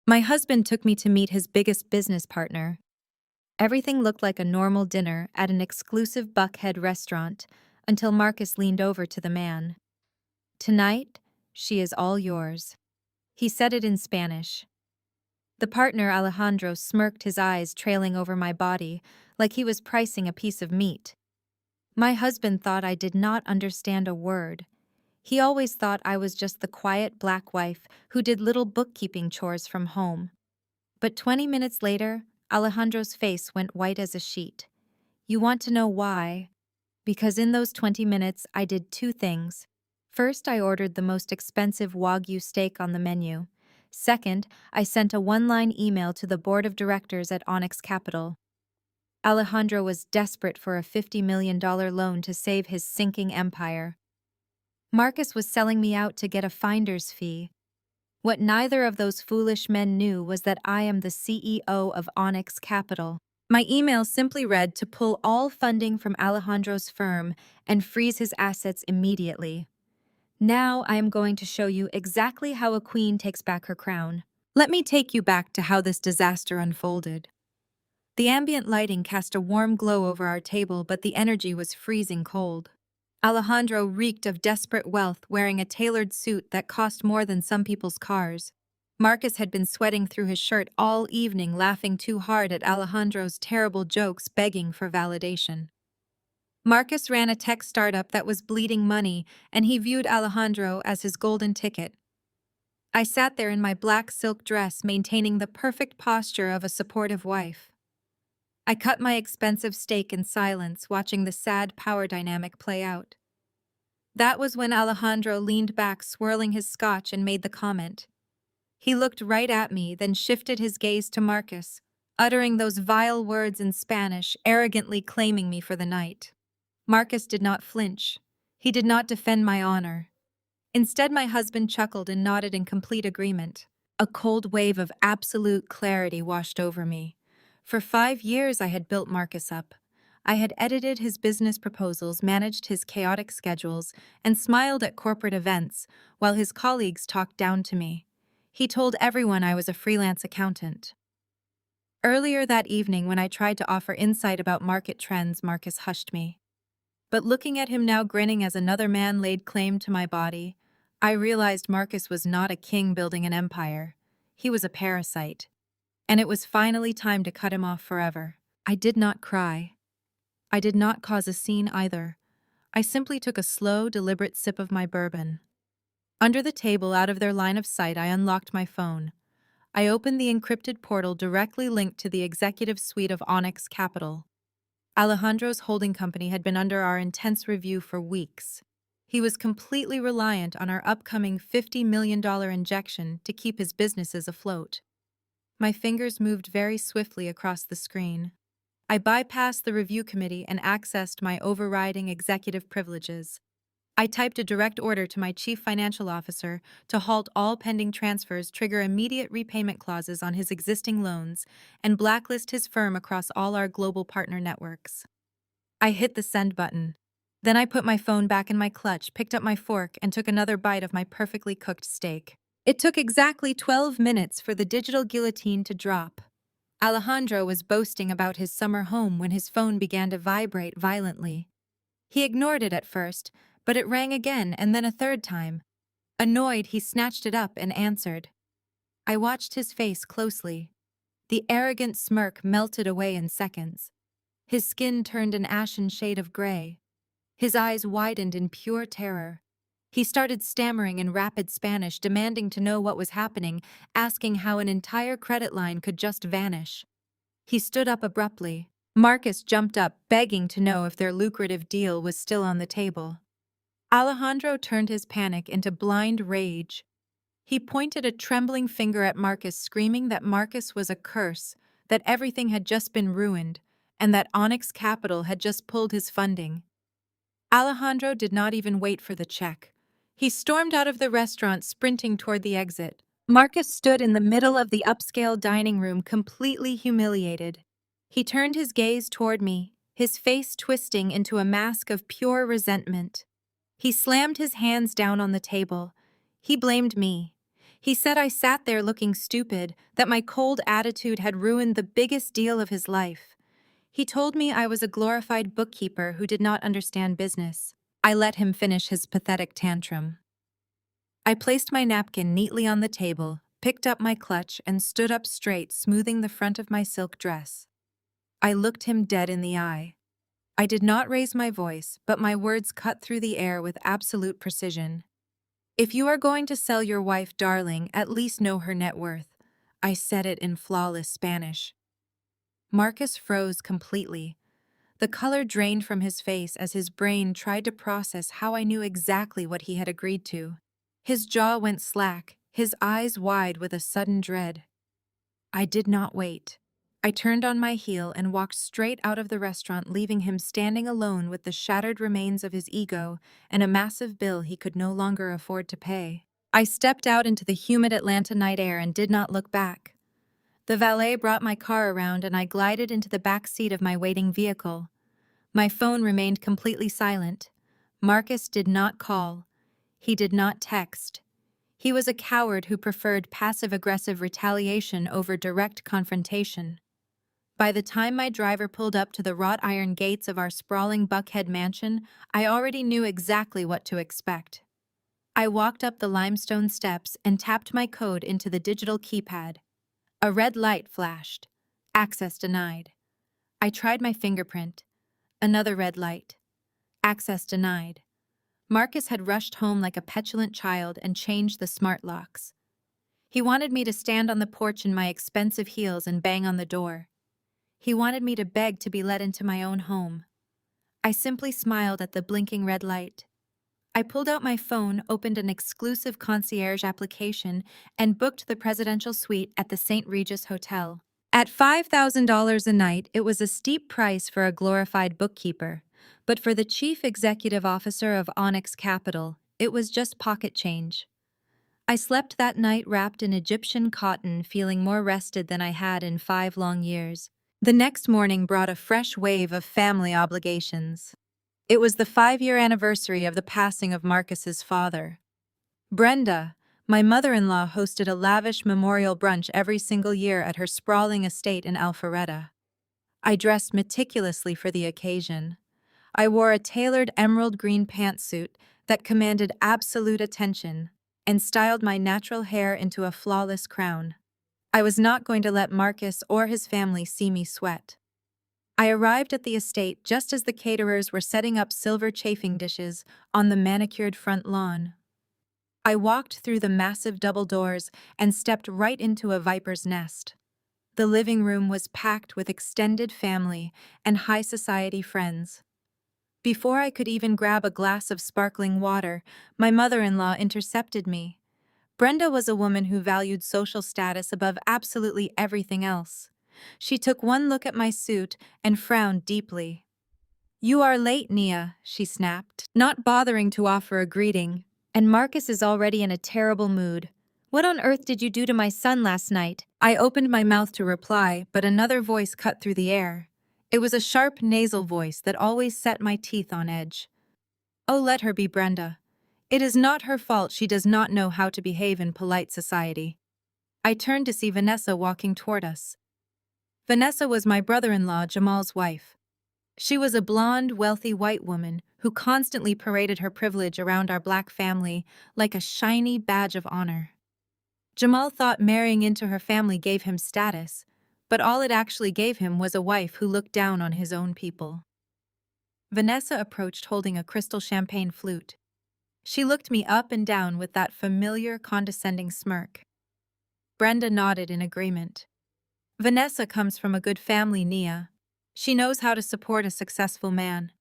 My husband took me to meet his biggest business partner. Everything looked like a normal dinner at an exclusive Buckhead restaurant until Marcus leaned over to the man. "Tonight, she is all yours." He said it in Spanish. The partner, Alejandro, smirked, his eyes trailing over my body like he was pricing a piece of meat. My husband thought I did not understand a word. He always thought I was just the quiet black wife who did little bookkeeping chores from home. But 20 minutes later, Alejandro's face went white as a sheet. You want to know why? Because in those 20 minutes, I did two things. First, I ordered the most expensive Wagyu steak on the menu. Second, I sent a one-line email to the board of directors at Onyx Capital. Alejandro was desperate for a $50 million loan to save his sinking empire. Marcus was selling me out to get a finder's fee. What neither of those foolish men knew was that I am the CEO of Onyx Capital. My email simply read to pull all funding from Alejandro's firm and freeze his assets immediately. Now I am going to show you exactly how a queen takes back her crown. Let me take you back to how this disaster unfolded. The ambient lighting cast a warm glow over our table, but the energy was freezing cold. Alejandro reeked of desperate wealth, wearing a tailored suit that cost more than some people's cars. Marcus had been sweating through his shirt all evening, laughing too hard at Alejandro's terrible jokes, begging for validation. Marcus ran a tech startup that was bleeding money, and he viewed Alejandro as his golden ticket. I sat there in my black silk dress, maintaining the perfect posture of a supportive wife. I cut my expensive steak in silence, watching the sad power dynamic play out. That was when Alejandro leaned back, swirling his scotch, and made the comment. He looked right at me, then shifted his gaze to Marcus, uttering those vile words in Spanish, arrogantly claiming me for the night. Marcus did not flinch. He did not defend my honor. Instead, my husband chuckled and nodded in complete agreement. A cold wave of absolute clarity washed over me. For 5 years, I had built Marcus up. I had edited his business proposals, managed his chaotic schedules, and smiled at corporate events while his colleagues talked down to me. He told everyone I was a freelance accountant. Earlier that evening, when I tried to offer insight about market trends, Marcus hushed me. But looking at him now, grinning as another man laid claim to my body, I realized Marcus was not a king building an empire. He was a parasite. And it was finally time to cut him off forever. I did not cry. I did not cause a scene either. I simply took a slow, deliberate sip of my bourbon. Under the table, out of their line of sight, I unlocked my phone. I opened the encrypted portal directly linked to the executive suite of Onyx Capital. Alejandro's holding company had been under our intense review for weeks. He was completely reliant on our upcoming $50 million injection to keep his businesses afloat. My fingers moved very swiftly across the screen. I bypassed the review committee and accessed my overriding executive privileges. I typed a direct order to my chief financial officer to halt all pending transfers, trigger immediate repayment clauses on his existing loans, and blacklist his firm across all our global partner networks. I hit the send button. Then I put my phone back in my clutch, picked up my fork, and took another bite of my perfectly cooked steak. It took exactly 12 minutes for the digital guillotine to drop. Alejandro was boasting about his summer home when his phone began to vibrate violently. He ignored it at first, but it rang again and then a third time. Annoyed, he snatched it up and answered. I watched his face closely. The arrogant smirk melted away in seconds. His skin turned an ashen shade of gray. His eyes widened in pure terror. He started stammering in rapid Spanish, demanding to know what was happening, asking how an entire credit line could just vanish. He stood up abruptly. Marcus jumped up, begging to know if their lucrative deal was still on the table. Alejandro turned his panic into blind rage. He pointed a trembling finger at Marcus, screaming that Marcus was a curse, that everything had just been ruined, and that Onyx Capital had just pulled his funding. Alejandro did not even wait for the check. He stormed out of the restaurant, sprinting toward the exit. Marcus stood in the middle of the upscale dining room, completely humiliated. He turned his gaze toward me, his face twisting into a mask of pure resentment. He slammed his hands down on the table. He blamed me. He said I sat there looking stupid, that my cold attitude had ruined the biggest deal of his life. He told me I was a glorified bookkeeper who did not understand business. I let him finish his pathetic tantrum. I placed my napkin neatly on the table, picked up my clutch, and stood up straight, smoothing the front of my silk dress. I looked him dead in the eye. I did not raise my voice, but my words cut through the air with absolute precision. If you are going to sell your wife, darling, at least know her net worth. I said it in flawless Spanish. Marcus froze completely. The color drained from his face as his brain tried to process how I knew exactly what he had agreed to. His jaw went slack, his eyes wide with a sudden dread. I did not wait. I turned on my heel and walked straight out of the restaurant, leaving him standing alone with the shattered remains of his ego and a massive bill he could no longer afford to pay. I stepped out into the humid Atlanta night air and did not look back. The valet brought my car around and I glided into the back seat of my waiting vehicle. My phone remained completely silent. Marcus did not call. He did not text. He was a coward who preferred passive-aggressive retaliation over direct confrontation. By the time my driver pulled up to the wrought iron gates of our sprawling Buckhead mansion, I already knew exactly what to expect. I walked up the limestone steps and tapped my code into the digital keypad. A red light flashed. Access denied. I tried my fingerprint. Another red light. Access denied. Marcus had rushed home like a petulant child and changed the smart locks. He wanted me to stand on the porch in my expensive heels and bang on the door. He wanted me to beg to be let into my own home. I simply smiled at the blinking red light. I pulled out my phone, opened an exclusive concierge application, and booked the presidential suite at the St. Regis Hotel. At $5,000 a night, it was a steep price for a glorified bookkeeper, but for the chief executive officer of Onyx Capital, it was just pocket change. I slept that night wrapped in Egyptian cotton, feeling more rested than I had in 5 long years. The next morning brought a fresh wave of family obligations. It was the 5-year anniversary of the passing of Marcus's father. Brenda, my mother-in-law, hosted a lavish memorial brunch every single year at her sprawling estate in Alpharetta. I dressed meticulously for the occasion. I wore a tailored emerald green pantsuit that commanded absolute attention and styled my natural hair into a flawless crown. I was not going to let Marcus or his family see me sweat. I arrived at the estate just as the caterers were setting up silver chafing dishes on the manicured front lawn. I walked through the massive double doors and stepped right into a viper's nest. The living room was packed with extended family and high society friends. Before I could even grab a glass of sparkling water, my mother-in-law intercepted me. Brenda was a woman who valued social status above absolutely everything else. She took one look at my suit and frowned deeply. "You are late, Nia," she snapped, not bothering to offer a greeting. "And Marcus is already in a terrible mood. What on earth did you do to my son last night?" I opened my mouth to reply, but another voice cut through the air. It was a sharp nasal voice that always set my teeth on edge. "Oh, let her be, Brenda. It is not her fault she does not know how to behave in polite society." I turned to see Vanessa walking toward us. Vanessa was my brother-in-law, Jamal's wife. She was a blonde, wealthy white woman who constantly paraded her privilege around our black family like a shiny badge of honor. Jamal thought marrying into her family gave him status, but all it actually gave him was a wife who looked down on his own people. Vanessa approached holding a crystal champagne flute. She looked me up and down with that familiar, condescending smirk. Brenda nodded in agreement. "Vanessa comes from a good family, Nia. She knows how to support a successful man.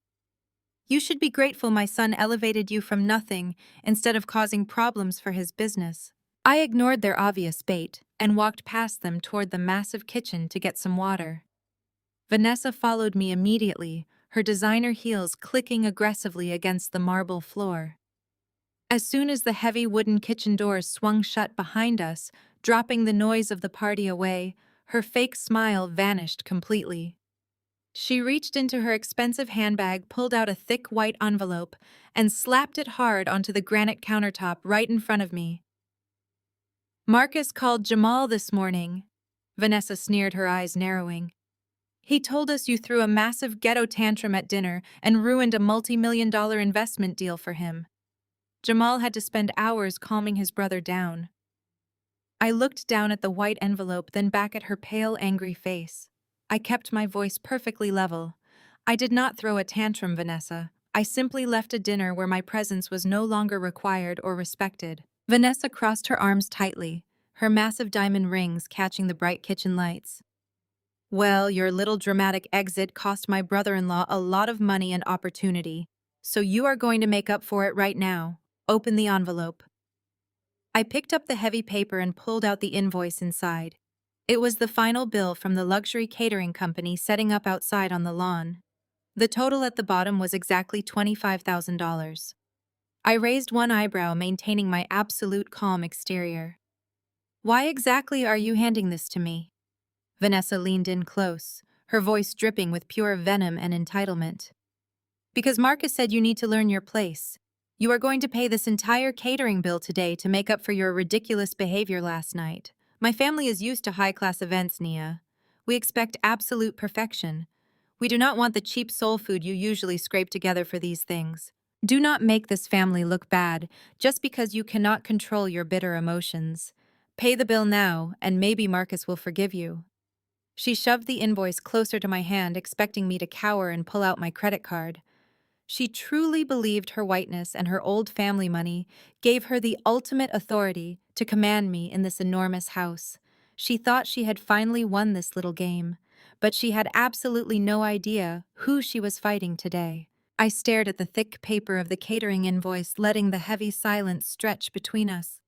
You should be grateful my son elevated you from nothing instead of causing problems for his business." I ignored their obvious bait and walked past them toward the massive kitchen to get some water. Vanessa followed me immediately, her designer heels clicking aggressively against the marble floor. As soon as the heavy wooden kitchen doors swung shut behind us, dropping the noise of the party away, her fake smile vanished completely. She reached into her expensive handbag, pulled out a thick white envelope, and slapped it hard onto the granite countertop right in front of me. Marcus called Jamal this morning. Vanessa sneered, her eyes narrowing. He told us you threw a massive ghetto tantrum at dinner and ruined a multi-million-dollar investment deal for him. Jamal had to spend hours calming his brother down. I looked down at the white envelope, then back at her pale, angry face. I kept my voice perfectly level. I did not throw a tantrum, Vanessa. I simply left a dinner where my presence was no longer required or respected. Vanessa crossed her arms tightly, her massive diamond rings catching the bright kitchen lights. Well, your little dramatic exit cost my brother-in-law a lot of money and opportunity, so you are going to make up for it right now. Open the envelope. I picked up the heavy paper and pulled out the invoice inside. It was the final bill from the luxury catering company setting up outside on the lawn. The total at the bottom was exactly $25,000. I raised one eyebrow, maintaining my absolute calm exterior. Why exactly are you handing this to me? Vanessa leaned in close, her voice dripping with pure venom and entitlement. Because Marcus said you need to learn your place. You are going to pay this entire catering bill today to make up for your ridiculous behavior last night. My family is used to high-class events, Nia. We expect absolute perfection. We do not want the cheap soul food you usually scrape together for these things. Do not make this family look bad just because you cannot control your bitter emotions. Pay the bill now, and maybe Marcus will forgive you. She shoved the invoice closer to my hand, expecting me to cower and pull out my credit card. She truly believed her whiteness and her old family money gave her the ultimate authority to command me in this enormous house. She thought she had finally won this little game, but she had absolutely no idea who she was fighting today. I stared at the thick paper of the catering invoice, letting the heavy silence stretch between us.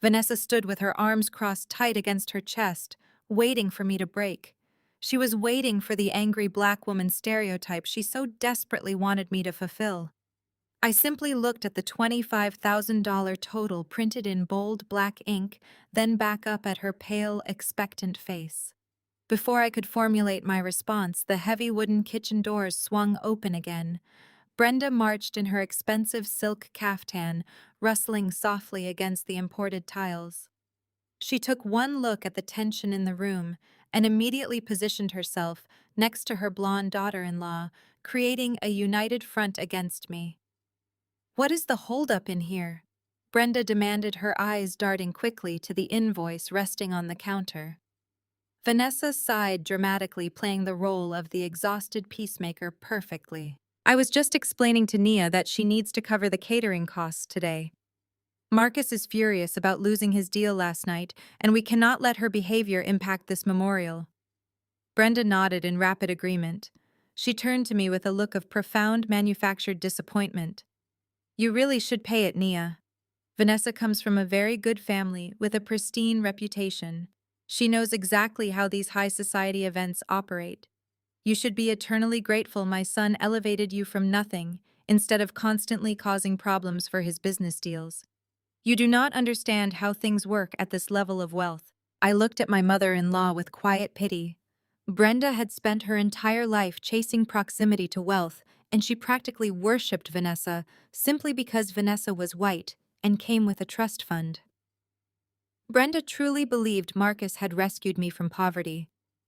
Vanessa stood with her arms crossed tight against her chest, waiting for me to break. She was waiting for the angry black woman stereotype she so desperately wanted me to fulfill. I simply looked at the $25,000 total printed in bold black ink, then back up at her pale, expectant face. Before I could formulate my response, the heavy wooden kitchen doors swung open again. Brenda marched in her expensive silk caftan, rustling softly against the imported tiles. She took one look at the tension in the room and immediately positioned herself next to her blonde daughter-in-law, creating a united front against me. What is the holdup in here? Brenda demanded, her eyes darting quickly to the invoice resting on the counter. Vanessa sighed dramatically, playing the role of the exhausted peacemaker perfectly. I was just explaining to Nia that she needs to cover the catering costs today. Marcus is furious about losing his deal last night, and we cannot let her behavior impact this memorial. Brenda nodded in rapid agreement. She turned to me with a look of profound manufactured disappointment. You really should pay it, Nia. Vanessa comes from a very good family with a pristine reputation. She knows exactly how these high society events operate. You should be eternally grateful my son elevated you from nothing instead of constantly causing problems for his business deals. You do not understand how things work at this level of wealth. I looked at my mother-in-law with quiet pity. Brenda had spent her entire life chasing proximity to wealth, and she practically worshipped Vanessa simply because Vanessa was white and came with a trust fund. Brenda truly believed Marcus had rescued me from poverty.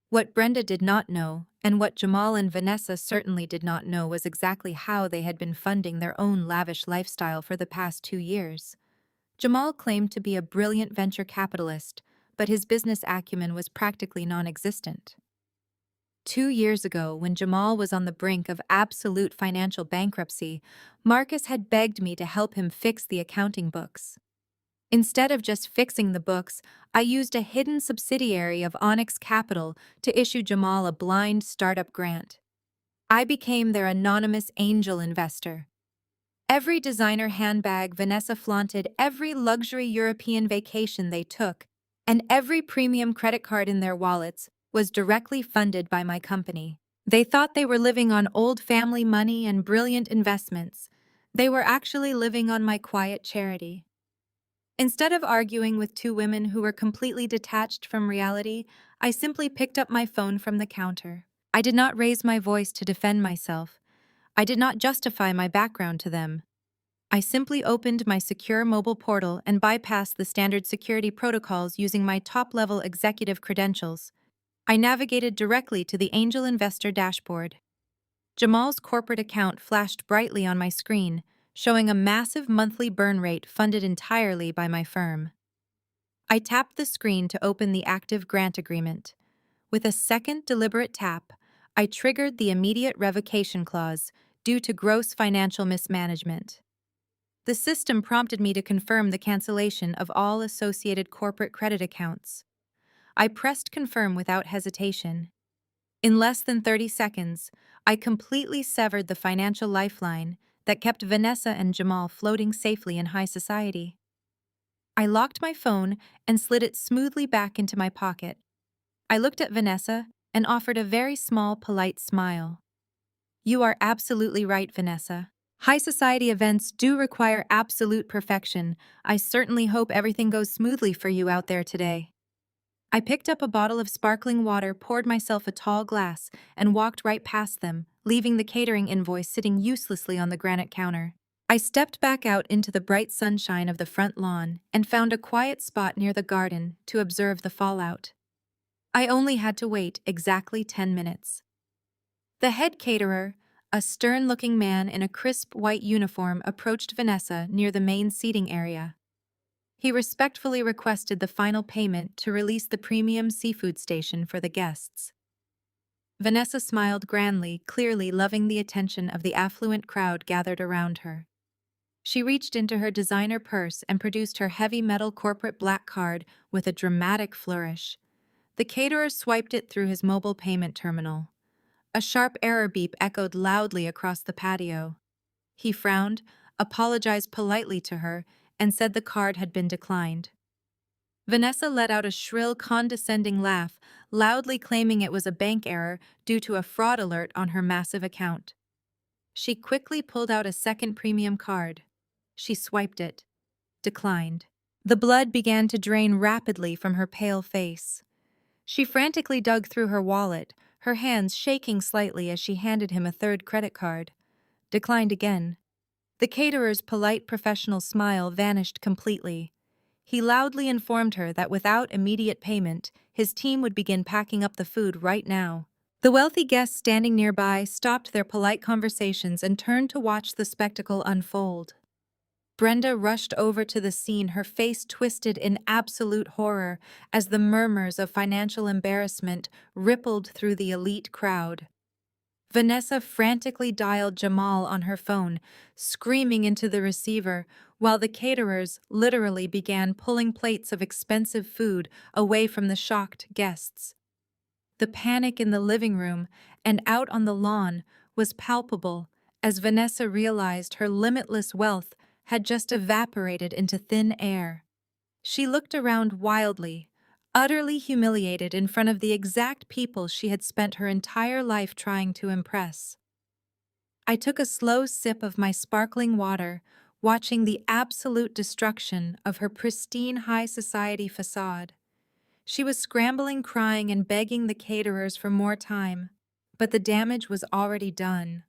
What Brenda did not know, and what Jamal and Vanessa certainly did not know, was exactly how they had been funding their own lavish lifestyle for the past 2 years. Jamal claimed to be a brilliant venture capitalist, but his business acumen was practically non-existent. 2 years ago, when Jamal was on the brink of absolute financial bankruptcy, Marcus had begged me to help him fix the accounting books. Instead of just fixing the books, I used a hidden subsidiary of Onyx Capital to issue Jamal a blind startup grant. I became their anonymous angel investor. Every designer handbag Vanessa flaunted, every luxury European vacation they took, and every premium credit card in their wallets was directly funded by my company. They thought they were living on old family money and brilliant investments. They were actually living on my quiet charity. Instead of arguing with two women who were completely detached from reality, I simply picked up my phone from the counter. I did not raise my voice to defend myself. I did not justify my background to them. I simply opened my secure mobile portal and bypassed the standard security protocols using my top-level executive credentials. I navigated directly to the angel investor dashboard. Jamal's corporate account flashed brightly on my screen, showing a massive monthly burn rate funded entirely by my firm. I tapped the screen to open the active grant agreement. With a second deliberate tap, I triggered the immediate revocation clause due to gross financial mismanagement. The system prompted me to confirm the cancellation of all associated corporate credit accounts. I pressed confirm without hesitation. In less than 30 seconds, I completely severed the financial lifeline that kept Vanessa and Jamal floating safely in high society. I locked my phone and slid it smoothly back into my pocket. I looked at Vanessa and offered a very small, polite smile. You are absolutely right, Vanessa. High society events do require absolute perfection. I certainly hope everything goes smoothly for you out there today. I picked up a bottle of sparkling water, poured myself a tall glass, and walked right past them, leaving the catering invoice sitting uselessly on the granite counter. I stepped back out into the bright sunshine of the front lawn and found a quiet spot near the garden to observe the fallout. I only had to wait exactly 10 minutes. The head caterer, a stern-looking man in a crisp white uniform, approached Vanessa near the main seating area. He respectfully requested the final payment to release the premium seafood station for the guests. Vanessa smiled grandly, clearly loving the attention of the affluent crowd gathered around her. She reached into her designer purse and produced her heavy metal corporate black card with a dramatic flourish. The caterer swiped it through his mobile payment terminal. A sharp error beep echoed loudly across the patio. He frowned, apologized politely to her, and said the card had been declined. Vanessa let out a shrill, condescending laugh, loudly claiming it was a bank error due to a fraud alert on her massive account. She quickly pulled out a second premium card. She swiped it. Declined. The blood began to drain rapidly from her pale face. She frantically dug through her wallet, her hands shaking slightly as she handed him a third credit card. Declined again. The caterer's polite professional smile vanished completely. He loudly informed her that without immediate payment, his team would begin packing up the food right now. The wealthy guests standing nearby stopped their polite conversations and turned to watch the spectacle unfold. Brenda rushed over to the scene, her face twisted in absolute horror as the murmurs of financial embarrassment rippled through the elite crowd. Vanessa frantically dialed Jamal on her phone, screaming into the receiver, while the caterers literally began pulling plates of expensive food away from the shocked guests. The panic in the living room and out on the lawn was palpable as Vanessa realized her limitless wealth had just evaporated into thin air. She looked around wildly, utterly humiliated in front of the exact people she had spent her entire life trying to impress. I took a slow sip of my sparkling water, watching the absolute destruction of her pristine high society facade. She was scrambling, crying, and begging the caterers for more time, but the damage was already done.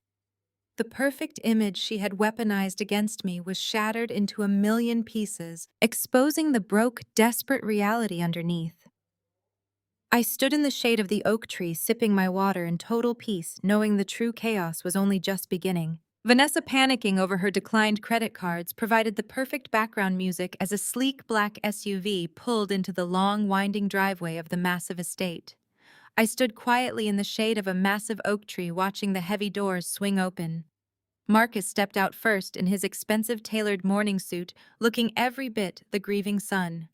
The perfect image she had weaponized against me was shattered into a million pieces, exposing the broke, desperate reality underneath. I stood in the shade of the oak tree, sipping my water in total peace, knowing the true chaos was only just beginning. Vanessa, panicking over her declined credit cards, provided the perfect background music as a sleek black SUV pulled into the long, winding driveway of the massive estate. I stood quietly in the shade of a massive oak tree, watching the heavy doors swing open. Marcus stepped out first in his expensive tailored morning suit, looking every bit the grieving son.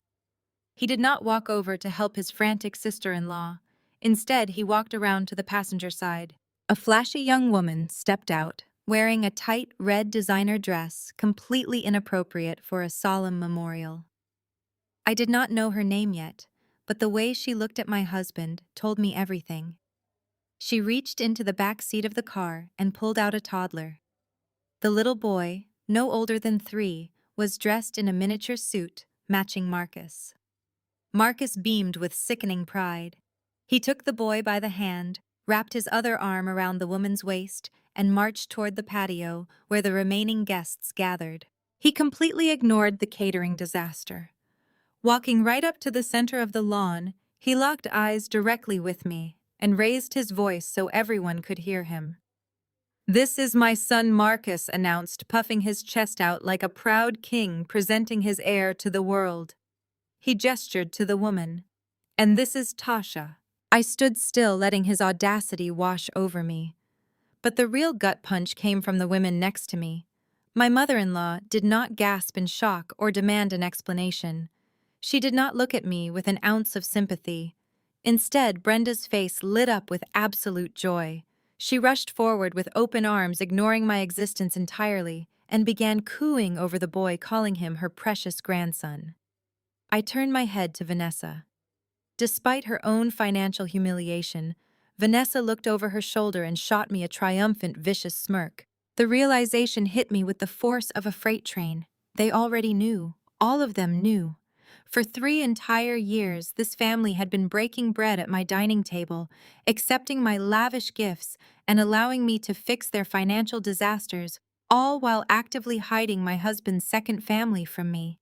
He did not walk over to help his frantic sister-in-law. Instead, he walked around to the passenger side. A flashy young woman stepped out, wearing a tight red designer dress completely inappropriate for a solemn memorial. I did not know her name yet, but the way she looked at my husband told me everything. She reached into the back seat of the car and pulled out a toddler. The little boy, no older than 3, was dressed in a miniature suit matching Marcus. Marcus beamed with sickening pride. He took the boy by the hand, wrapped his other arm around the woman's waist, and marched toward the patio where the remaining guests gathered. He completely ignored the catering disaster. Walking right up to the center of the lawn, he locked eyes directly with me and raised his voice so everyone could hear him. "This is my son Marcus," announced, puffing his chest out like a proud king presenting his heir to the world. He gestured to the woman. "And this is Tasha." I stood still, letting his audacity wash over me. But the real gut punch came from the women next to me. My mother-in-law did not gasp in shock or demand an explanation. She did not look at me with an ounce of sympathy. Instead, Brenda's face lit up with absolute joy. She rushed forward with open arms, ignoring my existence entirely, and began cooing over the boy, calling him her precious grandson. I turned my head to Vanessa. Despite her own financial humiliation, Vanessa looked over her shoulder and shot me a triumphant, vicious smirk. The realization hit me with the force of a freight train. They already knew. All of them knew. For 3 entire years, this family had been breaking bread at my dining table, accepting my lavish gifts and allowing me to fix their financial disasters, all while actively hiding my husband's second family from me.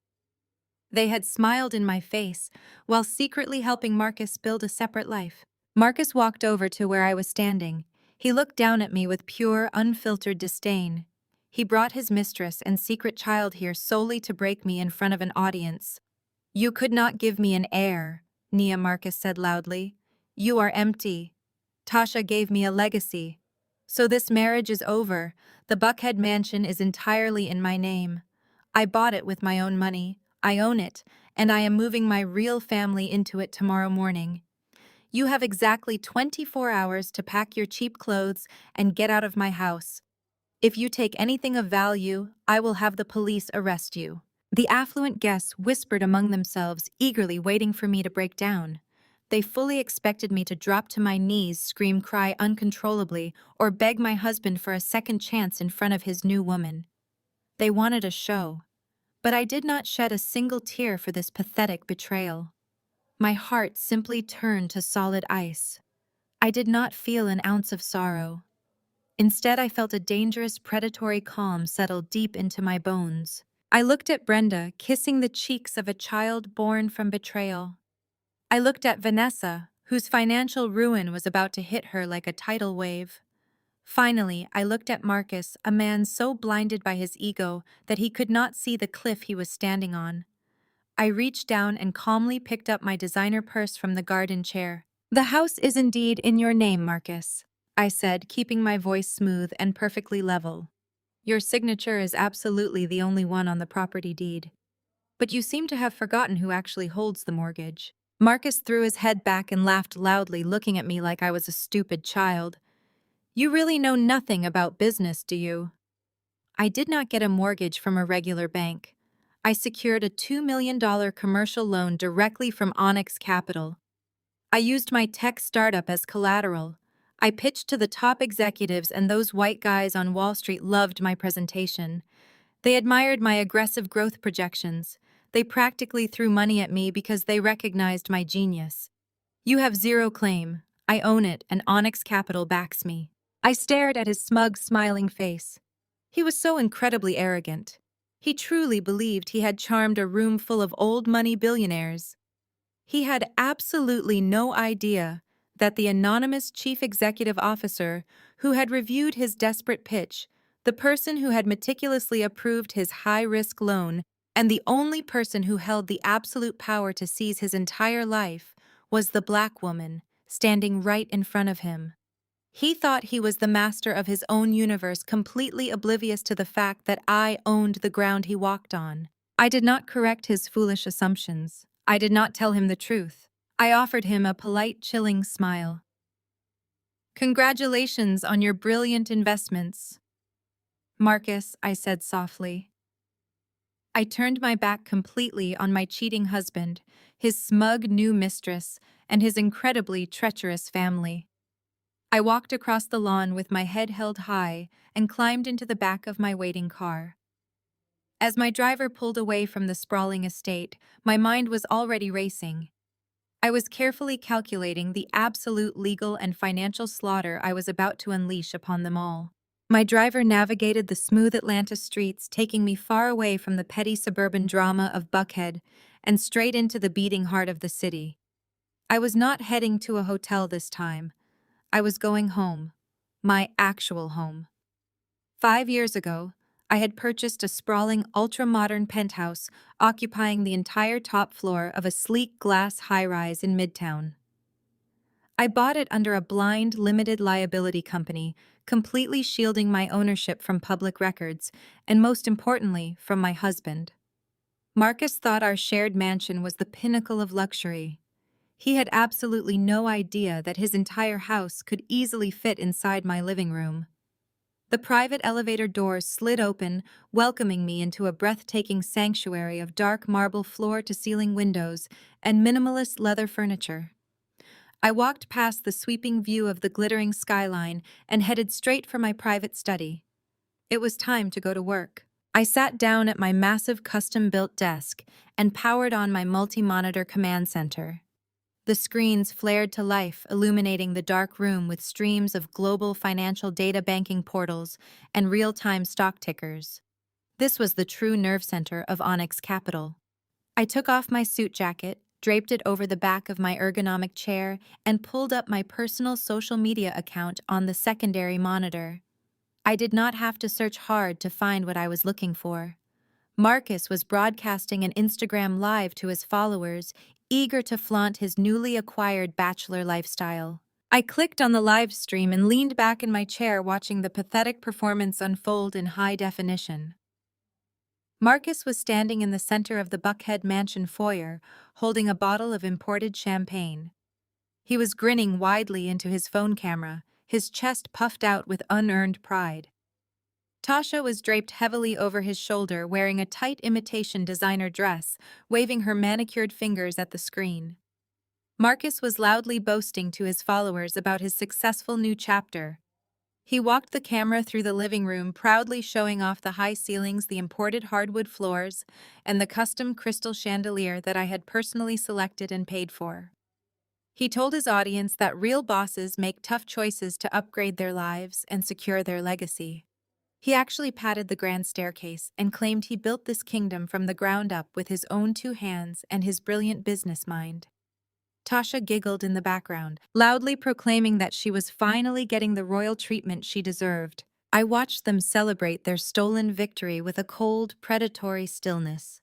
They had smiled in my face, while secretly helping Marcus build a separate life. Marcus walked over to where I was standing. He looked down at me with pure, unfiltered disdain. He brought his mistress and secret child here solely to break me in front of an audience. "You could not give me an heir," Nia Marcus said loudly. "You are empty. Tasha gave me a legacy. So this marriage is over. The Buckhead mansion is entirely in my name. I bought it with my own money. I own it, and I am moving my real family into it tomorrow morning. You have exactly 24 hours to pack your cheap clothes and get out of my house. If you take anything of value, I will have the police arrest you." The affluent guests whispered among themselves, eagerly waiting for me to break down. They fully expected me to drop to my knees, scream, cry uncontrollably, or beg my husband for a second chance in front of his new woman. They wanted a show. But I did not shed a single tear for this pathetic betrayal. My heart simply turned to solid ice. I did not feel an ounce of sorrow. Instead, I felt a dangerous, predatory calm settle deep into my bones. I looked at Brenda, kissing the cheeks of a child born from betrayal. I looked at Vanessa, whose financial ruin was about to hit her like a tidal wave. Finally, I looked at Marcus, a man so blinded by his ego that he could not see the cliff he was standing on. I reached down and calmly picked up my designer purse from the garden chair. "The house is indeed in your name, Marcus," I said, keeping my voice smooth and perfectly level. "Your signature is absolutely the only one on the property deed. But you seem to have forgotten who actually holds the mortgage." Marcus threw his head back and laughed loudly, looking at me like I was a stupid child. "You really know nothing about business, do you?" I did not get a mortgage from a regular bank. I secured a $2 million commercial loan directly from Onyx Capital. I used my tech startup as collateral. I pitched to the top executives, and those white guys on Wall Street loved my presentation. They admired my aggressive growth projections. They practically threw money at me because they recognized my genius. "You have zero claim. I own it, and Onyx Capital backs me." I stared at his smug, smiling face. He was so incredibly arrogant. He truly believed he had charmed a room full of old money billionaires. He had absolutely no idea that the anonymous chief executive officer who had reviewed his desperate pitch, the person who had meticulously approved his high-risk loan, and the only person who held the absolute power to seize his entire life, was the black woman standing right in front of him. He thought he was the master of his own universe, completely oblivious to the fact that I owned the ground he walked on. I did not correct his foolish assumptions. I did not tell him the truth. I offered him a polite, chilling smile. "Congratulations on your brilliant investments, Marcus," I said softly. I turned my back completely on my cheating husband, his smug new mistress, and his incredibly treacherous family. I walked across the lawn with my head held high and climbed into the back of my waiting car. As my driver pulled away from the sprawling estate, my mind was already racing. I was carefully calculating the absolute legal and financial slaughter I was about to unleash upon them all. My driver navigated the smooth Atlanta streets, taking me far away from the petty suburban drama of Buckhead and straight into the beating heart of the city. I was not heading to a hotel this time. I was going home. My actual home. 5 years ago, I had purchased a sprawling, ultra-modern penthouse occupying the entire top floor of a sleek glass high-rise in Midtown. I bought it under a blind, limited liability company, completely shielding my ownership from public records, and most importantly, from my husband. Marcus thought our shared mansion was the pinnacle of luxury. He had absolutely no idea that his entire house could easily fit inside my living room. The private elevator doors slid open, welcoming me into a breathtaking sanctuary of dark marble floor-to-ceiling windows and minimalist leather furniture. I walked past the sweeping view of the glittering skyline and headed straight for my private study. It was time to go to work. I sat down at my massive custom-built desk and powered on my multi-monitor command center. The screens flared to life, illuminating the dark room with streams of global financial data banking portals and real-time stock tickers. This was the true nerve center of Onyx Capital. I took off my suit jacket, draped it over the back of my ergonomic chair, and pulled up my personal social media account on the secondary monitor. I did not have to search hard to find what I was looking for. Marcus was broadcasting an Instagram Live to his followers, eager to flaunt his newly acquired bachelor lifestyle. I clicked on the live stream and leaned back in my chair watching the pathetic performance unfold in high definition. Marcus was standing in the center of the Buckhead Mansion foyer, holding a bottle of imported champagne. He was grinning widely into his phone camera, his chest puffed out with unearned pride. Tasha was draped heavily over his shoulder, wearing a tight imitation designer dress, waving her manicured fingers at the screen. Marcus was loudly boasting to his followers about his successful new chapter. He walked the camera through the living room, proudly showing off the high ceilings, the imported hardwood floors, and the custom crystal chandelier that I had personally selected and paid for. He told his audience that real bosses make tough choices to upgrade their lives and secure their legacy. He actually patted the grand staircase and claimed he built this kingdom from the ground up with his own two hands and his brilliant business mind. Tasha giggled in the background, loudly proclaiming that she was finally getting the royal treatment she deserved. I watched them celebrate their stolen victory with a cold, predatory stillness.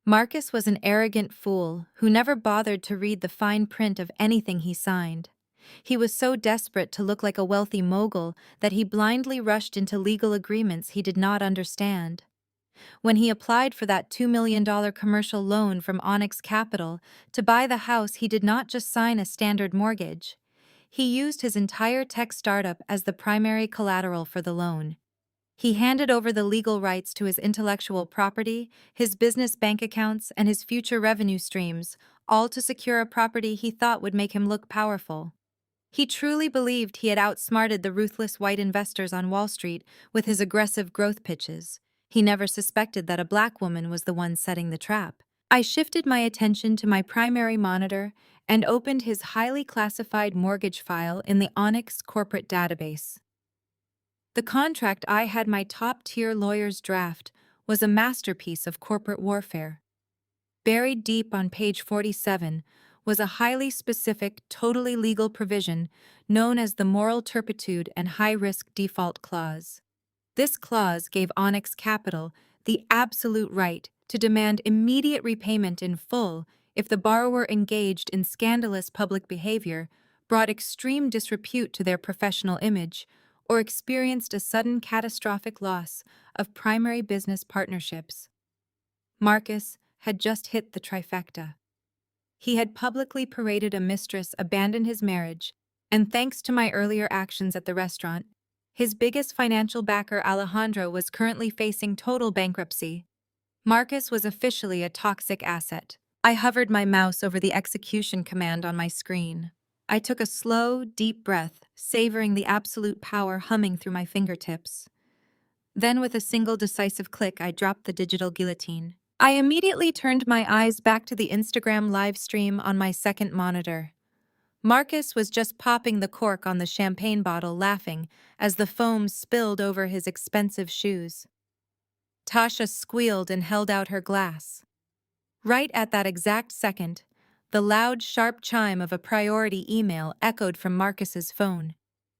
Marcus was an arrogant fool who never bothered to read the fine print of anything he signed. He was so desperate to look like a wealthy mogul that he blindly rushed into legal agreements he did not understand. When he applied for that $2 million commercial loan from Onyx Capital to buy the house, he did not just sign a standard mortgage. He used his entire tech startup as the primary collateral for the loan. He handed over the legal rights to his intellectual property, his business bank accounts, and his future revenue streams, all to secure a property he thought would make him look powerful. He truly believed he had outsmarted the ruthless white investors on Wall Street with his aggressive growth pitches. He never suspected that a black woman was the one setting the trap. I shifted my attention to my primary monitor and opened his highly classified mortgage file in the Onyx corporate database. The contract I had my top-tier lawyers draft was a masterpiece of corporate warfare. Buried deep on page 47 was a highly specific, totally legal provision known as the moral turpitude and high-risk default clause. This clause gave Onyx Capital the absolute right to demand immediate repayment in full if the borrower engaged in scandalous public behavior, brought extreme disrepute to their professional image, or experienced a sudden catastrophic loss of primary business partnerships. Marcus had just hit the trifecta. He had publicly paraded a mistress abandon his marriage, and thanks to my earlier actions at the restaurant, his biggest financial backer, Alejandro, was currently facing total bankruptcy. Marcus was officially a toxic asset. I hovered my mouse over the execution command on my screen. I took a slow, deep breath, savoring the absolute power humming through my fingertips. Then, with a single decisive click, I dropped the digital guillotine. I immediately turned my eyes back to the Instagram live stream on my second monitor. Marcus was just popping the cork on the champagne bottle, laughing as the foam spilled over his expensive shoes. Tasha squealed and held out her glass. Right at that exact second, the loud, sharp chime of a priority email echoed from Marcus's phone.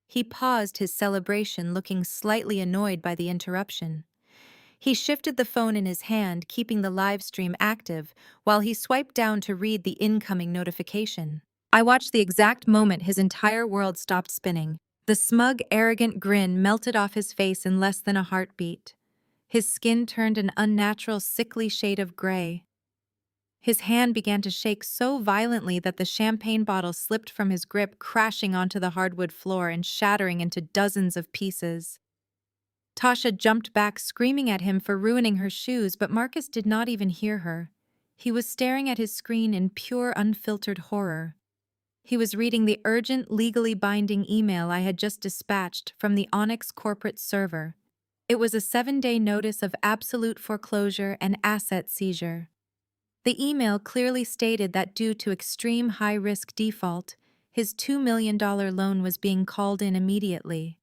He paused his celebration, looking slightly annoyed by the interruption. He shifted the phone in his hand, keeping the live stream active, while he swiped down to read the incoming notification. I watched the exact moment his entire world stopped spinning. The smug, arrogant grin melted off his face in less than a heartbeat. His skin turned an unnatural, sickly shade of gray. His hand began to shake so violently that the champagne bottle slipped from his grip, crashing onto the hardwood floor and shattering into dozens of pieces. Tasha jumped back, screaming at him for ruining her shoes, but Marcus did not even hear her. He was staring at his screen in pure, unfiltered horror. He was reading the urgent, legally binding email I had just dispatched from the Onyx corporate server. It was a 7-day notice of absolute foreclosure and asset seizure. The email clearly stated that due to extreme high-risk default, his $2 million loan was being called in immediately.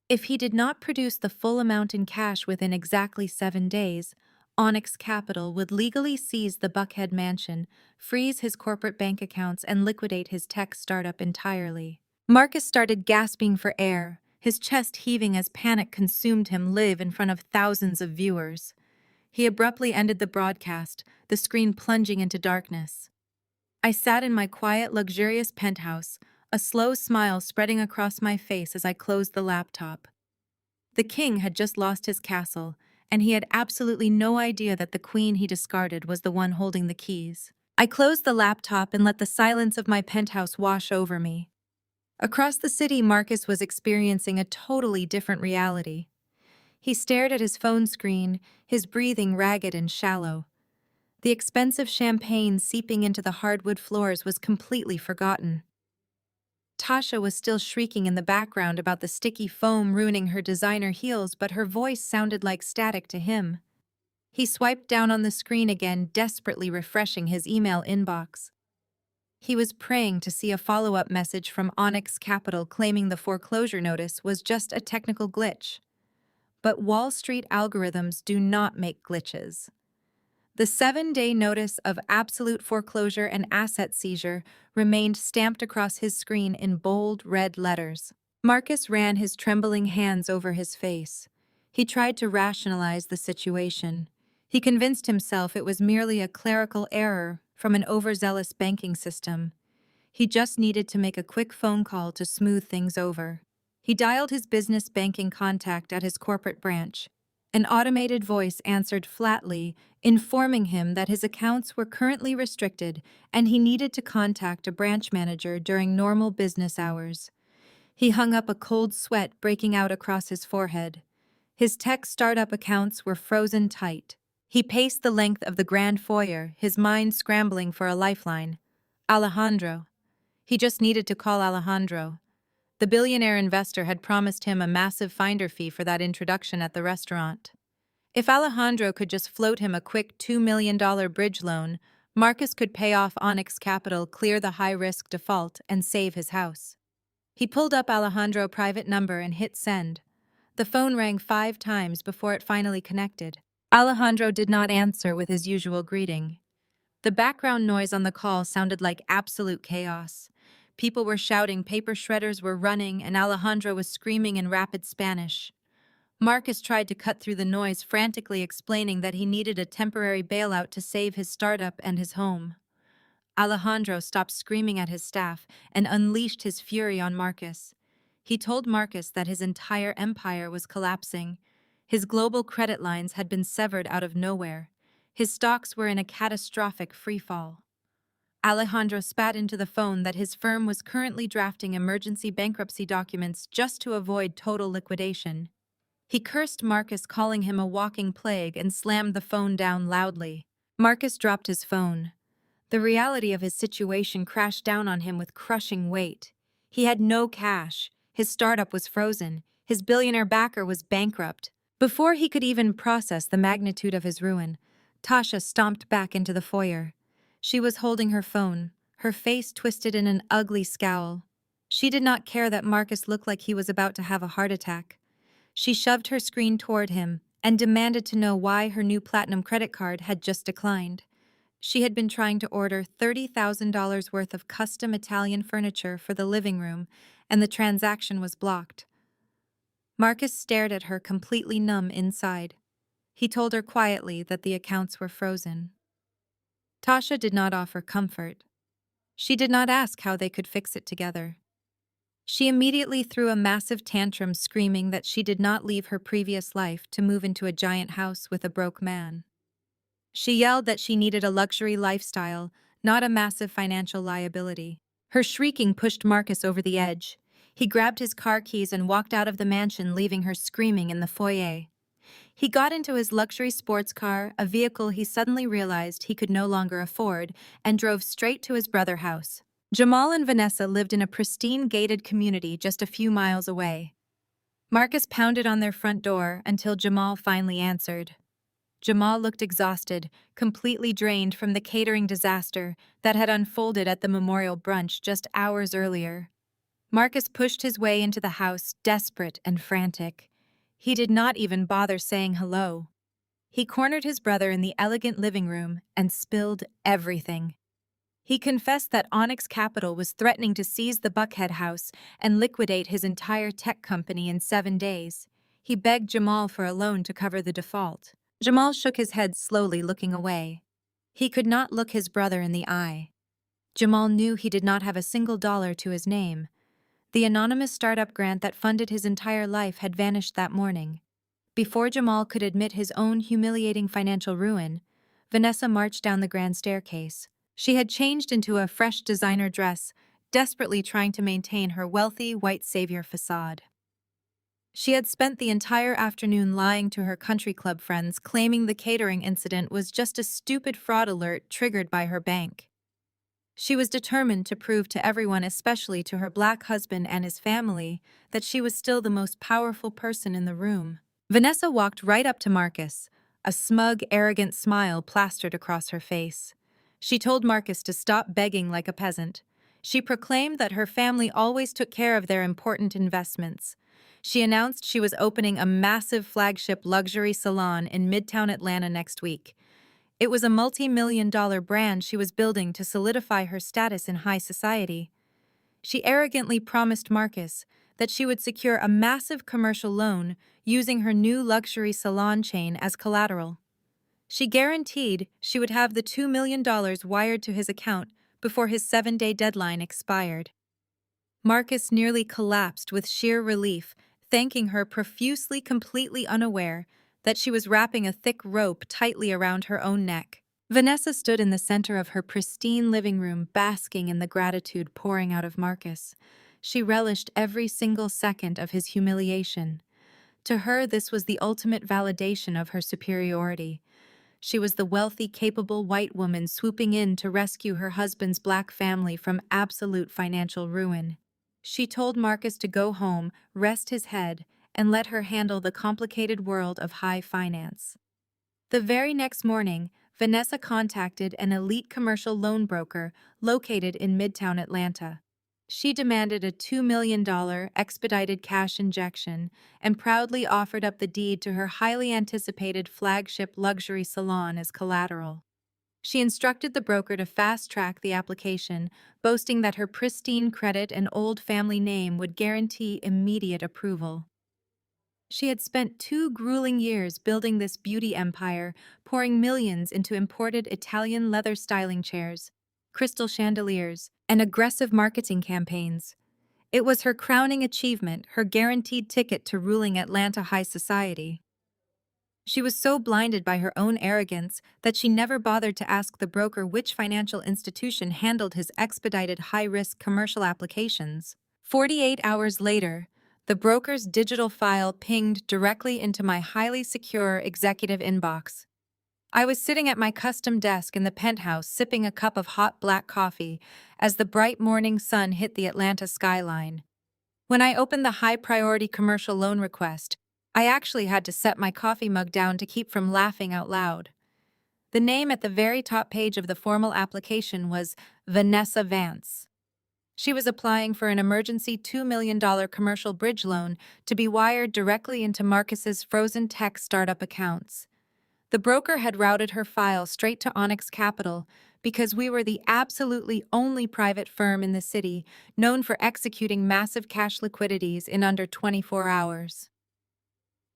If he did not produce the full amount in cash within exactly 7 days, Onyx Capital would legally seize the Buckhead mansion, freeze his corporate bank accounts, and liquidate his tech startup entirely. Marcus started gasping for air, his chest heaving as panic consumed him live in front of thousands of viewers. He abruptly ended the broadcast, the screen plunging into darkness. I sat in my quiet, luxurious penthouse, a slow smile spreading across my face as I closed the laptop. The king had just lost his castle, and he had absolutely no idea that the queen he discarded was the one holding the keys. I closed the laptop and let the silence of my penthouse wash over me. Across the city, Marcus was experiencing a totally different reality. He stared at his phone screen, his breathing ragged and shallow. The expensive champagne seeping into the hardwood floors was completely forgotten. Tasha was still shrieking in the background about the sticky foam ruining her designer heels, but her voice sounded like static to him. He swiped down on the screen again, desperately refreshing his email inbox. He was praying to see a follow-up message from Onyx Capital claiming the foreclosure notice was just a technical glitch. But Wall Street algorithms do not make glitches. The 7-day notice of absolute foreclosure and asset seizure remained stamped across his screen in bold red letters. Marcus ran his trembling hands over his face. He tried to rationalize the situation. He convinced himself it was merely a clerical error from an overzealous banking system. He just needed to make a quick phone call to smooth things over. He dialed his business banking contact at his corporate branch. An automated voice answered flatly, informing him that his accounts were currently restricted and he needed to contact a branch manager during normal business hours. He hung up, a cold sweat breaking out across his forehead. His tech startup accounts were frozen tight. He paced the length of the grand foyer, his mind scrambling for a lifeline. Alejandro. He just needed to call Alejandro. The billionaire investor had promised him a massive finder fee for that introduction at the restaurant. If Alejandro could just float him a quick $2 million bridge loan, Marcus could pay off Onyx Capital, clear the high-risk default, and save his house. He pulled up Alejandro's private number and hit send. The phone rang 5 times before it finally connected. Alejandro did not answer with his usual greeting. The background noise on the call sounded like absolute chaos. People were shouting, paper shredders were running, and Alejandro was screaming in rapid Spanish. Marcus tried to cut through the noise, frantically explaining that he needed a temporary bailout to save his startup and his home. Alejandro stopped screaming at his staff and unleashed his fury on Marcus. He told Marcus that his entire empire was collapsing. His global credit lines had been severed out of nowhere. His stocks were in a catastrophic freefall. Alejandro spat into the phone that his firm was currently drafting emergency bankruptcy documents just to avoid total liquidation. He cursed Marcus, calling him a walking plague, and slammed the phone down loudly. Marcus dropped his phone. The reality of his situation crashed down on him with crushing weight. He had no cash. His startup was frozen. His billionaire backer was bankrupt. Before he could even process the magnitude of his ruin, Tasha stomped back into the foyer. She was holding her phone, her face twisted in an ugly scowl. She did not care that Marcus looked like he was about to have a heart attack. She shoved her screen toward him and demanded to know why her new platinum credit card had just declined. She had been trying to order $30,000 worth of custom Italian furniture for the living room, and the transaction was blocked. Marcus stared at her, completely numb inside. He told her quietly that the accounts were frozen. Tasha did not offer comfort. She did not ask how they could fix it together. She immediately threw a massive tantrum, screaming that she did not leave her previous life to move into a giant house with a broke man. She yelled that she needed a luxury lifestyle, not a massive financial liability. Her shrieking pushed Marcus over the edge. He grabbed his car keys and walked out of the mansion, leaving her screaming in the foyer. He got into his luxury sports car, a vehicle he suddenly realized he could no longer afford, and drove straight to his brother's house. Jamal and Vanessa lived in a pristine gated community just a few miles away. Marcus pounded on their front door until Jamal finally answered. Jamal looked exhausted, completely drained from the catering disaster that had unfolded at the memorial brunch just hours earlier. Marcus pushed his way into the house, desperate and frantic. He did not even bother saying hello. He cornered his brother in the elegant living room and spilled everything. He confessed that Onyx Capital was threatening to seize the Buckhead house and liquidate his entire tech company in 7 days. He begged Jamal for a loan to cover the default. Jamal shook his head slowly, looking away. He could not look his brother in the eye. Jamal knew he did not have a single dollar to his name. The anonymous startup grant that funded his entire life had vanished that morning. Before Jamal could admit his own humiliating financial ruin, Vanessa marched down the grand staircase. She had changed into a fresh designer dress, desperately trying to maintain her wealthy white savior facade. She had spent the entire afternoon lying to her country club friends, claiming the catering incident was just a stupid fraud alert triggered by her bank. She was determined to prove to everyone, especially to her black husband and his family, that she was still the most powerful person in the room. Vanessa walked right up to Marcus, a smug, arrogant smile plastered across her face. She told Marcus to stop begging like a peasant. She proclaimed that her family always took care of their important investments. She announced she was opening a massive flagship luxury salon in Midtown Atlanta next week. It was a multi-million-dollar brand she was building to solidify her status in high society. She arrogantly promised Marcus that she would secure a massive commercial loan using her new luxury salon chain as collateral. She guaranteed she would have the $2 million wired to his account before his 7-day deadline expired. Marcus nearly collapsed with sheer relief, thanking her profusely, completely unaware that she was wrapping a thick rope tightly around her own neck. Vanessa stood in the center of her pristine living room, basking in the gratitude pouring out of Marcus. She relished every single second of his humiliation. To her, this was the ultimate validation of her superiority. She was the wealthy, capable white woman swooping in to rescue her husband's black family from absolute financial ruin. She told Marcus to go home, rest his head, and let her handle the complicated world of high finance. The very next morning, Vanessa contacted an elite commercial loan broker located in Midtown Atlanta. She demanded a $2 million expedited cash injection and proudly offered up the deed to her highly anticipated flagship luxury salon as collateral. She instructed the broker to fast-track the application, boasting that her pristine credit and old family name would guarantee immediate approval. She had spent 2 grueling years building this beauty empire, pouring millions into imported Italian leather styling chairs, crystal chandeliers, and aggressive marketing campaigns. It was her crowning achievement, her guaranteed ticket to ruling Atlanta high society. She was so blinded by her own arrogance that she never bothered to ask the broker which financial institution handled his expedited high-risk commercial applications. 48 hours later, the broker's digital file pinged directly into my highly secure executive inbox. I was sitting at my custom desk in the penthouse sipping a cup of hot black coffee as the bright morning sun hit the Atlanta skyline. When I opened the high-priority commercial loan request, I actually had to set my coffee mug down to keep from laughing out loud. The name at the very top page of the formal application was Vanessa Vance. She was applying for an emergency $2 million commercial bridge loan to be wired directly into Marcus's frozen tech startup accounts. The broker had routed her file straight to Onyx Capital because we were the absolutely only private firm in the city known for executing massive cash liquidities in under 24 hours.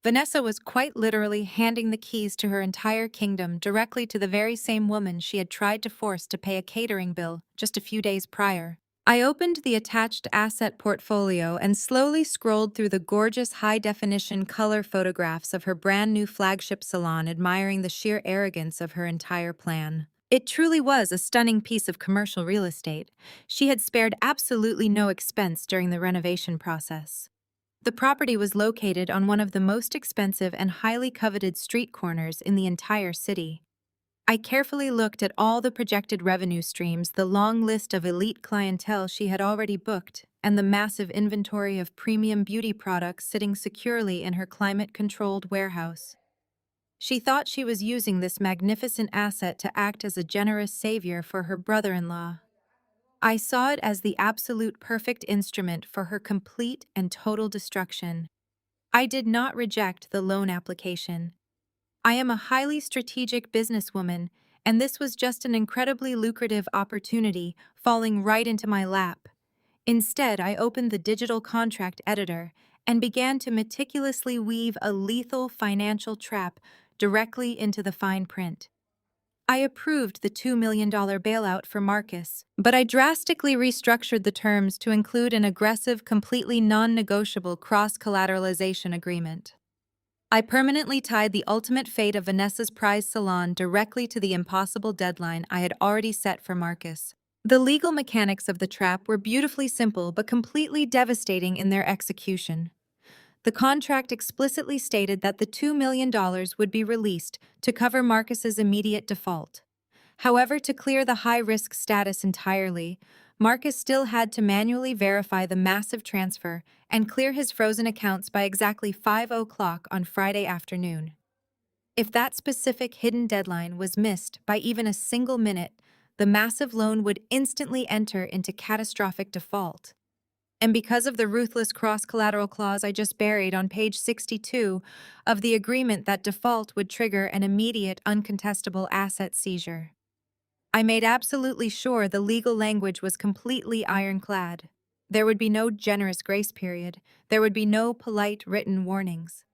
Vanessa was quite literally handing the keys to her entire kingdom directly to the very same woman she had tried to force to pay a catering bill just a few days prior. I opened the attached asset portfolio and slowly scrolled through the gorgeous high-definition color photographs of her brand-new flagship salon, admiring the sheer arrogance of her entire plan. It truly was a stunning piece of commercial real estate. She had spared absolutely no expense during the renovation process. The property was located on one of the most expensive and highly coveted street corners in the entire city. I carefully looked at all the projected revenue streams, the long list of elite clientele she had already booked, and the massive inventory of premium beauty products sitting securely in her climate-controlled warehouse. She thought she was using this magnificent asset to act as a generous savior for her brother-in-law. I saw it as the absolute perfect instrument for her complete and total destruction. I did not reject the loan application. I am a highly strategic businesswoman, and this was just an incredibly lucrative opportunity falling right into my lap. Instead, I opened the digital contract editor and began to meticulously weave a lethal financial trap directly into the fine print. I approved the $2 million bailout for Marcus, but I drastically restructured the terms to include an aggressive, completely non-negotiable cross-collateralization agreement. I permanently tied the ultimate fate of Vanessa's prize salon directly to the impossible deadline I had already set for Marcus. The legal mechanics of the trap were beautifully simple but completely devastating in their execution. The contract explicitly stated that the $2 million would be released to cover Marcus's immediate default. However, to clear the high-risk status entirely, Marcus still had to manually verify the massive transfer and clear his frozen accounts by exactly 5 o'clock on Friday afternoon. If that specific hidden deadline was missed by even a single minute, the massive loan would instantly enter into catastrophic default. And because of the ruthless cross-collateral clause I just buried on page 62 of the agreement, that default would trigger an immediate, uncontestable asset seizure. I made absolutely sure the legal language was completely ironclad. There would be no generous grace period. There would be no polite written warnings.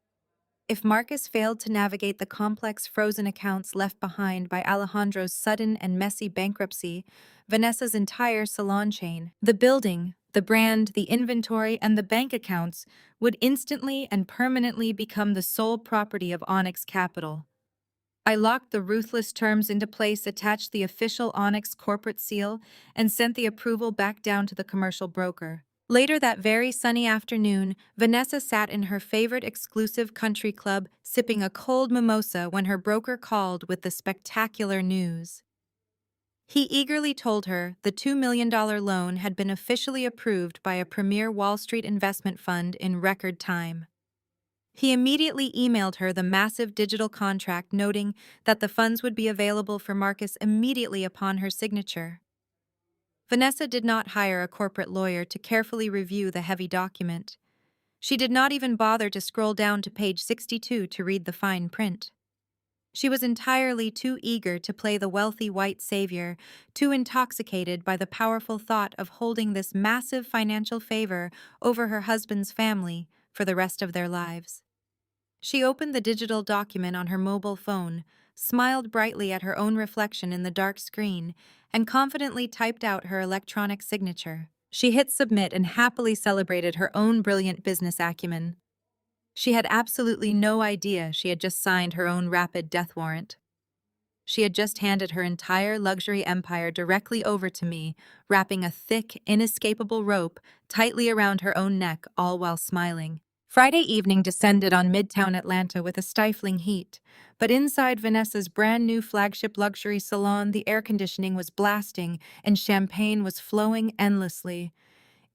If Marcus failed to navigate the complex frozen accounts left behind by Alejandro's sudden and messy bankruptcy, Vanessa's entire salon chain, the building, the brand, the inventory, and the bank accounts would instantly and permanently become the sole property of Onyx Capital. I locked the ruthless terms into place, attached the official Onyx corporate seal, and sent the approval back down to the commercial broker. Later that very sunny afternoon, Vanessa sat in her favorite exclusive country club, sipping a cold mimosa when her broker called with the spectacular news. He eagerly told her the $2 million loan had been officially approved by a premier Wall Street investment fund in record time. He immediately emailed her the massive digital contract, noting that the funds would be available for Marcus immediately upon her signature. Vanessa did not hire a corporate lawyer to carefully review the heavy document. She did not even bother to scroll down to page 62 to read the fine print. She was entirely too eager to play the wealthy white savior, too intoxicated by the powerful thought of holding this massive financial favor over her husband's family for the rest of their lives. She opened the digital document on her mobile phone, smiled brightly at her own reflection in the dark screen, and confidently typed out her electronic signature. She hit submit and happily celebrated her own brilliant business acumen. She had absolutely no idea she had just signed her own rapid death warrant. She had just handed her entire luxury empire directly over to me, wrapping a thick, inescapable rope tightly around her own neck, all while smiling. Friday evening descended on Midtown Atlanta with a stifling heat, but inside Vanessa's brand new flagship luxury salon, the air conditioning was blasting and champagne was flowing endlessly.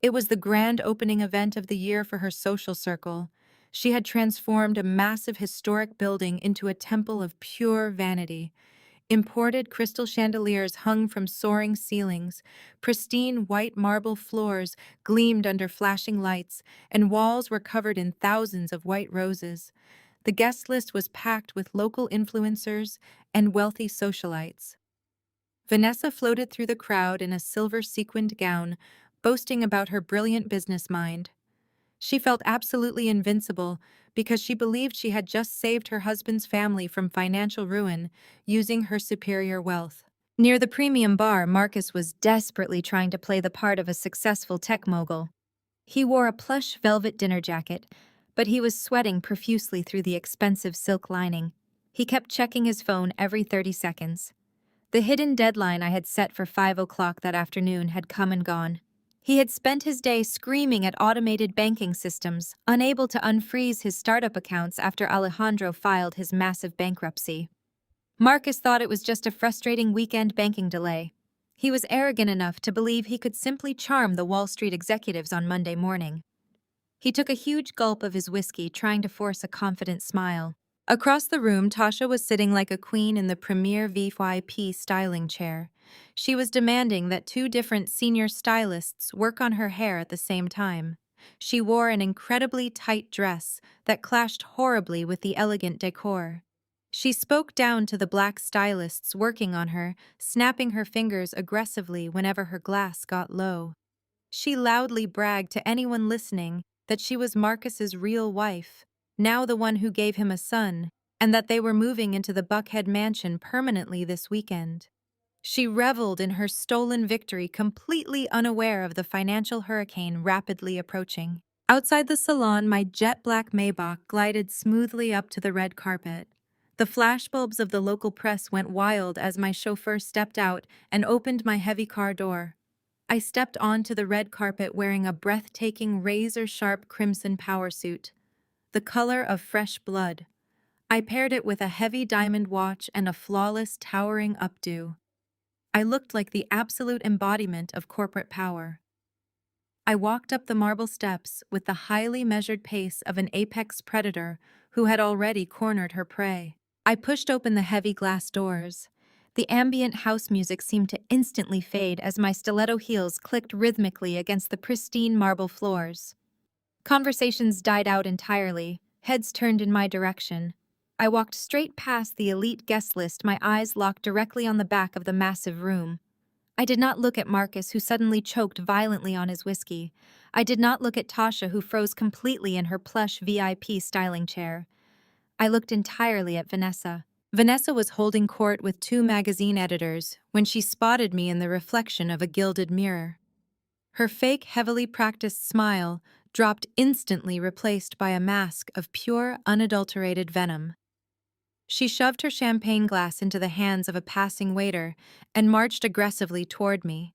It was the grand opening event of the year for her social circle. She had transformed a massive historic building into a temple of pure vanity. Imported crystal chandeliers hung from soaring ceilings, pristine white marble floors gleamed under flashing lights, and walls were covered in thousands of white roses. The guest list was packed with local influencers and wealthy socialites. Vanessa floated through the crowd in a silver sequined gown, boasting about her brilliant business mind. She felt absolutely invincible because she believed she had just saved her husband's family from financial ruin using her superior wealth. Near the premium bar, Marcus was desperately trying to play the part of a successful tech mogul. He wore a plush velvet dinner jacket, but he was sweating profusely through the expensive silk lining. He kept checking his phone every 30 seconds. The hidden deadline I had set for 5 o'clock that afternoon had come and gone. He had spent his day screaming at automated banking systems, unable to unfreeze his startup accounts after Alejandro filed his massive bankruptcy. Marcus thought it was just a frustrating weekend banking delay. He was arrogant enough to believe he could simply charm the Wall Street executives on Monday morning. He took a huge gulp of his whiskey, trying to force a confident smile. Across the room, Tasha was sitting like a queen in the premier VIP styling chair. She was demanding that two different senior stylists work on her hair at the same time. She wore an incredibly tight dress that clashed horribly with the elegant decor. She spoke down to the black stylists working on her, snapping her fingers aggressively whenever her glass got low. She loudly bragged to anyone listening that she was Marcus's real wife, now the one who gave him a son, and that they were moving into the Buckhead mansion permanently this weekend. She reveled in her stolen victory, completely unaware of the financial hurricane rapidly approaching. Outside the salon, my jet-black Maybach glided smoothly up to the red carpet. The flashbulbs of the local press went wild as my chauffeur stepped out and opened my heavy car door. I stepped onto the red carpet wearing a breathtaking razor-sharp crimson power suit, the color of fresh blood. I paired it with a heavy diamond watch and a flawless, towering updo. I looked like the absolute embodiment of corporate power. I walked up the marble steps with the highly measured pace of an apex predator who had already cornered her prey. I pushed open the heavy glass doors. The ambient house music seemed to instantly fade as my stiletto heels clicked rhythmically against the pristine marble floors. Conversations died out entirely, heads turned in my direction. I walked straight past the elite guest list, my eyes locked directly on the back of the massive room. I did not look at Marcus, who suddenly choked violently on his whiskey. I did not look at Tasha, who froze completely in her plush VIP styling chair. I looked entirely at Vanessa. Vanessa was holding court with two magazine editors when she spotted me in the reflection of a gilded mirror. Her fake, heavily practiced smile dropped instantly, replaced by a mask of pure, unadulterated venom. She shoved her champagne glass into the hands of a passing waiter and marched aggressively toward me.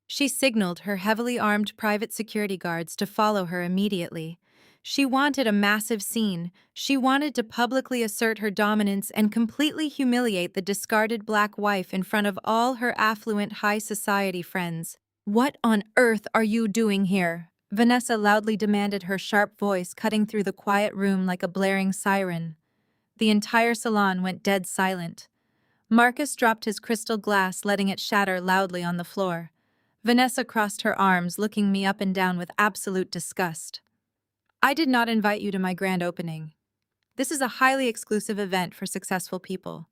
She signaled her heavily armed private security guards to follow her immediately. She wanted a massive scene. She wanted to publicly assert her dominance and completely humiliate the discarded black wife in front of all her affluent high society friends. "What on earth are you doing here?" Vanessa loudly demanded, her sharp voice cutting through the quiet room like a blaring siren. The entire salon went dead silent. Marcus dropped his crystal glass, letting it shatter loudly on the floor. Vanessa crossed her arms, looking me up and down with absolute disgust. "I did not invite you to my grand opening. This is a highly exclusive event for successful people.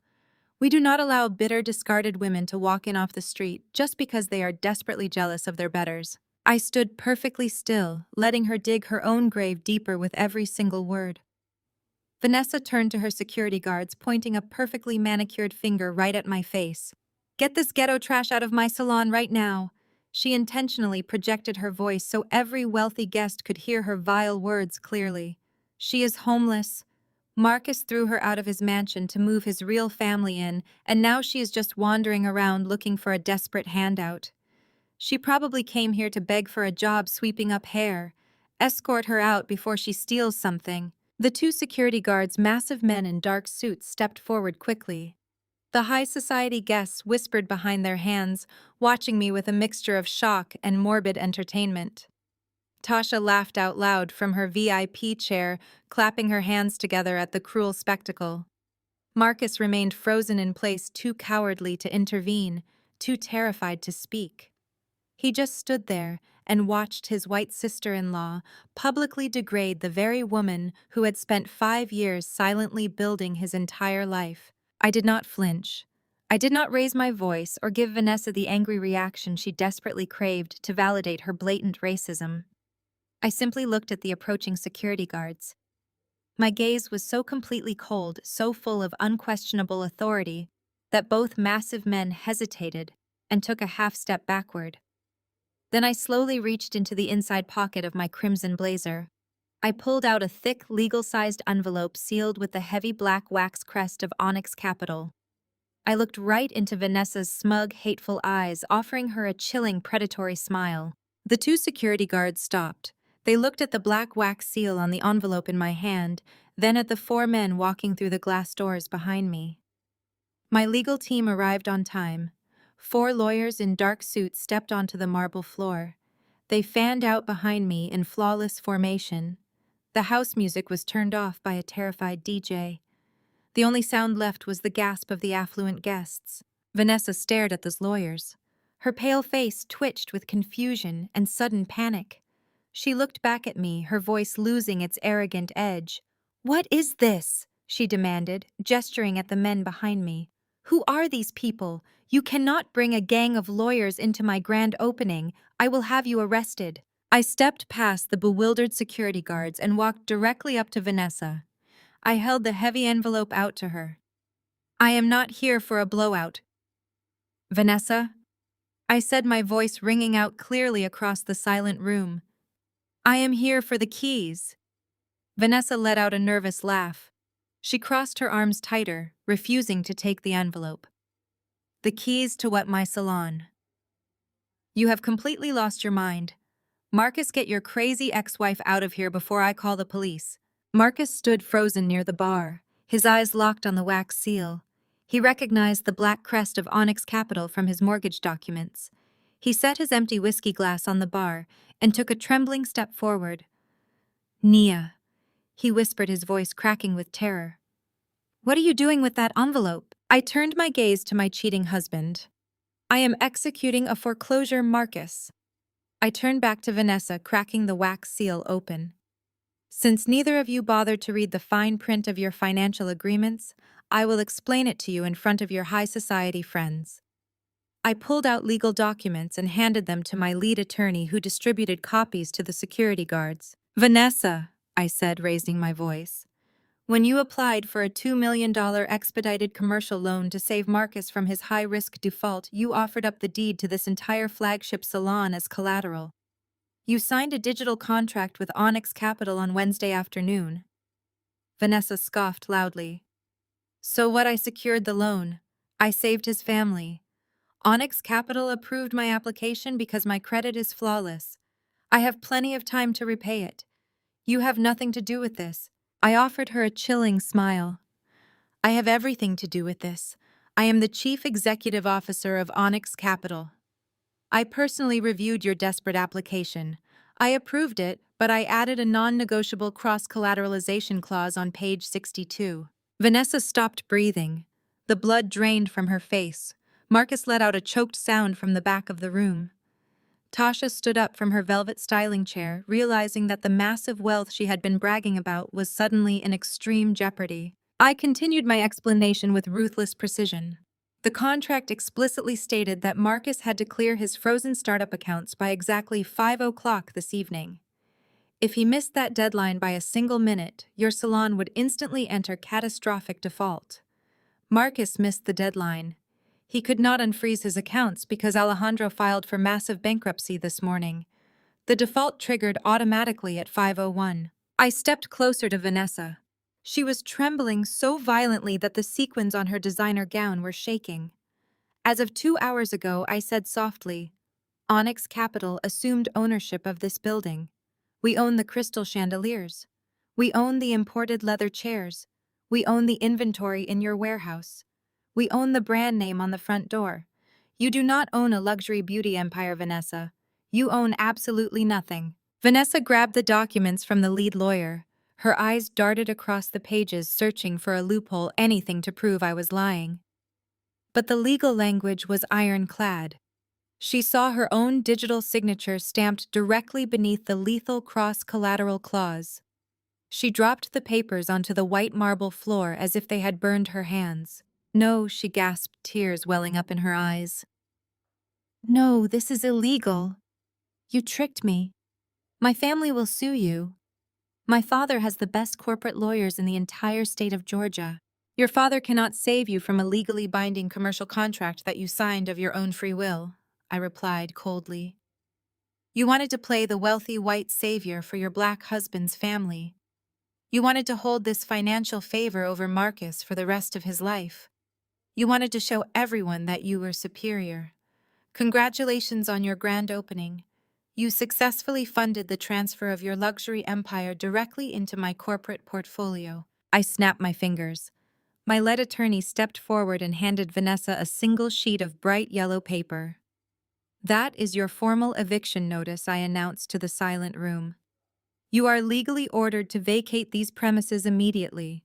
We do not allow bitter, discarded women to walk in off the street just because they are desperately jealous of their betters." I stood perfectly still, letting her dig her own grave deeper with every single word. Vanessa turned to her security guards, pointing a perfectly manicured finger right at my face. "Get this ghetto trash out of my salon right now." She intentionally projected her voice so every wealthy guest could hear her vile words clearly. "She is homeless. Marcus threw her out of his mansion to move his real family in, and now she is just wandering around looking for a desperate handout. She probably came here to beg for a job sweeping up hair. Escort her out before she steals something." The two security guards, massive men in dark suits, stepped forward quickly. The high society guests whispered behind their hands, watching me with a mixture of shock and morbid entertainment. Tasha laughed out loud from her VIP chair, clapping her hands together at the cruel spectacle. Marcus remained frozen in place, too cowardly to intervene, too terrified to speak. He just stood there and watched his white sister-in-law publicly degrade the very woman who had spent 5 years silently building his entire life. I did not flinch. I did not raise my voice or give Vanessa the angry reaction she desperately craved to validate her blatant racism. I simply looked at the approaching security guards. My gaze was so completely cold, so full of unquestionable authority, that both massive men hesitated and took a half step backward. Then I slowly reached into the inside pocket of my crimson blazer. I pulled out a thick, legal-sized envelope sealed with the heavy black wax crest of Onyx Capital. I looked right into Vanessa's smug, hateful eyes, offering her a chilling, predatory smile. The two security guards stopped. They looked at the black wax seal on the envelope in my hand, then at the 4 men walking through the glass doors behind me. My legal team arrived on time. 4 lawyers in dark suits stepped onto the marble floor. They fanned out behind me in flawless formation. The house music was turned off by a terrified DJ. The only sound left was the gasp of the affluent guests. Vanessa stared at those lawyers. Her pale face twitched with confusion and sudden panic. She looked back at me, her voice losing its arrogant edge. "What is this?" she demanded, gesturing at the men behind me. "Who are these people? You cannot bring a gang of lawyers into my grand opening. I will have you arrested." I stepped past the bewildered security guards and walked directly up to Vanessa. I held the heavy envelope out to her. "I am not here for a blowout." "Vanessa?" I said, my voice ringing out clearly across the silent room. "I am here for the keys." Vanessa let out a nervous laugh. She crossed her arms tighter, refusing to take the envelope. "The keys to what? My salon?" "You have completely lost your mind. Marcus, get your crazy ex-wife out of here before I call the police." Marcus stood frozen near the bar, his eyes locked on the wax seal. He recognized the black crest of Onyx Capital from his mortgage documents. He set his empty whiskey glass on the bar and took a trembling step forward. "Nia," he whispered, his voice cracking with terror. "What are you doing with that envelope?" I turned my gaze to my cheating husband. "I am executing a foreclosure, Marcus." I turned back to Vanessa, cracking the wax seal open. "Since neither of you bothered to read the fine print of your financial agreements, I will explain it to you in front of your high society friends." I pulled out legal documents and handed them to my lead attorney, who distributed copies to the security guards. "Vanessa," I said, raising my voice, "when you applied for a $2 million expedited commercial loan to save Marcus from his high-risk default, you offered up the deed to this entire flagship salon as collateral. You signed a digital contract with Onyx Capital on Wednesday afternoon." Vanessa scoffed loudly. "So what? I secured the loan. I saved his family. Onyx Capital approved my application because my credit is flawless. I have plenty of time to repay it. You have nothing to do with this." I offered her a chilling smile. "I have everything to do with this. I am the chief executive officer of Onyx Capital. I personally reviewed your desperate application. I approved it, but I added a non-negotiable cross-collateralization clause on page 62. Vanessa stopped breathing. The blood drained from her face. Marcus let out a choked sound from the back of the room. Tasha stood up from her velvet styling chair, realizing that the massive wealth she had been bragging about was suddenly in extreme jeopardy. I continued my explanation with ruthless precision. The contract explicitly stated that Marcus had to clear his frozen startup accounts by exactly 5 o'clock this evening. If he missed that deadline by a single minute, your salon would instantly enter catastrophic default. Marcus missed the deadline. He could not unfreeze his accounts because Alejandro filed for massive bankruptcy this morning. The default triggered automatically at 5:01. I stepped closer to Vanessa. She was trembling so violently that the sequins on her designer gown were shaking. As of 2 hours ago, I said softly, "Onyx Capital assumed ownership of this building. We own the crystal chandeliers. We own the imported leather chairs. We own the inventory in your warehouse. We own the brand name on the front door. You do not own a luxury beauty empire, Vanessa. You own absolutely nothing." Vanessa grabbed the documents from the lead lawyer. Her eyes darted across the pages, searching for a loophole, anything to prove I was lying. But the legal language was ironclad. She saw her own digital signature stamped directly beneath the lethal cross-collateral clause. She dropped the papers onto the white marble floor as if they had burned her hands. "No," she gasped, tears welling up in her eyes. "No, this is illegal. You tricked me. My family will sue you. My father has the best corporate lawyers in the entire state of Georgia. Your father cannot save you from a legally binding commercial contract that you signed of your own free will," I replied coldly. "You wanted to play the wealthy white savior for your black husband's family. You wanted to hold this financial favor over Marcus for the rest of his life. You wanted to show everyone that you were superior. Congratulations on your grand opening. You successfully funded the transfer of your luxury empire directly into my corporate portfolio." I snapped my fingers. My lead attorney stepped forward and handed Vanessa a single sheet of bright yellow paper. "That is your formal eviction notice," I announced to the silent room. "You are legally ordered to vacate these premises immediately.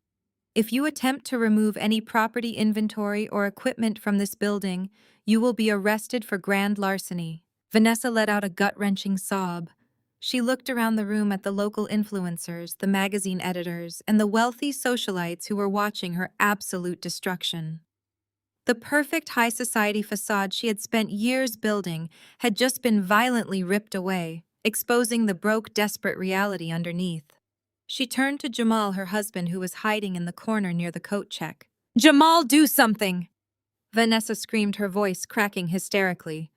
If you attempt to remove any property, inventory, or equipment from this building, you will be arrested for grand larceny." Vanessa let out a gut-wrenching sob. She looked around the room at the local influencers, the magazine editors, and the wealthy socialites who were watching her absolute destruction. The perfect high society facade she had spent years building had just been violently ripped away, exposing the broke, desperate reality underneath. She turned to Jamal, her husband, who was hiding in the corner near the coat check. "Jamal, do something!" Vanessa screamed, her voice cracking hysterically.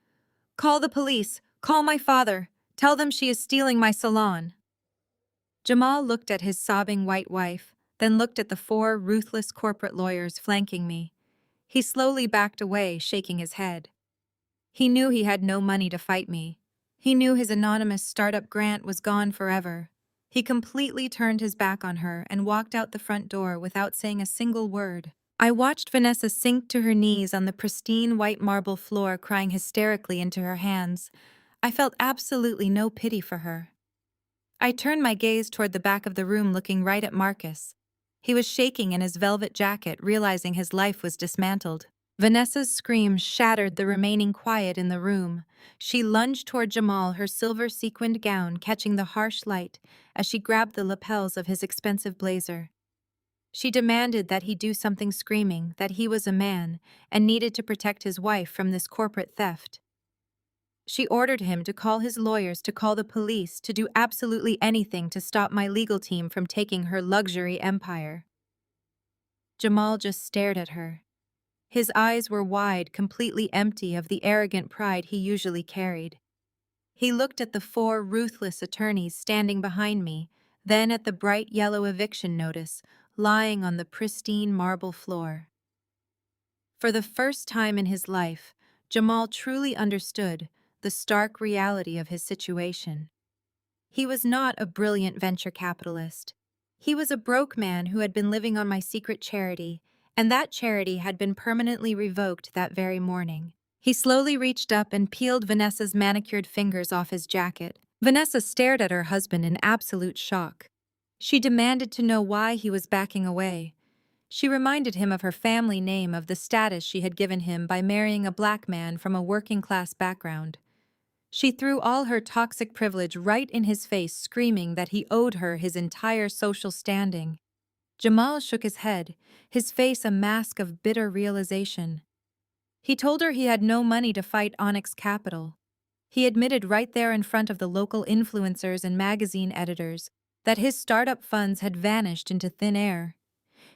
"Call the police. Call my father. Tell them she is stealing my salon." Jamal looked at his sobbing white wife, then looked at the 4 ruthless corporate lawyers flanking me. He slowly backed away, shaking his head. He knew he had no money to fight me. He knew his anonymous startup grant was gone forever. He completely turned his back on her and walked out the front door without saying a single word. I watched Vanessa sink to her knees on the pristine white marble floor, crying hysterically into her hands. I felt absolutely no pity for her. I turned my gaze toward the back of the room, looking right at Marcus. He was shaking in his velvet jacket, realizing his life was dismantled. Vanessa's scream shattered the remaining quiet in the room. She lunged toward Jamal, her silver sequined gown catching the harsh light as she grabbed the lapels of his expensive blazer. She demanded that he do something, screaming that he was a man and needed to protect his wife from this corporate theft. She ordered him to call his lawyers, to call the police, to do absolutely anything to stop my legal team from taking her luxury empire. Jamal just stared at her. His eyes were wide, completely empty of the arrogant pride he usually carried. He looked at the 4 ruthless attorneys standing behind me, then at the bright yellow eviction notice lying on the pristine marble floor. For the first time in his life, Jamal truly understood the stark reality of his situation. He was not a brilliant venture capitalist. He was a broke man who had been living on my secret charity, and that charity had been permanently revoked that very morning. He slowly reached up and peeled Vanessa's manicured fingers off his jacket. Vanessa stared at her husband in absolute shock. She demanded to know why he was backing away. She reminded him of her family name, of the status she had given him by marrying a black man from a working-class background. She threw all her toxic privilege right in his face, screaming that he owed her his entire social standing. Jamal shook his head, his face a mask of bitter realization. He told her he had no money to fight Onyx Capital. He admitted right there in front of the local influencers and magazine editors that his startup funds had vanished into thin air.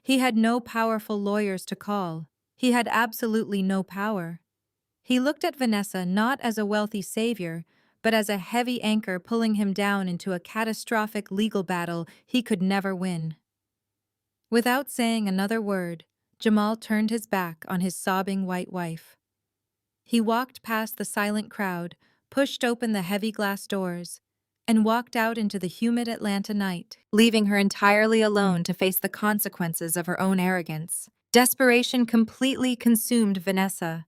He had no powerful lawyers to call. He had absolutely no power. He looked at Vanessa not as a wealthy savior, but as a heavy anchor pulling him down into a catastrophic legal battle he could never win. Without saying another word, Jamal turned his back on his sobbing white wife. He walked past the silent crowd, pushed open the heavy glass doors, and walked out into the humid Atlanta night, leaving her entirely alone to face the consequences of her own arrogance. Desperation completely consumed Vanessa.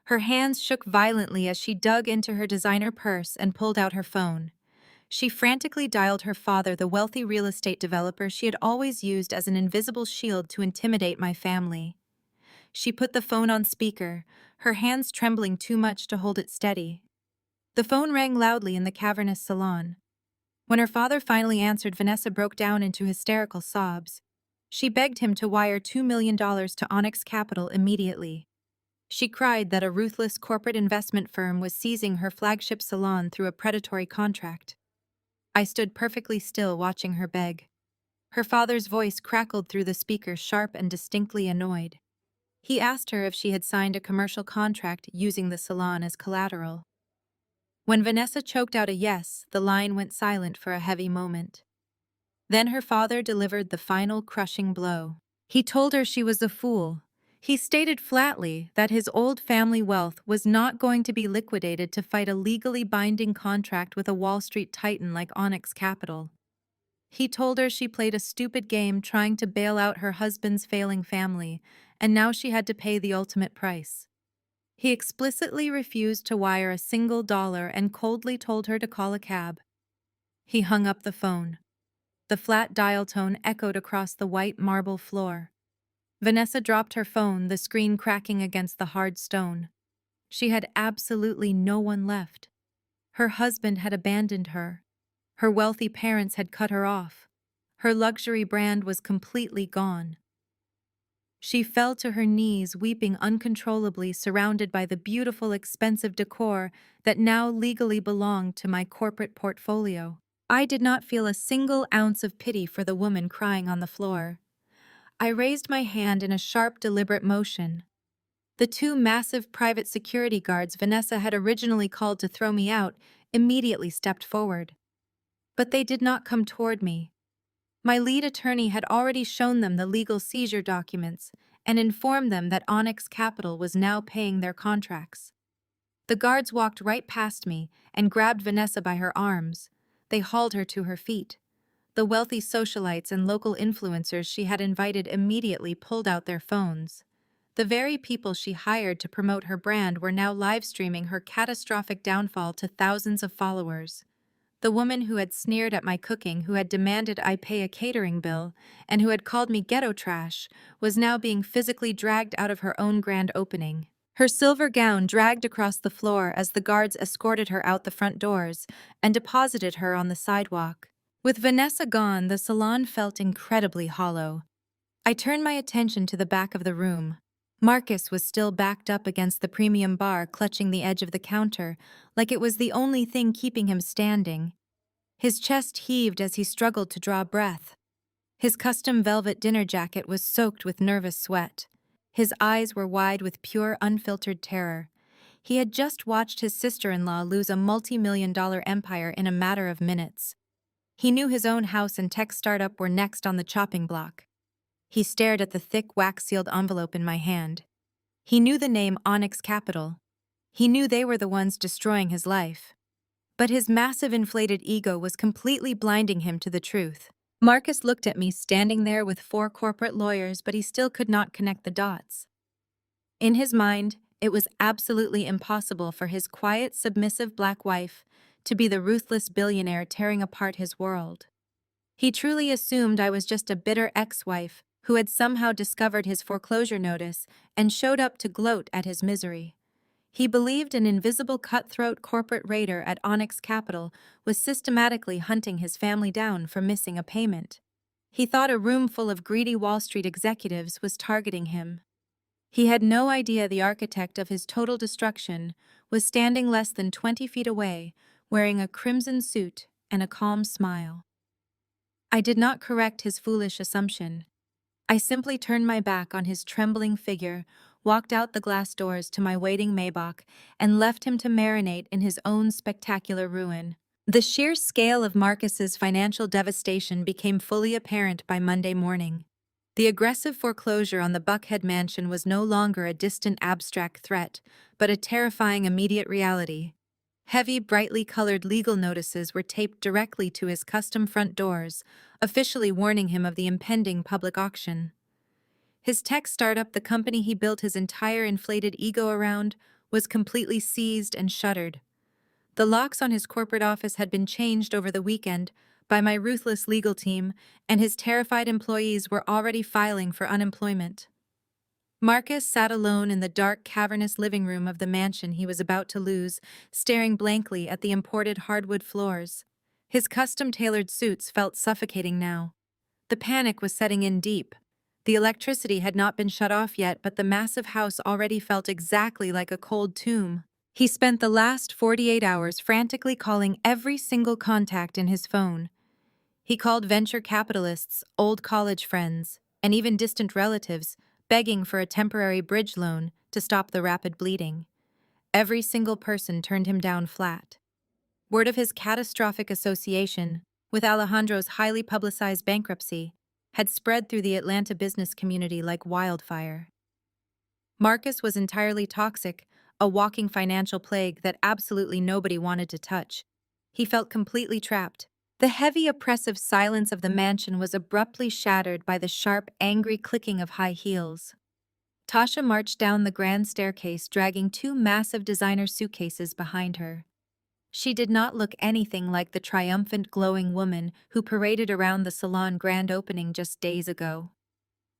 Her hands shook violently as she dug into her designer purse and pulled out her phone. She frantically dialed her father, the wealthy real estate developer she had always used as an invisible shield to intimidate my family. She put the phone on speaker, her hands trembling too much to hold it steady. The phone rang loudly in the cavernous salon. When her father finally answered, Vanessa broke down into hysterical sobs. She begged him to wire $2 million to Onyx Capital immediately. She cried that a ruthless corporate investment firm was seizing her flagship salon through a predatory contract. I stood perfectly still watching her beg. Her father's voice crackled through the speaker, sharp and distinctly annoyed. He asked her if she had signed a commercial contract using the salon as collateral. When Vanessa choked out a yes, the line went silent for a heavy moment. Then her father delivered the final crushing blow. He told her she was a fool. He stated flatly that his old family wealth was not going to be liquidated to fight a legally binding contract with a Wall Street titan like Onyx Capital. He told her she played a stupid game trying to bail out her husband's failing family, and now she had to pay the ultimate price. He explicitly refused to wire a single dollar and coldly told her to call a cab. He hung up the phone. The flat dial tone echoed across the white marble floor. Vanessa dropped her phone, the screen cracking against the hard stone. She had absolutely no one left. Her husband had abandoned her. Her wealthy parents had cut her off. Her luxury brand was completely gone. She fell to her knees, weeping uncontrollably, surrounded by the beautiful, expensive decor that now legally belonged to my corporate portfolio. I did not feel a single ounce of pity for the woman crying on the floor. I raised my hand in a sharp, deliberate motion. The two massive private security guards Vanessa had originally called to throw me out immediately stepped forward. But they did not come toward me. My lead attorney had already shown them the legal seizure documents and informed them that Onyx Capital was now paying their contracts. The guards walked right past me and grabbed Vanessa by her arms. They hauled her to her feet. The wealthy socialites and local influencers she had invited immediately pulled out their phones. The very people she hired to promote her brand were now live-streaming her catastrophic downfall to thousands of followers. The woman who had sneered at my cooking, who had demanded I pay a catering bill, and who had called me ghetto trash, was now being physically dragged out of her own grand opening. Her silver gown dragged across the floor as the guards escorted her out the front doors and deposited her on the sidewalk. With Vanessa gone, the salon felt incredibly hollow. I turned my attention to the back of the room. Marcus was still backed up against the premium bar, clutching the edge of the counter, like it was the only thing keeping him standing. His chest heaved as he struggled to draw breath. His custom velvet dinner jacket was soaked with nervous sweat. His eyes were wide with pure, unfiltered terror. He had just watched his sister-in-law lose a multi-million-dollar empire in a matter of minutes. He knew his own house and tech startup were next on the chopping block. He stared at the thick, wax-sealed envelope in my hand. He knew the name Onyx Capital. He knew they were the ones destroying his life. But his massive inflated ego was completely blinding him to the truth. Marcus looked at me standing there with 4 corporate lawyers, but he still could not connect the dots. In his mind, it was absolutely impossible for his quiet, submissive black wife to be the ruthless billionaire tearing apart his world. He truly assumed I was just a bitter ex-wife who had somehow discovered his foreclosure notice and showed up to gloat at his misery. He believed an invisible cutthroat corporate raider at Onyx Capital was systematically hunting his family down for missing a payment. He thought a room full of greedy Wall Street executives was targeting him. He had no idea the architect of his total destruction was standing less than 20 feet away, wearing a crimson suit and a calm smile. I did not correct his foolish assumption. I simply turned my back on his trembling figure, walked out the glass doors to my waiting Maybach, and left him to marinate in his own spectacular ruin. The sheer scale of Marcus's financial devastation became fully apparent by Monday morning. The aggressive foreclosure on the Buckhead mansion was no longer a distant abstract threat, but a terrifying immediate reality. Heavy, brightly colored legal notices were taped directly to his custom front doors, officially warning him of the impending public auction. His tech startup, the company he built his entire inflated ego around, was completely seized and shuttered. The locks on his corporate office had been changed over the weekend by my ruthless legal team, and his terrified employees were already filing for unemployment. Marcus sat alone in the dark, cavernous living room of the mansion he was about to lose, staring blankly at the imported hardwood floors. His custom-tailored suits felt suffocating now. The panic was setting in deep. The electricity had not been shut off yet, but the massive house already felt exactly like a cold tomb. He spent the last 48 hours frantically calling every single contact in his phone. He called venture capitalists, old college friends, and even distant relatives, begging for a temporary bridge loan to stop the rapid bleeding. Every single person turned him down flat. Word of his catastrophic association with Alejandro's highly publicized bankruptcy had spread through the Atlanta business community like wildfire. Marcus was entirely toxic, a walking financial plague that absolutely nobody wanted to touch. He felt completely trapped. The heavy, oppressive silence of the mansion was abruptly shattered by the sharp, angry clicking of high heels. Tasha marched down the grand staircase, dragging two massive designer suitcases behind her. She did not look anything like the triumphant, glowing woman who paraded around the salon grand opening just days ago.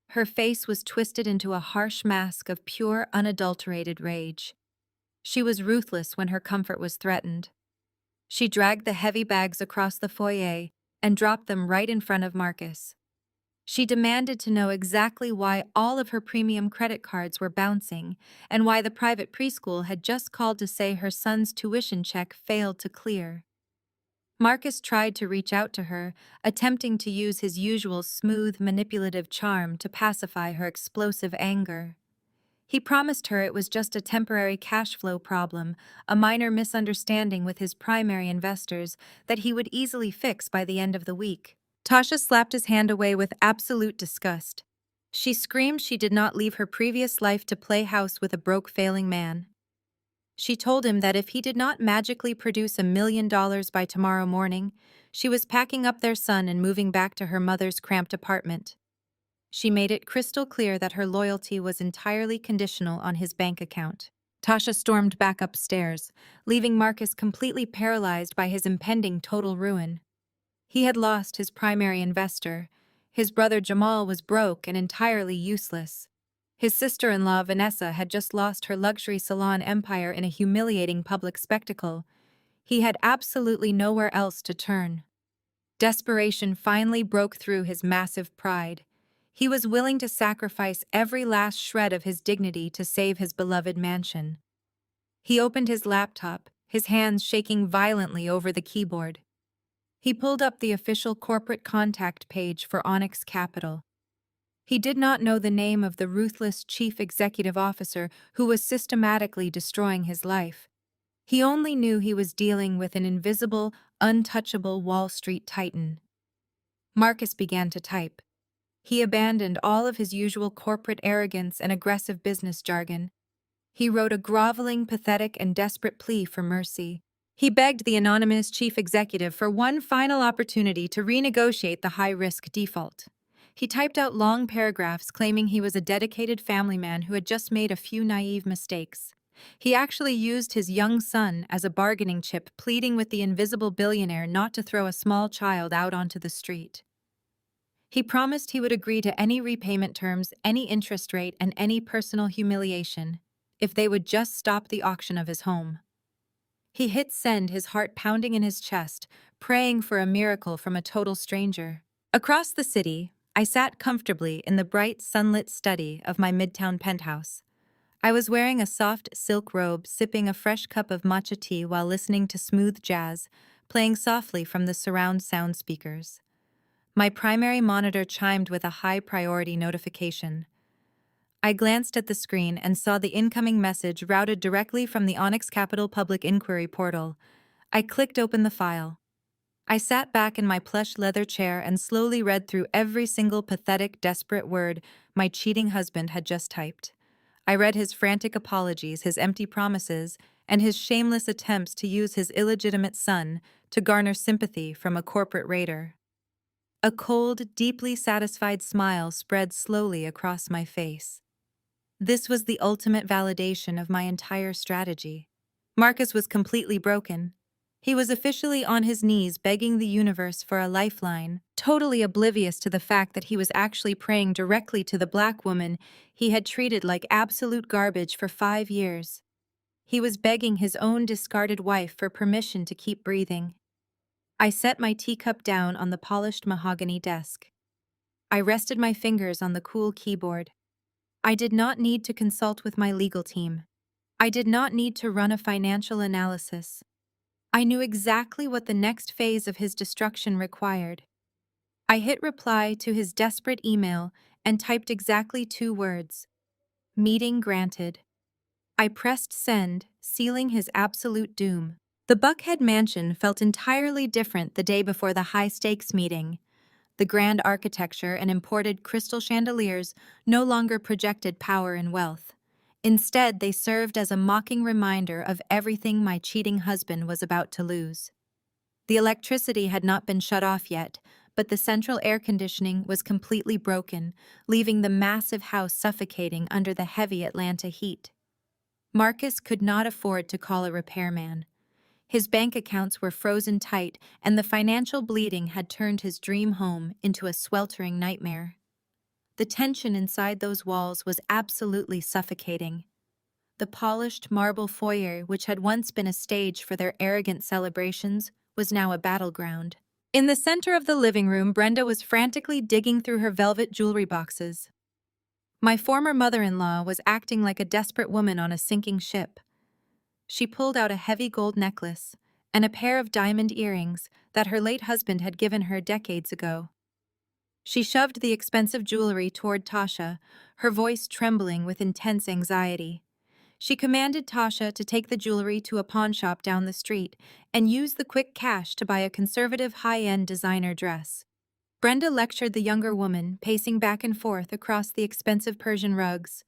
Her face was twisted into a harsh mask of pure, unadulterated rage. She was ruthless when her comfort was threatened. She dragged the heavy bags across the foyer and dropped them right in front of Marcus. She demanded to know exactly why all of her premium credit cards were bouncing and why the private preschool had just called to say her son's tuition check failed to clear. Marcus tried to reach out to her, attempting to use his usual smooth, manipulative charm to pacify her explosive anger. He promised her it was just a temporary cash flow problem, a minor misunderstanding with his primary investors that he would easily fix by the end of the week. Tasha slapped his hand away with absolute disgust. She screamed she did not leave her previous life to play house with a broke, failing man. She told him that if he did not magically produce $1 million by tomorrow morning, she was packing up their son and moving back to her mother's cramped apartment. She made it crystal clear that her loyalty was entirely conditional on his bank account. Tasha stormed back upstairs, leaving Marcus completely paralyzed by his impending total ruin. He had lost his primary investor. His brother Jamal was broke and entirely useless. His sister-in-law Vanessa had just lost her luxury salon empire in a humiliating public spectacle. He had absolutely nowhere else to turn. Desperation finally broke through his massive pride. He was willing to sacrifice every last shred of his dignity to save his beloved mansion. He opened his laptop, his hands shaking violently over the keyboard. He pulled up the official corporate contact page for Onyx Capital. He did not know the name of the ruthless chief executive officer who was systematically destroying his life. He only knew he was dealing with an invisible, untouchable Wall Street titan. Marcus began to type. He abandoned all of his usual corporate arrogance and aggressive business jargon. He wrote a groveling, pathetic, and desperate plea for mercy. He begged the anonymous chief executive for one final opportunity to renegotiate the high-risk default. He typed out long paragraphs claiming he was a dedicated family man who had just made a few naive mistakes. He actually used his young son as a bargaining chip, pleading with the invisible billionaire not to throw a small child out onto the street. He promised he would agree to any repayment terms, any interest rate, and any personal humiliation if they would just stop the auction of his home. He hit send, his heart pounding in his chest, praying for a miracle from a total stranger. Across the city, I sat comfortably in the bright, sunlit study of my midtown penthouse. I was wearing a soft silk robe, sipping a fresh cup of matcha tea while listening to smooth jazz, playing softly from the surround sound speakers. My primary monitor chimed with a high-priority notification. I glanced at the screen and saw the incoming message routed directly from the Onyx Capital Public Inquiry portal. I clicked open the file. I sat back in my plush leather chair and slowly read through every single pathetic, desperate word my cheating husband had just typed. I read his frantic apologies, his empty promises, and his shameless attempts to use his illegitimate son to garner sympathy from a corporate raider. A cold, deeply satisfied smile spread slowly across my face. This was the ultimate validation of my entire strategy. Marcus was completely broken. He was officially on his knees begging the universe for a lifeline, totally oblivious to the fact that he was actually praying directly to the black woman he had treated like absolute garbage for 5 years. He was begging his own discarded wife for permission to keep breathing. I set my teacup down on the polished mahogany desk. I rested my fingers on the cool keyboard. I did not need to consult with my legal team. I did not need to run a financial analysis. I knew exactly what the next phase of his destruction required. I hit reply to his desperate email and typed exactly 2 words: meeting granted. I pressed send, sealing his absolute doom. The Buckhead mansion felt entirely different the day before the high-stakes meeting. The grand architecture and imported crystal chandeliers no longer projected power and wealth. Instead, they served as a mocking reminder of everything my cheating husband was about to lose. The electricity had not been shut off yet, but the central air conditioning was completely broken, leaving the massive house suffocating under the heavy Atlanta heat. Marcus could not afford to call a repairman. His bank accounts were frozen tight, and the financial bleeding had turned his dream home into a sweltering nightmare. The tension inside those walls was absolutely suffocating. The polished marble foyer, which had once been a stage for their arrogant celebrations, was now a battleground. In the center of the living room, Brenda was frantically digging through her velvet jewelry boxes. My former mother-in-law was acting like a desperate woman on a sinking ship. She pulled out a heavy gold necklace and a pair of diamond earrings that her late husband had given her decades ago. She shoved the expensive jewelry toward Tasha, her voice trembling with intense anxiety. She commanded Tasha to take the jewelry to a pawn shop down the street and use the quick cash to buy a conservative high-end designer dress. Brenda lectured the younger woman, pacing back and forth across the expensive Persian rugs.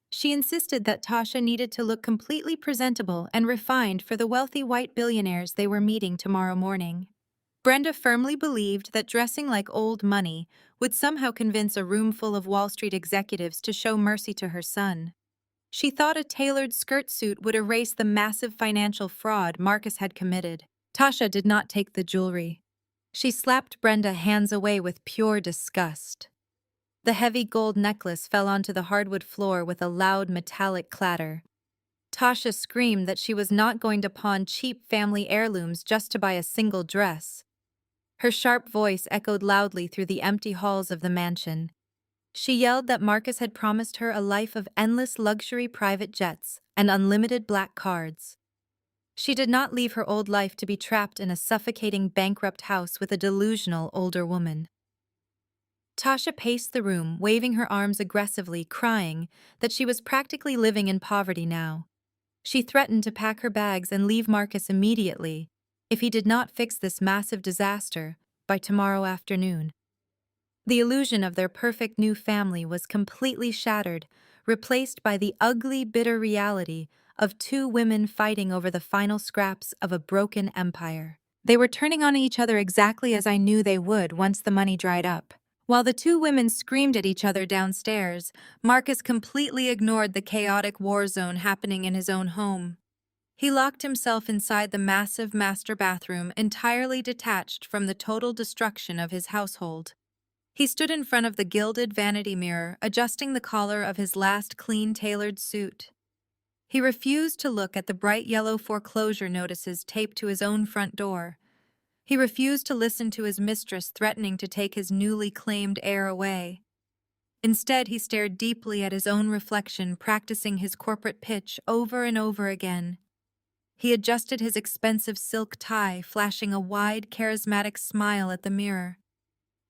She insisted that Tasha needed to look completely presentable and refined for the wealthy white billionaires they were meeting tomorrow morning. Brenda firmly believed that dressing like old money would somehow convince a room full of Wall Street executives to show mercy to her son. She thought a tailored skirt suit would erase the massive financial fraud Marcus had committed. Tasha did not take the jewelry. She slapped Brenda hands away with pure disgust. The heavy gold necklace fell onto the hardwood floor with a loud metallic clatter. Tasha screamed that she was not going to pawn cheap family heirlooms just to buy a single dress. Her sharp voice echoed loudly through the empty halls of the mansion. She yelled that Marcus had promised her a life of endless luxury private jets and unlimited black cards. She did not leave her old life to be trapped in a suffocating bankrupt house with a delusional older woman. Tasha paced the room, waving her arms aggressively, crying that she was practically living in poverty now. She threatened to pack her bags and leave Marcus immediately if he did not fix this massive disaster by tomorrow afternoon. The illusion of their perfect new family was completely shattered, replaced by the ugly, bitter reality of 2 women fighting over the final scraps of a broken empire. They were turning on each other exactly as I knew they would once the money dried up. While the 2 women screamed at each other downstairs, Marcus completely ignored the chaotic war zone happening in his own home. He locked himself inside the massive master bathroom, entirely detached from the total destruction of his household. He stood in front of the gilded vanity mirror, adjusting the collar of his last clean-tailored suit. He refused to look at the bright yellow foreclosure notices taped to his own front door. He refused to listen to his mistress threatening to take his newly claimed heir away. Instead, he stared deeply at his own reflection, practicing his corporate pitch over and over again. He adjusted his expensive silk tie, flashing a wide, charismatic smile at the mirror.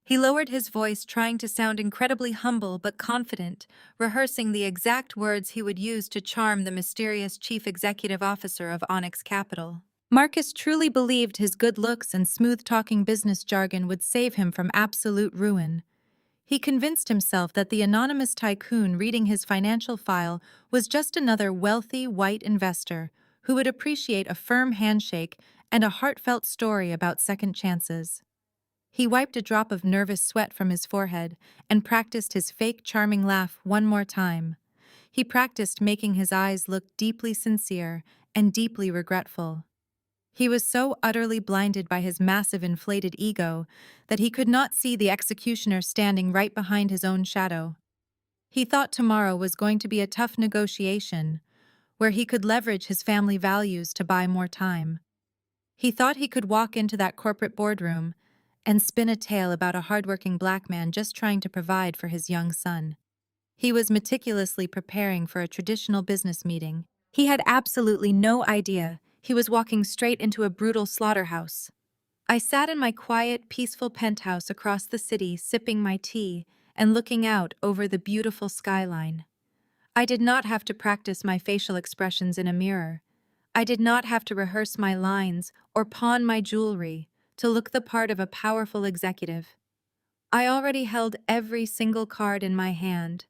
He lowered his voice, trying to sound incredibly humble but confident, rehearsing the exact words he would use to charm the mysterious chief executive officer of Onyx Capital. Marcus truly believed his good looks and smooth-talking business jargon would save him from absolute ruin. He convinced himself that the anonymous tycoon reading his financial file was just another wealthy, white investor who would appreciate a firm handshake and a heartfelt story about second chances. He wiped a drop of nervous sweat from his forehead and practiced his fake charming laugh one more time. He practiced making his eyes look deeply sincere and deeply regretful. He was so utterly blinded by his massive inflated ego that he could not see the executioner standing right behind his own shadow. He thought tomorrow was going to be a tough negotiation, where he could leverage his family values to buy more time. He thought he could walk into that corporate boardroom and spin a tale about a hardworking black man just trying to provide for his young son. He was meticulously preparing for a traditional business meeting. He had absolutely no idea he was walking straight into a brutal slaughterhouse. I sat in my quiet, peaceful penthouse across the city, sipping my tea and looking out over the beautiful skyline. I did not have to practice my facial expressions in a mirror. I did not have to rehearse my lines or pawn my jewelry to look the part of a powerful executive. I already held every single card in my hand.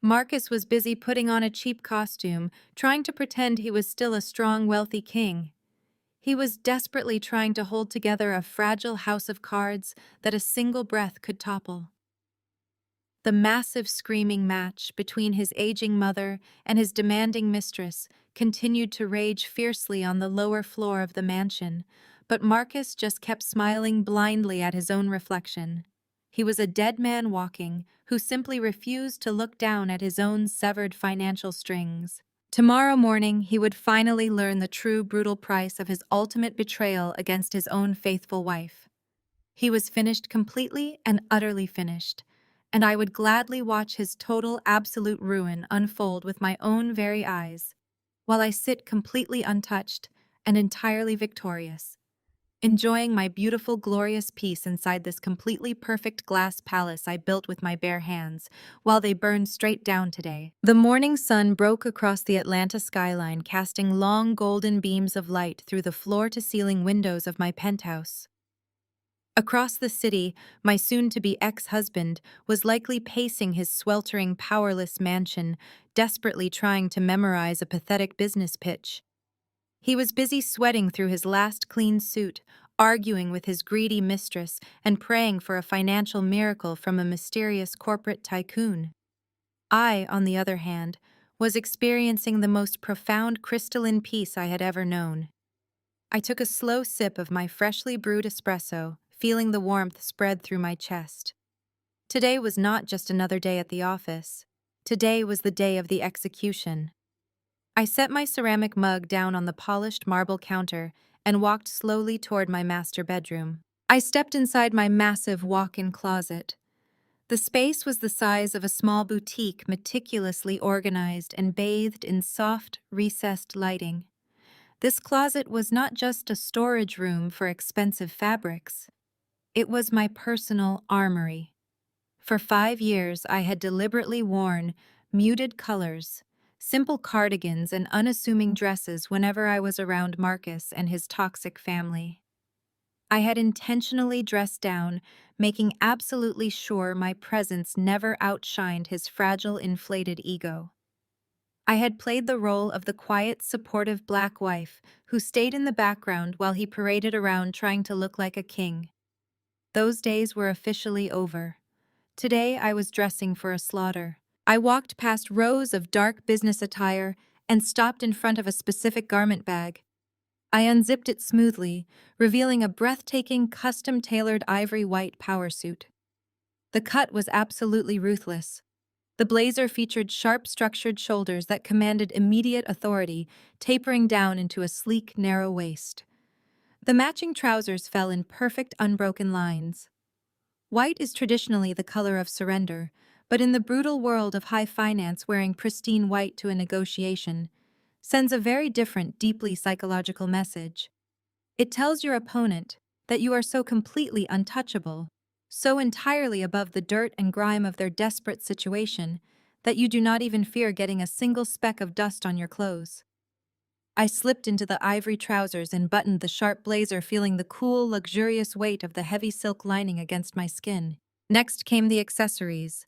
Marcus was busy putting on a cheap costume, trying to pretend he was still a strong, wealthy king. He was desperately trying to hold together a fragile house of cards that a single breath could topple. The massive screaming match between his aging mother and his demanding mistress continued to rage fiercely on the lower floor of the mansion, but Marcus just kept smiling blindly at his own reflection. He was a dead man walking, who simply refused to look down at his own severed financial strings. Tomorrow morning, he would finally learn the true brutal price of his ultimate betrayal against his own faithful wife. He was finished, completely and utterly finished, and I would gladly watch his total, absolute ruin unfold with my own very eyes, while I sit completely untouched and entirely victorious, enjoying my beautiful, glorious peace inside this completely perfect glass palace I built with my bare hands, while they burned straight down today. The morning sun broke across the Atlanta skyline, casting long golden beams of light through the floor-to-ceiling windows of my penthouse. Across the city, my soon-to-be ex-husband was likely pacing his sweltering, powerless mansion, desperately trying to memorize a pathetic business pitch. He was busy sweating through his last clean suit, arguing with his greedy mistress, and praying for a financial miracle from a mysterious corporate tycoon. I, on the other hand, was experiencing the most profound crystalline peace I had ever known. I took a slow sip of my freshly brewed espresso, feeling the warmth spread through my chest. Today was not just another day at the office. Today was the day of the execution. I set my ceramic mug down on the polished marble counter and walked slowly toward my master bedroom. I stepped inside my massive walk-in closet. The space was the size of a small boutique, meticulously organized and bathed in soft, recessed lighting. This closet was not just a storage room for expensive fabrics. It was my personal armory. For 5 years, I had deliberately worn muted colors, simple cardigans, and unassuming dresses whenever I was around Marcus and his toxic family. I had intentionally dressed down, making absolutely sure my presence never outshined his fragile, inflated ego. I had played the role of the quiet, supportive black wife who stayed in the background while he paraded around trying to look like a king. Those days were officially over. Today I was dressing for a slaughter. I walked past rows of dark business attire and stopped in front of a specific garment bag. I unzipped it smoothly, revealing a breathtaking, custom-tailored ivory white power suit. The cut was absolutely ruthless. The blazer featured sharp, structured shoulders that commanded immediate authority, tapering down into a sleek, narrow waist. The matching trousers fell in perfect, unbroken lines. White is traditionally the color of surrender, but in the brutal world of high finance, wearing pristine white to a negotiation sends a very different, deeply psychological message. It tells your opponent that you are so completely untouchable, so entirely above the dirt and grime of their desperate situation, that you do not even fear getting a single speck of dust on your clothes. I slipped into the ivory trousers and buttoned the sharp blazer, feeling the cool, luxurious weight of the heavy silk lining against my skin. Next came the accessories.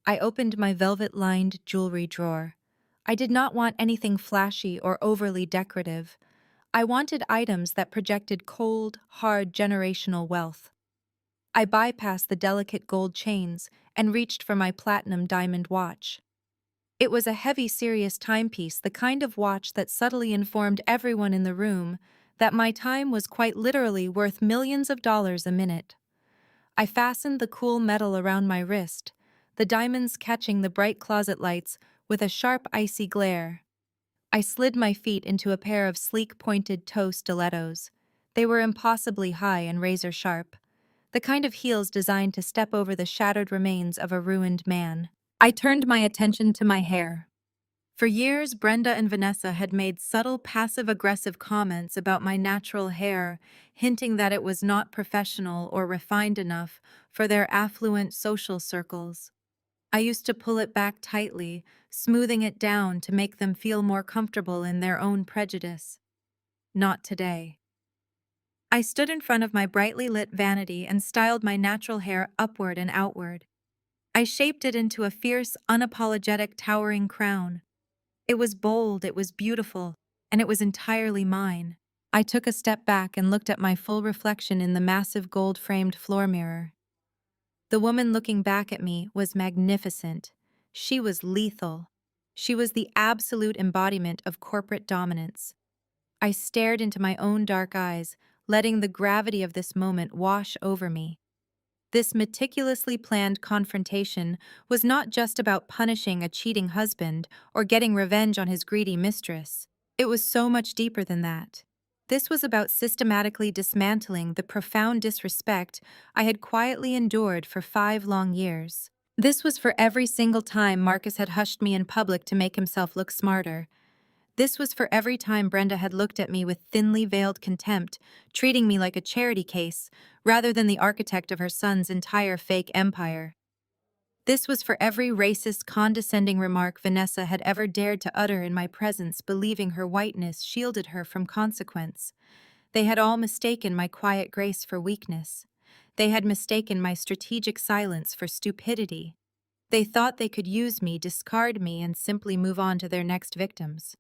I opened my velvet-lined jewelry drawer. I did not want anything flashy or overly decorative. I wanted items that projected cold, hard generational wealth. I bypassed the delicate gold chains and reached for my platinum diamond watch. It was a heavy, serious timepiece, the kind of watch that subtly informed everyone in the room that my time was quite literally worth millions of dollars a minute. I fastened the cool metal around my wrist, the diamonds catching the bright closet lights with a sharp, icy glare. I slid my feet into a pair of sleek pointed toe stilettos. They were impossibly high and razor sharp, the kind of heels designed to step over the shattered remains of a ruined man. I turned my attention to my hair. For years, Brenda and Vanessa had made subtle passive-aggressive comments about my natural hair, hinting that it was not professional or refined enough for their affluent social circles. I used to pull it back tightly, smoothing it down to make them feel more comfortable in their own prejudice. Not today. I stood in front of my brightly lit vanity and styled my natural hair upward and outward. I shaped it into a fierce, unapologetic towering crown. It was bold, it was beautiful, and it was entirely mine. I took a step back and looked at my full reflection in the massive gold-framed floor mirror. The woman looking back at me was magnificent. She was lethal. She was the absolute embodiment of corporate dominance. I stared into my own dark eyes, letting the gravity of this moment wash over me. This meticulously planned confrontation was not just about punishing a cheating husband or getting revenge on his greedy mistress. It was so much deeper than that. This was about systematically dismantling the profound disrespect I had quietly endured for 5 long years. This was for every single time Marcus had hushed me in public to make himself look smarter. This was for every time Brenda had looked at me with thinly veiled contempt, treating me like a charity case, rather than the architect of her son's entire fake empire. This was for every racist, condescending remark Vanessa had ever dared to utter in my presence, believing her whiteness shielded her from consequence. They had all mistaken my quiet grace for weakness. They had mistaken my strategic silence for stupidity. They thought they could use me, discard me, and simply move on to their next victims.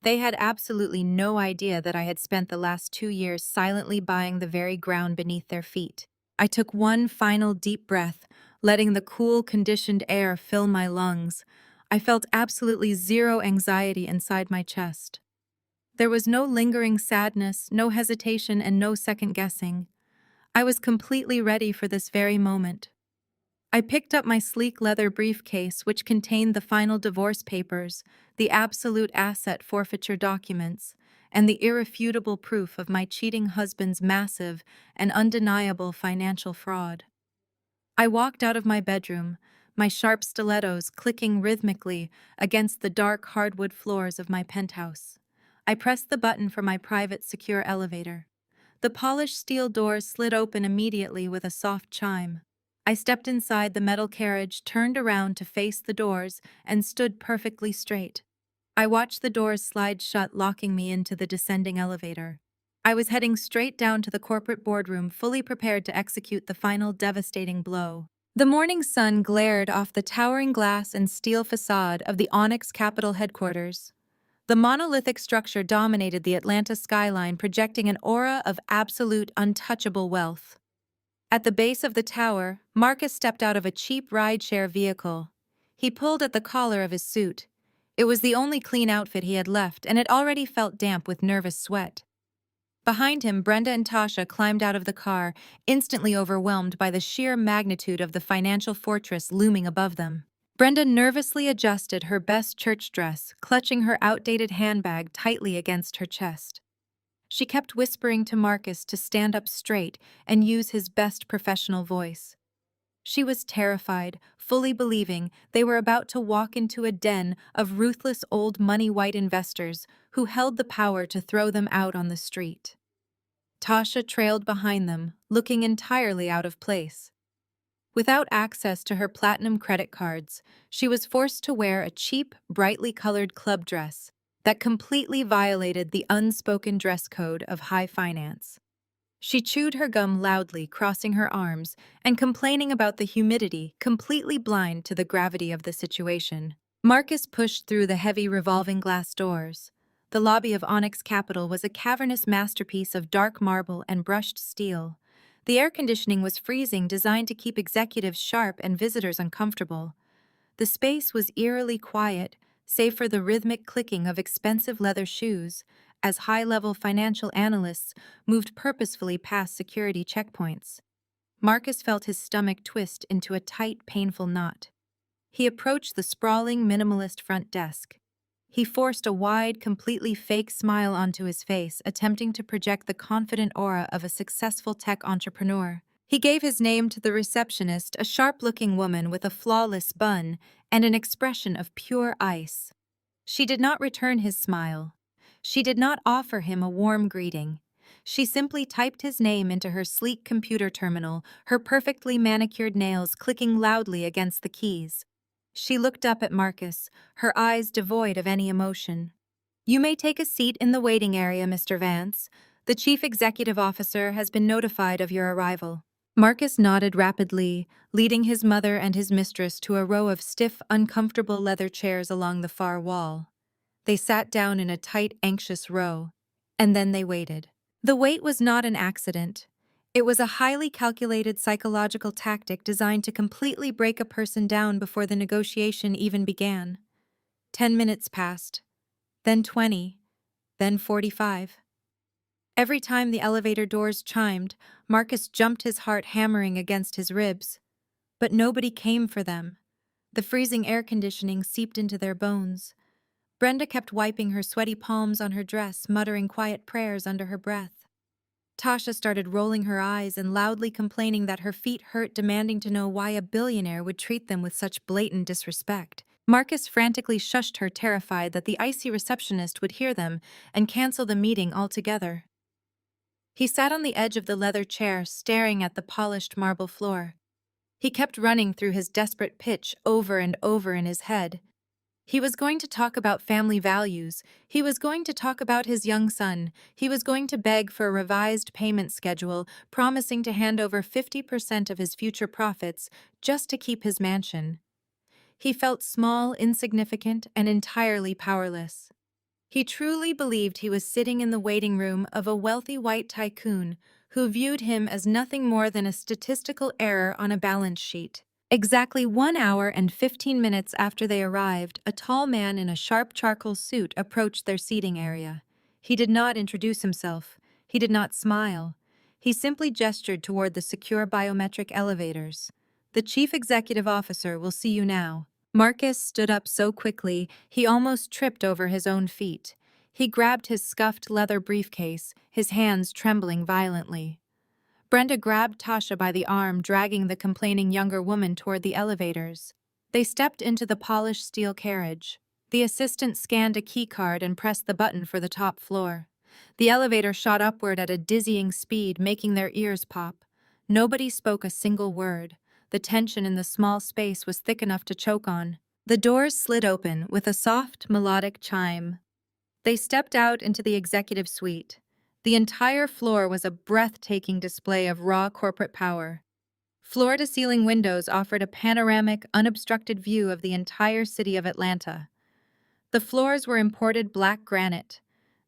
They had absolutely no idea that I had spent the last 2 years silently buying the very ground beneath their feet. I took one final deep breath, letting the cool, conditioned air fill my lungs. I felt absolutely zero anxiety inside my chest. There was no lingering sadness, no hesitation, and no second-guessing. I was completely ready for this very moment. I picked up my sleek leather briefcase, which contained the final divorce papers, the absolute asset forfeiture documents, and the irrefutable proof of my cheating husband's massive and undeniable financial fraud. I walked out of my bedroom, my sharp stilettos clicking rhythmically against the dark hardwood floors of my penthouse. I pressed the button for my private secure elevator. The polished steel doors slid open immediately with a soft chime. I stepped inside the metal carriage, turned around to face the doors, and stood perfectly straight. I watched the doors slide shut, locking me into the descending elevator. I was heading straight down to the corporate boardroom, fully prepared to execute the final devastating blow. The morning sun glared off the towering glass and steel facade of the Onyx Capital headquarters. The monolithic structure dominated the Atlanta skyline, projecting an aura of absolute, untouchable wealth. At the base of the tower, Marcus stepped out of a cheap rideshare vehicle. He pulled at the collar of his suit. It was the only clean outfit he had left, and it already felt damp with nervous sweat. Behind him, Brenda and Tasha climbed out of the car, instantly overwhelmed by the sheer magnitude of the financial fortress looming above them. Brenda nervously adjusted her best church dress, clutching her outdated handbag tightly against her chest. She kept whispering to Marcus to stand up straight and use his best professional voice. She was terrified, fully believing they were about to walk into a den of ruthless old money-white investors who held the power to throw them out on the street. Tasha trailed behind them, looking entirely out of place. Without access to her platinum credit cards, she was forced to wear a cheap, brightly colored club dress that completely violated the unspoken dress code of high finance. She chewed her gum loudly, crossing her arms, and complaining about the humidity, completely blind to the gravity of the situation. Marcus pushed through the heavy revolving glass doors. The lobby of Onyx Capital was a cavernous masterpiece of dark marble and brushed steel. The air conditioning was freezing, designed to keep executives sharp and visitors uncomfortable. The space was eerily quiet, save for the rhythmic clicking of expensive leather shoes, as high-level financial analysts moved purposefully past security checkpoints. Marcus felt his stomach twist into a tight, painful knot. He approached the sprawling, minimalist front desk. He forced a wide, completely fake smile onto his face, attempting to project the confident aura of a successful tech entrepreneur. He gave his name to the receptionist, a sharp-looking woman with a flawless bun and an expression of pure ice. She did not return his smile. She did not offer him a warm greeting. She simply typed his name into her sleek computer terminal, her perfectly manicured nails clicking loudly against the keys. She looked up at Marcus, her eyes devoid of any emotion. "You may take a seat in the waiting area, Mr. Vance. The chief executive officer has been notified of your arrival." Marcus nodded rapidly, leading his mother and his mistress to a row of stiff, uncomfortable leather chairs along the far wall. They sat down in a tight, anxious row, and then they waited. The wait was not an accident. It was a highly calculated psychological tactic designed to completely break a person down before the negotiation even began. 10 minutes passed, then 20, then 45. Every time the elevator doors chimed, Marcus jumped, his heart hammering against his ribs. But nobody came for them. The freezing air conditioning seeped into their bones. Brenda kept wiping her sweaty palms on her dress, muttering quiet prayers under her breath. Tasha started rolling her eyes and loudly complaining that her feet hurt, demanding to know why a billionaire would treat them with such blatant disrespect. Marcus frantically shushed her, terrified that the icy receptionist would hear them and cancel the meeting altogether. He sat on the edge of the leather chair, staring at the polished marble floor. He kept running through his desperate pitch over and over in his head. He was going to talk about family values. He was going to talk about his young son. He was going to beg for a revised payment schedule, promising to hand over 50% of his future profits just to keep his mansion. He felt small, insignificant, and entirely powerless. He truly believed he was sitting in the waiting room of a wealthy white tycoon who viewed him as nothing more than a statistical error on a balance sheet. Exactly 1 hour and 15 minutes after they arrived, a tall man in a sharp charcoal suit approached their seating area. He did not introduce himself. He did not smile. He simply gestured toward the secure biometric elevators. "The chief executive officer will see you now." Marcus stood up so quickly, he almost tripped over his own feet. He grabbed his scuffed leather briefcase, his hands trembling violently. Brenda grabbed Tasha by the arm, dragging the complaining younger woman toward the elevators. They stepped into the polished steel carriage. The assistant scanned a keycard and pressed the button for the top floor. The elevator shot upward at a dizzying speed, making their ears pop. Nobody spoke a single word. The tension in the small space was thick enough to choke on. The doors slid open with a soft, melodic chime. They stepped out into the executive suite. The entire floor was a breathtaking display of raw corporate power. Floor-to-ceiling windows offered a panoramic, unobstructed view of the entire city of Atlanta. The floors were imported black granite.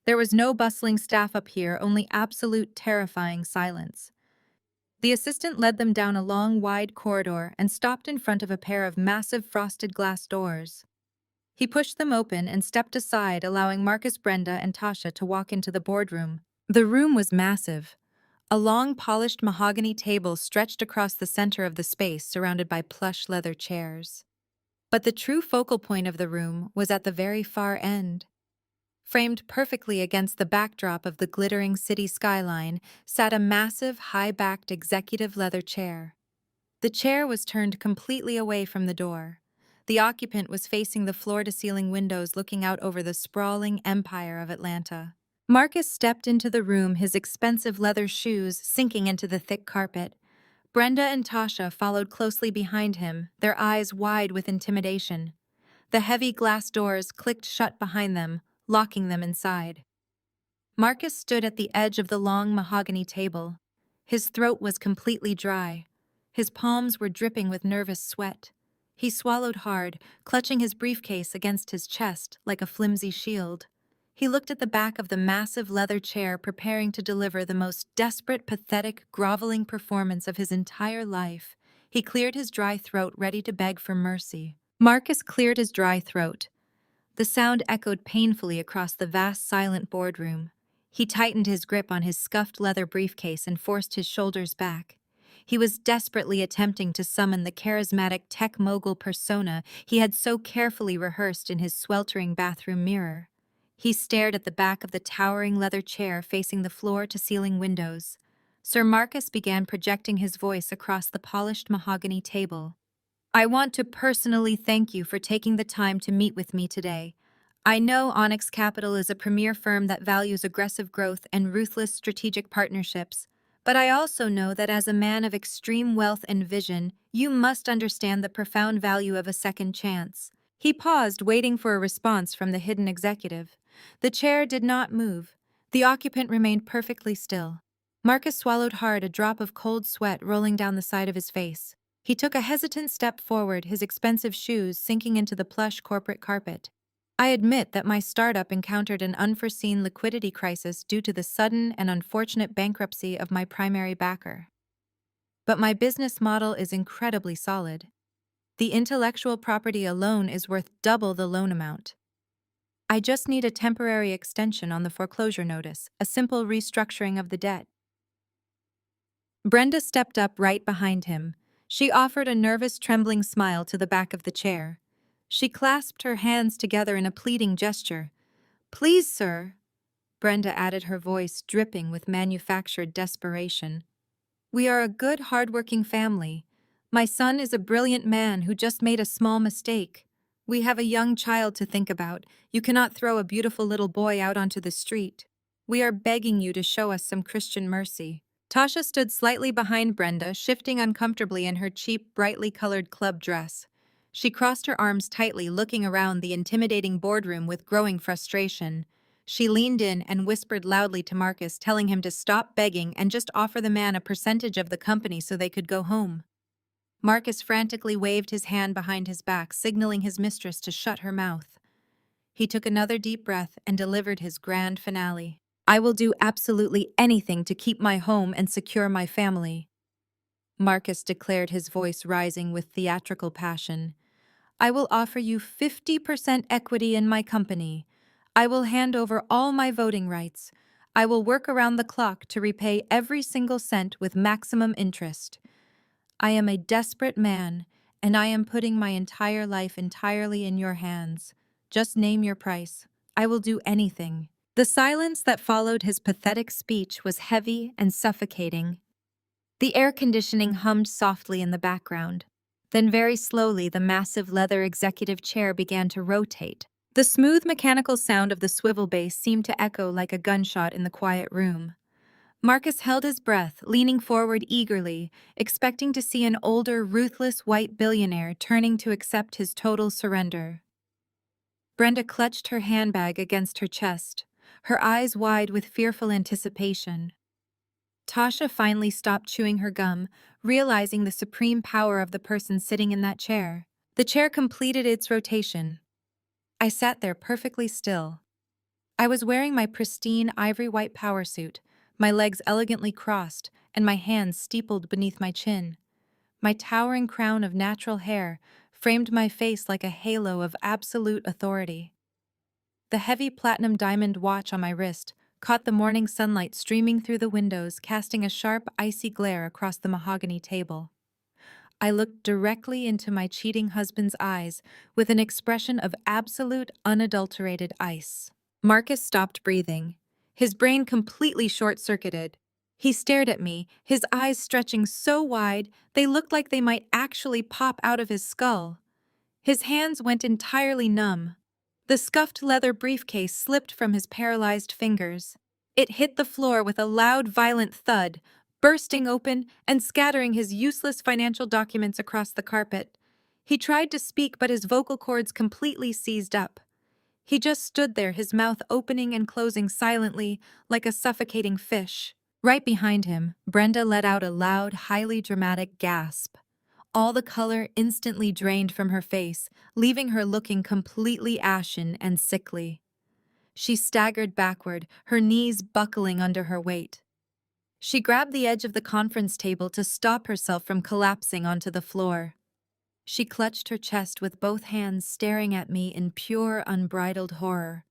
There was no bustling staff up here, only absolute, terrifying silence. The assistant led them down a long, wide corridor and stopped in front of a pair of massive frosted glass doors. He pushed them open and stepped aside, allowing Marcus, Brenda, and Tasha to walk into the boardroom. The room was massive. A long, polished mahogany table stretched across the center of the space, surrounded by plush leather chairs. But the true focal point of the room was at the very far end. Framed perfectly against the backdrop of the glittering city skyline sat a massive, high-backed executive leather chair. The chair was turned completely away from the door. The occupant was facing the floor-to-ceiling windows, looking out over the sprawling empire of Atlanta. Marcus stepped into the room, his expensive leather shoes sinking into the thick carpet. Brenda and Tasha followed closely behind him, their eyes wide with intimidation. The heavy glass doors clicked shut behind them, locking them inside. Marcus stood at the edge of the long mahogany table. His throat was completely dry. His palms were dripping with nervous sweat. He swallowed hard, clutching his briefcase against his chest like a flimsy shield. He looked at the back of the massive leather chair, preparing to deliver the most desperate, pathetic, groveling performance of his entire life. He cleared his dry throat, ready to beg for mercy. Marcus cleared his dry throat. The sound echoed painfully across the vast, silent boardroom. He tightened his grip on his scuffed leather briefcase and forced his shoulders back. He was desperately attempting to summon the charismatic tech mogul persona he had so carefully rehearsed in his sweltering bathroom mirror. He stared at the back of the towering leather chair facing the floor-to-ceiling windows. Sir Marcus began projecting his voice across the polished mahogany table. I want to personally thank you for taking the time to meet with me today. I know Onyx Capital is a premier firm that values aggressive growth and ruthless strategic partnerships, but I also know that as a man of extreme wealth and vision, you must understand the profound value of a second chance. He paused, waiting for a response from the hidden executive. The chair did not move. The occupant remained perfectly still. Marcus swallowed hard, a drop of cold sweat rolling down the side of his face. He took a hesitant step forward, his expensive shoes sinking into the plush corporate carpet. I admit that my startup encountered an unforeseen liquidity crisis due to the sudden and unfortunate bankruptcy of my primary backer. But my business model is incredibly solid. The intellectual property alone is worth double the loan amount. I just need a temporary extension on the foreclosure notice, a simple restructuring of the debt. Brenda stepped up right behind him. She offered a nervous, trembling smile to the back of the chair. She clasped her hands together in a pleading gesture. Please, sir, Brenda added, her voice dripping with manufactured desperation. We are a good, hard-working family. My son is a brilliant man who just made a small mistake. We have a young child to think about. You cannot throw a beautiful little boy out onto the street. We are begging you to show us some Christian mercy. Tasha stood slightly behind Brenda, shifting uncomfortably in her cheap, brightly colored club dress. She crossed her arms tightly, looking around the intimidating boardroom with growing frustration. She leaned in and whispered loudly to Marcus, telling him to stop begging and just offer the man a percentage of the company so they could go home. Marcus frantically waved his hand behind his back, signaling his mistress to shut her mouth. He took another deep breath and delivered his grand finale. I will do absolutely anything to keep my home and secure my family, Marcus declared, his voice rising with theatrical passion. I will offer you 50% equity in my company. I will hand over all my voting rights. I will work around the clock to repay every single cent with maximum interest. I am a desperate man, and I am putting my entire life entirely in your hands. Just name your price. I will do anything. The silence that followed his pathetic speech was heavy and suffocating. The air conditioning hummed softly in the background. Then very slowly the massive leather executive chair began to rotate. The smooth mechanical sound of the swivel base seemed to echo like a gunshot in the quiet room. Marcus held his breath, leaning forward eagerly, expecting to see an older, ruthless white billionaire turning to accept his total surrender. Brenda clutched her handbag against her chest, her eyes wide with fearful anticipation. Tasha finally stopped chewing her gum, realizing the supreme power of the person sitting in that chair. The chair completed its rotation. I sat there perfectly still. I was wearing my pristine ivory-white power suit, my legs elegantly crossed, and my hands steepled beneath my chin. My towering crown of natural hair framed my face like a halo of absolute authority. The heavy platinum diamond watch on my wrist caught the morning sunlight streaming through the windows, casting a sharp, icy glare across the mahogany table. I looked directly into my cheating husband's eyes with an expression of absolute, unadulterated ice. Marcus stopped breathing, his brain completely short-circuited. He stared at me, his eyes stretching so wide they looked like they might actually pop out of his skull. His hands went entirely numb. The scuffed leather briefcase slipped from his paralyzed fingers. It hit the floor with a loud, violent thud, bursting open and scattering his useless financial documents across the carpet. He tried to speak, but his vocal cords completely seized up. He just stood there, his mouth opening and closing silently, like a suffocating fish. Right behind him, Brenda let out a loud, highly dramatic gasp. All the color instantly drained from her face, leaving her looking completely ashen and sickly. She staggered backward, her knees buckling under her weight. She grabbed the edge of the conference table to stop herself from collapsing onto the floor. She clutched her chest with both hands, staring at me in pure, unbridled horror.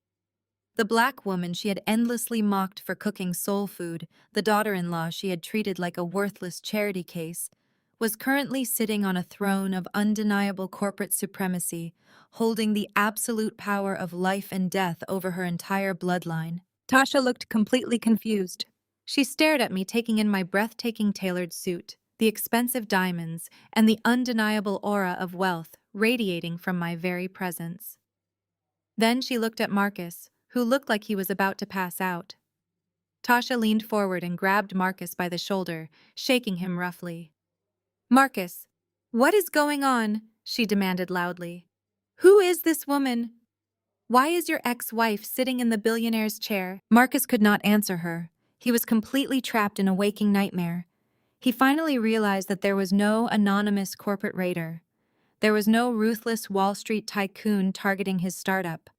The black woman she had endlessly mocked for cooking soul food, the daughter-in-law she had treated like a worthless charity case, was currently sitting on a throne of undeniable corporate supremacy, holding the absolute power of life and death over her entire bloodline. Tasha looked completely confused. She stared at me, taking in my breathtaking tailored suit, the expensive diamonds, and the undeniable aura of wealth radiating from my very presence. Then she looked at Marcus, who looked like he was about to pass out. Tasha leaned forward and grabbed Marcus by the shoulder, shaking him roughly. "Marcus, what is going on?" she demanded loudly. "Who is this woman? Why is your ex-wife sitting in the billionaire's chair?" Marcus could not answer her. He was completely trapped in a waking nightmare. He finally realized that there was no anonymous corporate raider. There was no ruthless Wall Street tycoon targeting his startup.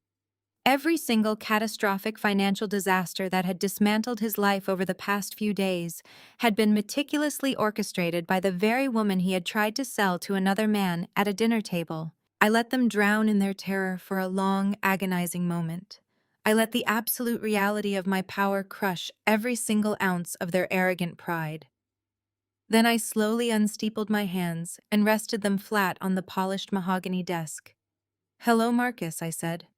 Every single catastrophic financial disaster that had dismantled his life over the past few days had been meticulously orchestrated by the very woman he had tried to sell to another man at a dinner table. I let them drown in their terror for a long, agonizing moment. I let the absolute reality of my power crush every single ounce of their arrogant pride. Then I slowly unsteepled my hands and rested them flat on the polished mahogany desk. "Hello, Marcus," I said.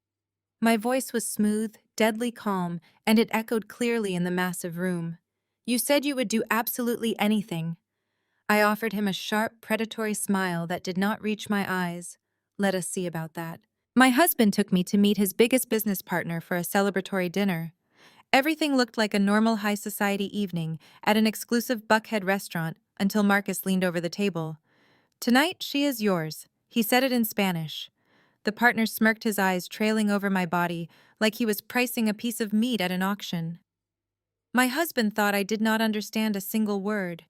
My voice was smooth, deadly calm, and it echoed clearly in the massive room. "You said you would do absolutely anything." I offered him a sharp, predatory smile that did not reach my eyes. Let us see about that. My husband took me to meet his biggest business partner for a celebratory dinner. Everything looked like a normal high society evening at an exclusive Buckhead restaurant until Marcus leaned over the table. "Tonight, she is yours," he said it in Spanish. The partner smirked, his eyes trailing over my body like he was pricing a piece of meat at an auction. My husband thought I did not understand a single word.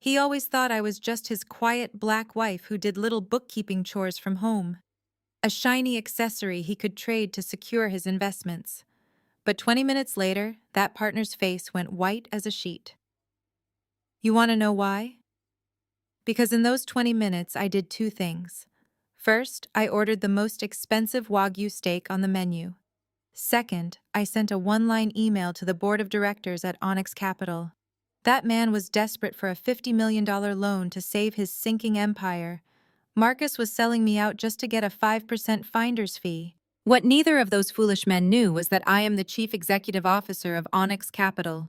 He always thought I was just his quiet black wife who did little bookkeeping chores from home, a shiny accessory he could trade to secure his investments. But 20 minutes later, that partner's face went white as a sheet. You want to know why? Because in those 20 minutes, I did two things. First, I ordered the most expensive Wagyu steak on the menu. Second, I sent a one-line email to the board of directors at Onyx Capital. That man was desperate for a $50 million loan to save his sinking empire. Marcus was selling me out just to get a 5% finder's fee. What neither of those foolish men knew was that I am the chief executive officer of Onyx Capital.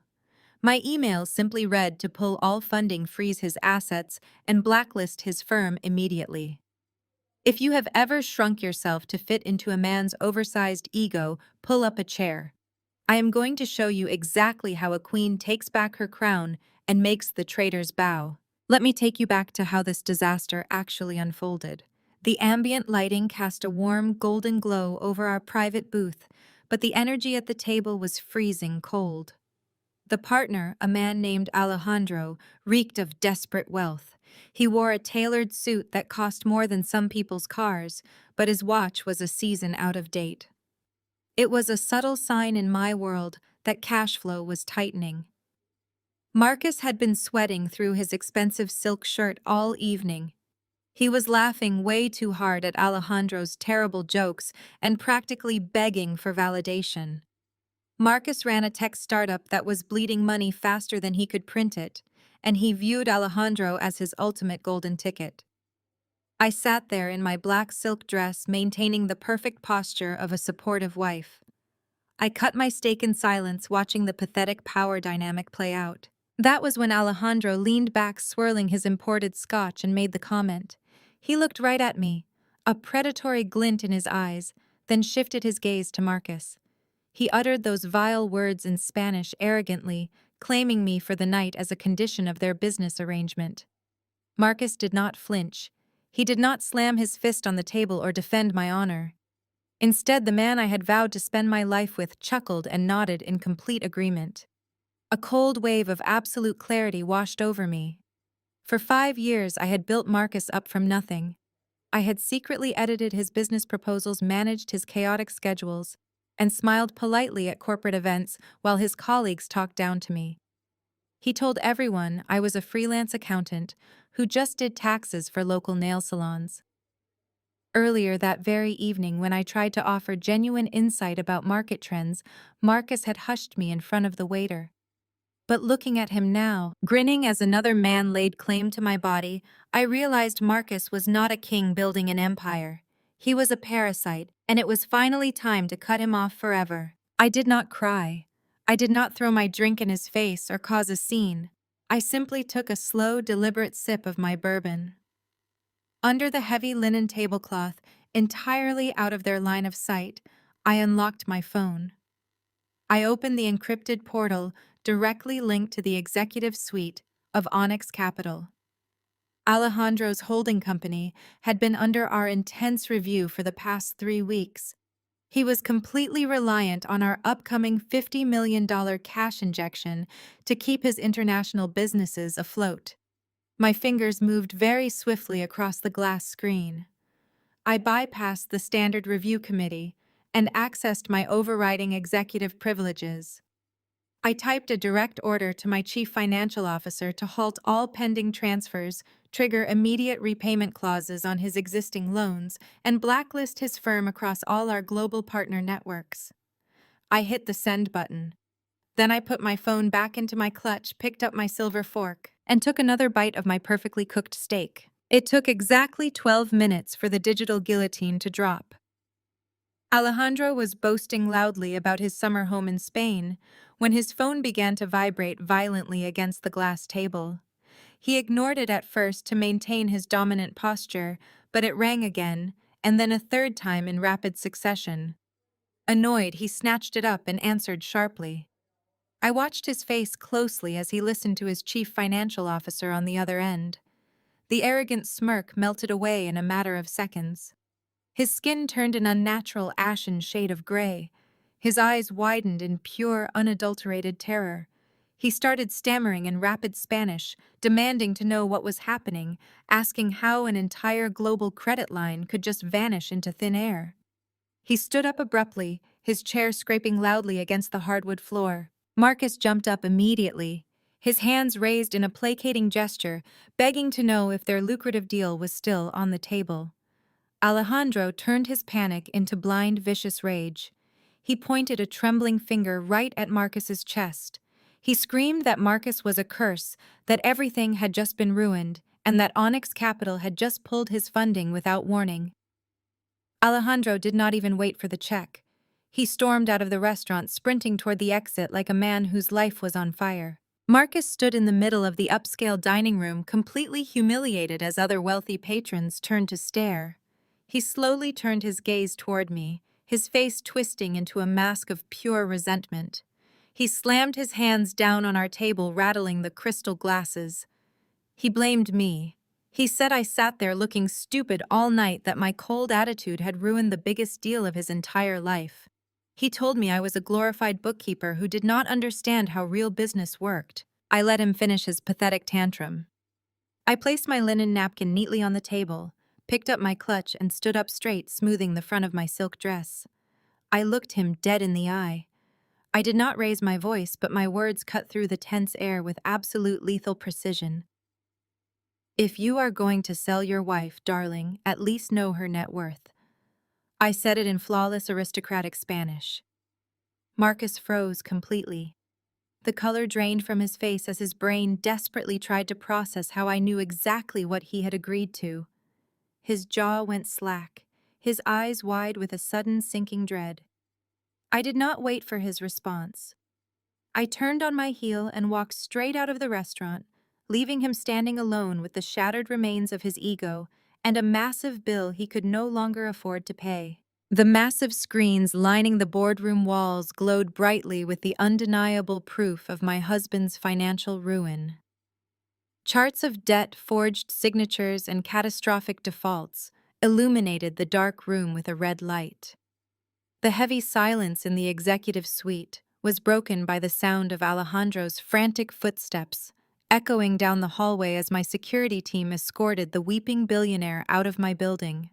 My email simply read to pull all funding, freeze his assets, and blacklist his firm immediately. If you have ever shrunk yourself to fit into a man's oversized ego, pull up a chair. I am going to show you exactly how a queen takes back her crown and makes the traitors bow. Let me take you back to how this disaster actually unfolded. The ambient lighting cast a warm, golden glow over our private booth, but the energy at the table was freezing cold. The partner, a man named Alejandro, reeked of desperate wealth. He wore a tailored suit that cost more than some people's cars, but his watch was a season out of date. It was a subtle sign in my world that cash flow was tightening. Marcus had been sweating through his expensive silk shirt all evening. He was laughing way too hard at Alejandro's terrible jokes and practically begging for validation. Marcus ran a tech startup that was bleeding money faster than he could print it, and he viewed Alejandro as his ultimate golden ticket. I sat there in my black silk dress, maintaining the perfect posture of a supportive wife. I cut my steak in silence, watching the pathetic power dynamic play out. That was when Alejandro leaned back, swirling his imported scotch, and made the comment. He looked right at me, a predatory glint in his eyes, then shifted his gaze to Marcus. He uttered those vile words in Spanish arrogantly, claiming me for the night as a condition of their business arrangement. Marcus did not flinch. He did not slam his fist on the table or defend my honor. Instead, the man I had vowed to spend my life with chuckled and nodded in complete agreement. A cold wave of absolute clarity washed over me. For 5 years, I had built Marcus up from nothing. I had secretly edited his business proposals, managed his chaotic schedules, and smiled politely at corporate events while his colleagues talked down to me. He told everyone I was a freelance accountant who just did taxes for local nail salons. Earlier that very evening, when I tried to offer genuine insight about market trends, Marcus had hushed me in front of the waiter. But looking at him now, grinning as another man laid claim to my body, I realized Marcus was not a king building an empire. He was a parasite, and it was finally time to cut him off forever. I did not cry. I did not throw my drink in his face or cause a scene. I simply took a slow, deliberate sip of my bourbon. Under the heavy linen tablecloth, entirely out of their line of sight, I unlocked my phone. I opened the encrypted portal directly linked to the executive suite of Onyx Capital. Alejandro's holding company had been under our intense review for the past 3 weeks. He was completely reliant on our upcoming $50 million cash injection to keep his international businesses afloat. My fingers moved very swiftly across the glass screen. I bypassed the standard review committee and accessed my overriding executive privileges. I typed a direct order to my chief financial officer to halt all pending transfers, trigger immediate repayment clauses on his existing loans, and blacklist his firm across all our global partner networks. I hit the send button. Then I put my phone back into my clutch, picked up my silver fork, and took another bite of my perfectly cooked steak. It took exactly 12 minutes for the digital guillotine to drop. Alejandro was boasting loudly about his summer home in Spain when his phone began to vibrate violently against the glass table. He ignored it at first to maintain his dominant posture, but it rang again, and then a third time in rapid succession. Annoyed, he snatched it up and answered sharply. I watched his face closely as he listened to his chief financial officer on the other end. The arrogant smirk melted away in a matter of seconds. His skin turned an unnatural ashen shade of gray. His eyes widened in pure, unadulterated terror. He started stammering in rapid Spanish, demanding to know what was happening, asking how an entire global credit line could just vanish into thin air. He stood up abruptly, his chair scraping loudly against the hardwood floor. Marcus jumped up immediately, his hands raised in a placating gesture, begging to know if their lucrative deal was still on the table. Alejandro turned his panic into blind, vicious rage. He pointed a trembling finger right at Marcus's chest. He screamed that Marcus was a curse, that everything had just been ruined, and that Onyx Capital had just pulled his funding without warning. Alejandro did not even wait for the check. He stormed out of the restaurant, sprinting toward the exit like a man whose life was on fire. Marcus stood in the middle of the upscale dining room, completely humiliated as other wealthy patrons turned to stare. He slowly turned his gaze toward me, his face twisting into a mask of pure resentment. He slammed his hands down on our table, rattling the crystal glasses. He blamed me. He said I sat there looking stupid all night, that my cold attitude had ruined the biggest deal of his entire life. He told me I was a glorified bookkeeper who did not understand how real business worked. I let him finish his pathetic tantrum. I placed my linen napkin neatly on the table, picked up my clutch, and stood up straight, smoothing the front of my silk dress. I looked him dead in the eye. I did not raise my voice, but my words cut through the tense air with absolute lethal precision. If you are going to sell your wife, darling, at least know her net worth. I said it in flawless aristocratic Spanish. Marcus froze completely. The color drained from his face as his brain desperately tried to process how I knew exactly what he had agreed to. His jaw went slack, his eyes wide with a sudden sinking dread. I did not wait for his response. I turned on my heel and walked straight out of the restaurant, leaving him standing alone with the shattered remains of his ego and a massive bill he could no longer afford to pay. The massive screens lining the boardroom walls glowed brightly with the undeniable proof of my husband's financial ruin. Charts of debt, forged signatures, and catastrophic defaults illuminated the dark room with a red light. The heavy silence in the executive suite was broken by the sound of Alejandro's frantic footsteps, echoing down the hallway as my security team escorted the weeping billionaire out of my building.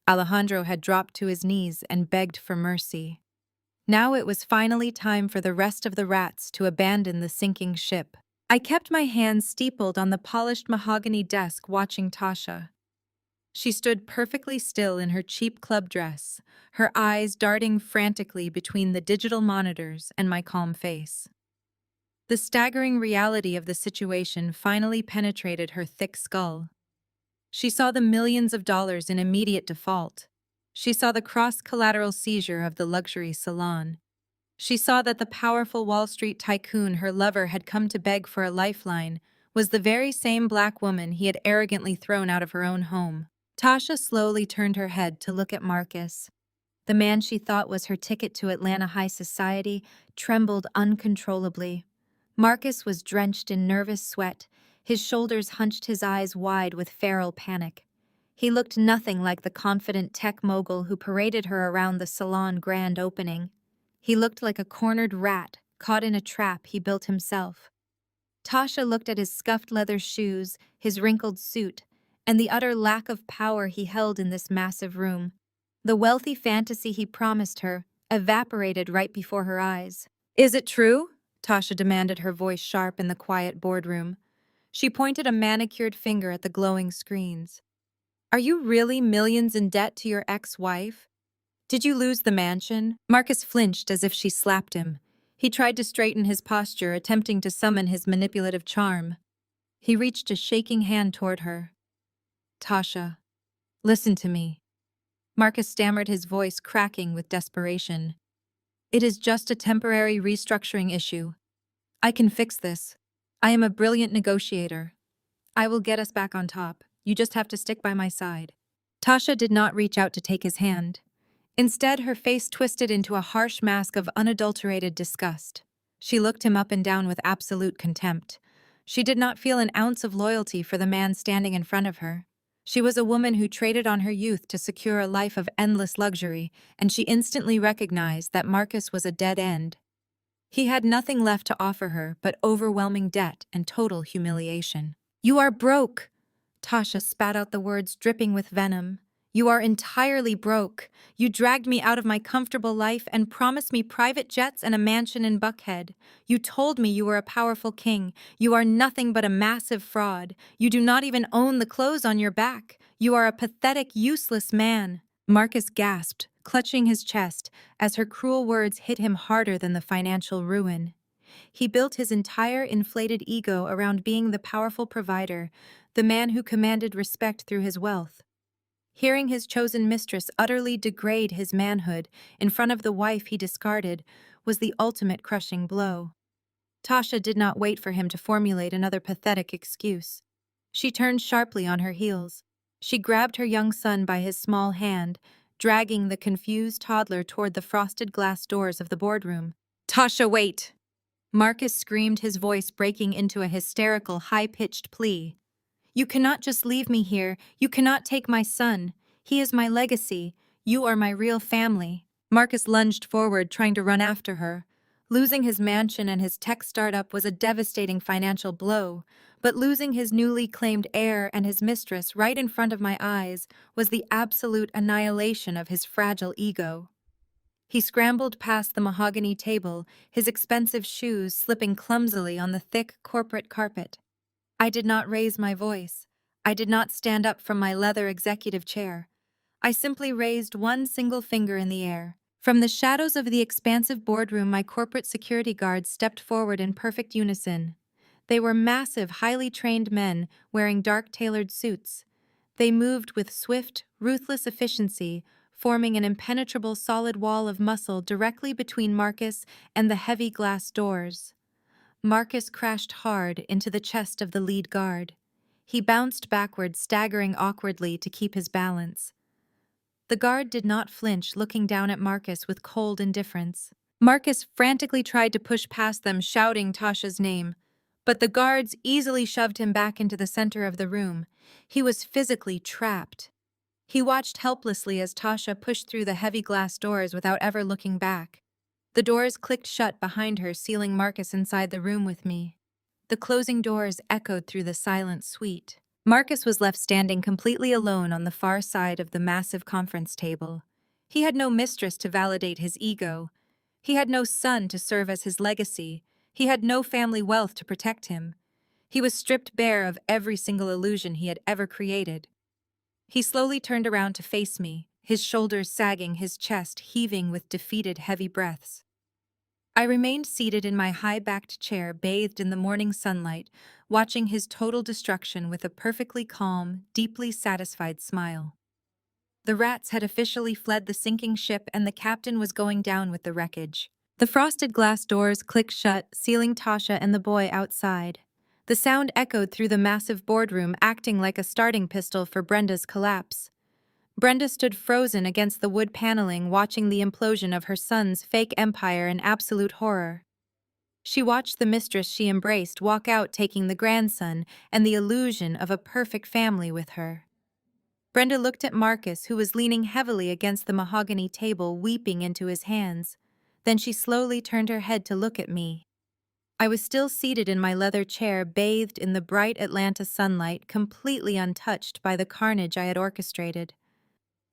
Alejandro had dropped to his knees and begged for mercy. Now it was finally time for the rest of the rats to abandon the sinking ship. I kept my hands steepled on the polished mahogany desk, watching Tasha. She stood perfectly still in her cheap club dress, her eyes darting frantically between the digital monitors and my calm face. The staggering reality of the situation finally penetrated her thick skull. She saw the millions of dollars in immediate default. She saw the cross-collateral seizure of the luxury salon. She saw that the powerful Wall Street tycoon her lover had come to beg for a lifeline was the very same black woman he had arrogantly thrown out of her own home. Tasha slowly turned her head to look at Marcus. The man she thought was her ticket to Atlanta high society trembled uncontrollably. Marcus was drenched in nervous sweat, his shoulders hunched, his eyes wide with feral panic. He looked nothing like the confident tech mogul who paraded her around the salon grand opening. He looked like a cornered rat caught in a trap he built himself. Tasha looked at his scuffed leather shoes, his wrinkled suit, and the utter lack of power he held in this massive room. The wealthy fantasy he promised her evaporated right before her eyes. "Is it true?" Tasha demanded, her voice sharp in the quiet boardroom. She pointed a manicured finger at the glowing screens. "Are you really millions in debt to your ex-wife? Did you lose the mansion?" Marcus flinched as if she slapped him. He tried to straighten his posture, attempting to summon his manipulative charm. He reached a shaking hand toward her. "Tasha, listen to me." Marcus stammered, his voice cracking with desperation. "It is just a temporary restructuring issue. I can fix this. I am a brilliant negotiator. I will get us back on top. You just have to stick by my side." Tasha did not reach out to take his hand. Instead, her face twisted into a harsh mask of unadulterated disgust. She looked him up and down with absolute contempt. She did not feel an ounce of loyalty for the man standing in front of her. She was a woman who traded on her youth to secure a life of endless luxury, and she instantly recognized that Marcus was a dead end. He had nothing left to offer her but overwhelming debt and total humiliation. "You are broke!" Tasha spat out the words, dripping with venom. "You are entirely broke. You dragged me out of my comfortable life and promised me private jets and a mansion in Buckhead. You told me you were a powerful king. You are nothing but a massive fraud. You do not even own the clothes on your back. You are a pathetic, useless man." Marcus gasped, clutching his chest, as her cruel words hit him harder than the financial ruin. He built his entire inflated ego around being the powerful provider, the man who commanded respect through his wealth. Hearing his chosen mistress utterly degrade his manhood in front of the wife he discarded was the ultimate crushing blow. Tasha did not wait for him to formulate another pathetic excuse. She turned sharply on her heels. She grabbed her young son by his small hand, dragging the confused toddler toward the frosted glass doors of the boardroom. "Tasha, wait!" Marcus screamed, his voice breaking into a hysterical, high-pitched plea. "You cannot just leave me here. You cannot take my son. He is my legacy. You are my real family." Marcus lunged forward, trying to run after her. Losing his mansion and his tech startup was a devastating financial blow, but losing his newly claimed heir and his mistress right in front of my eyes was the absolute annihilation of his fragile ego. He scrambled past the mahogany table, his expensive shoes slipping clumsily on the thick corporate carpet. I did not raise my voice. I did not stand up from my leather executive chair. I simply raised one single finger in the air. From the shadows of the expansive boardroom, my corporate security guards stepped forward in perfect unison. They were massive, highly trained men wearing dark tailored suits. They moved with swift, ruthless efficiency, forming an impenetrable solid wall of muscle directly between Marcus and the heavy glass doors. Marcus crashed hard into the chest of the lead guard. He bounced backward, staggering awkwardly to keep his balance. The guard did not flinch, looking down at Marcus with cold indifference. Marcus frantically tried to push past them, shouting Tasha's name, but the guards easily shoved him back into the center of the room. He was physically trapped. He watched helplessly as Tasha pushed through the heavy glass doors without ever looking back. The doors clicked shut behind her, sealing Marcus inside the room with me. The closing doors echoed through the silent suite. Marcus was left standing completely alone on the far side of the massive conference table. He had no mistress to validate his ego. He had no son to serve as his legacy. He had no family wealth to protect him. He was stripped bare of every single illusion he had ever created. He slowly turned around to face me, his shoulders sagging, his chest heaving with defeated, heavy breaths. I remained seated in my high-backed chair, bathed in the morning sunlight, watching his total destruction with a perfectly calm, deeply satisfied smile. The rats had officially fled the sinking ship, and the captain was going down with the wreckage. The frosted glass doors clicked shut, sealing Tasha and the boy outside. The sound echoed through the massive boardroom, acting like a starting pistol for Brenda's collapse. Brenda stood frozen against the wood paneling, watching the implosion of her son's fake empire in absolute horror. She watched the mistress she embraced walk out, taking the grandson and the illusion of a perfect family with her. Brenda looked at Marcus, who was leaning heavily against the mahogany table, weeping into his hands. Then she slowly turned her head to look at me. I was still seated in my leather chair, bathed in the bright Atlanta sunlight, completely untouched by the carnage I had orchestrated.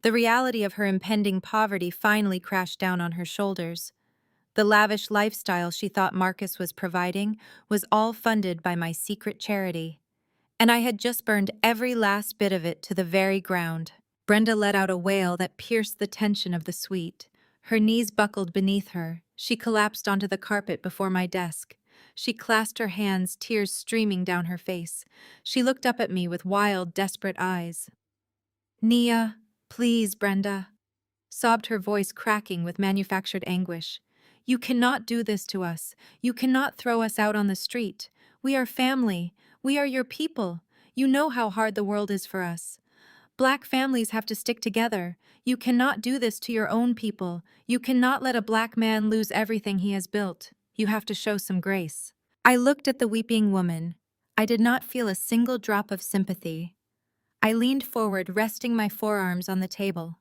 The reality of her impending poverty finally crashed down on her shoulders. The lavish lifestyle she thought Marcus was providing was all funded by my secret charity, and I had just burned every last bit of it to the very ground. Brenda let out a wail that pierced the tension of the suite. Her knees buckled beneath her. She collapsed onto the carpet before my desk. She clasped her hands, tears streaming down her face. She looked up at me with wild, desperate eyes. "Nia, please, Brenda," sobbed her voice, cracking with manufactured anguish. "You cannot do this to us. You cannot throw us out on the street. We are family. We are your people. You know how hard the world is for us. Black families have to stick together. You cannot do this to your own people. You cannot let a black man lose everything he has built. You have to show some grace." I looked at the weeping woman. I did not feel a single drop of sympathy. I leaned forward, resting my forearms on the table.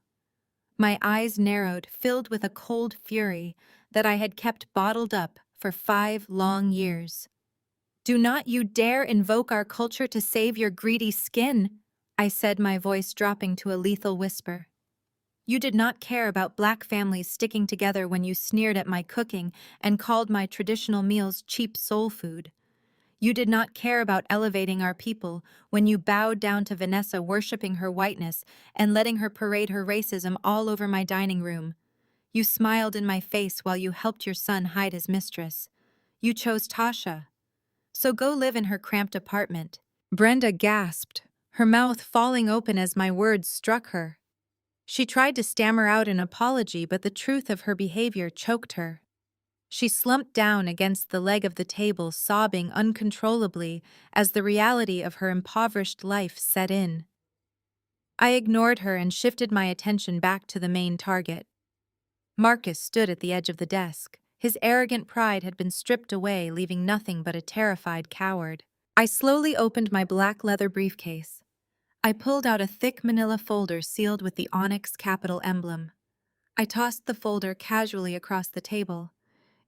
My eyes narrowed, filled with a cold fury that I had kept bottled up for 5 long years. "Do not you dare invoke our culture to save your greedy skin," I said, my voice dropping to a lethal whisper. "You did not care about black families sticking together when you sneered at my cooking and called my traditional meals cheap soul food. You did not care about elevating our people when you bowed down to Vanessa, worshiping her whiteness and letting her parade her racism all over my dining room. You smiled in my face while you helped your son hide his mistress. You chose Tasha. So go live in her cramped apartment." Brenda gasped, her mouth falling open as my words struck her. She tried to stammer out an apology, but the truth of her behavior choked her. She slumped down against the leg of the table, sobbing uncontrollably as the reality of her impoverished life set in. I ignored her and shifted my attention back to the main target. Marcus stood at the edge of the desk. His arrogant pride had been stripped away, leaving nothing but a terrified coward. I slowly opened my black leather briefcase. I pulled out a thick manila folder sealed with the onyx capital emblem. I tossed the folder casually across the table.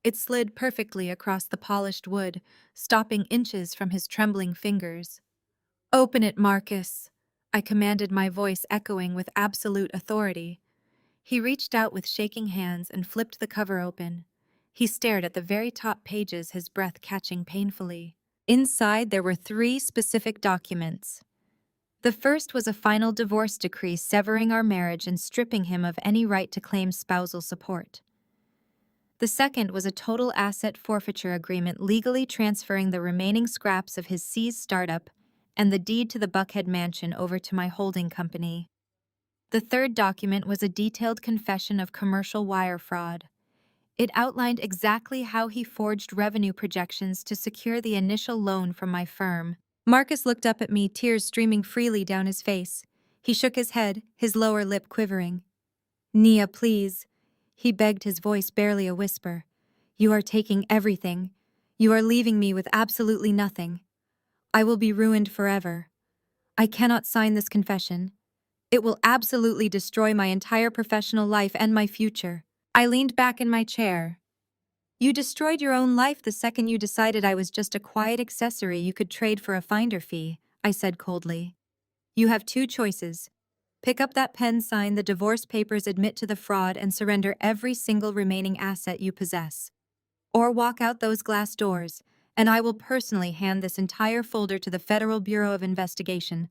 It slid perfectly across the polished wood, stopping inches from his trembling fingers. "Open it, Marcus," I commanded, my voice echoing with absolute authority. He reached out with shaking hands and flipped the cover open. He stared at the very top pages, his breath catching painfully. Inside, there were 3 specific documents. The first was a final divorce decree severing our marriage and stripping him of any right to claim spousal support. The second was a total asset forfeiture agreement legally transferring the remaining scraps of his seized startup and the deed to the Buckhead mansion over to my holding company. The third document was a detailed confession of commercial wire fraud. It outlined exactly how he forged revenue projections to secure the initial loan from my firm. Marcus looked up at me, tears streaming freely down his face. He shook his head, his lower lip quivering. "Nia, please," he begged, his voice barely a whisper. "You are taking everything. You are leaving me with absolutely nothing. I will be ruined forever. I cannot sign this confession. It will absolutely destroy my entire professional life and my future." I leaned back in my chair. "You destroyed your own life the second you decided I was just a quiet accessory you could trade for a finder fee," I said coldly. "You have 2 choices. Pick up that pen, sign the divorce papers, admit to the fraud, and surrender every single remaining asset you possess. Or walk out those glass doors, and I will personally hand this entire folder to the Federal Bureau of Investigation.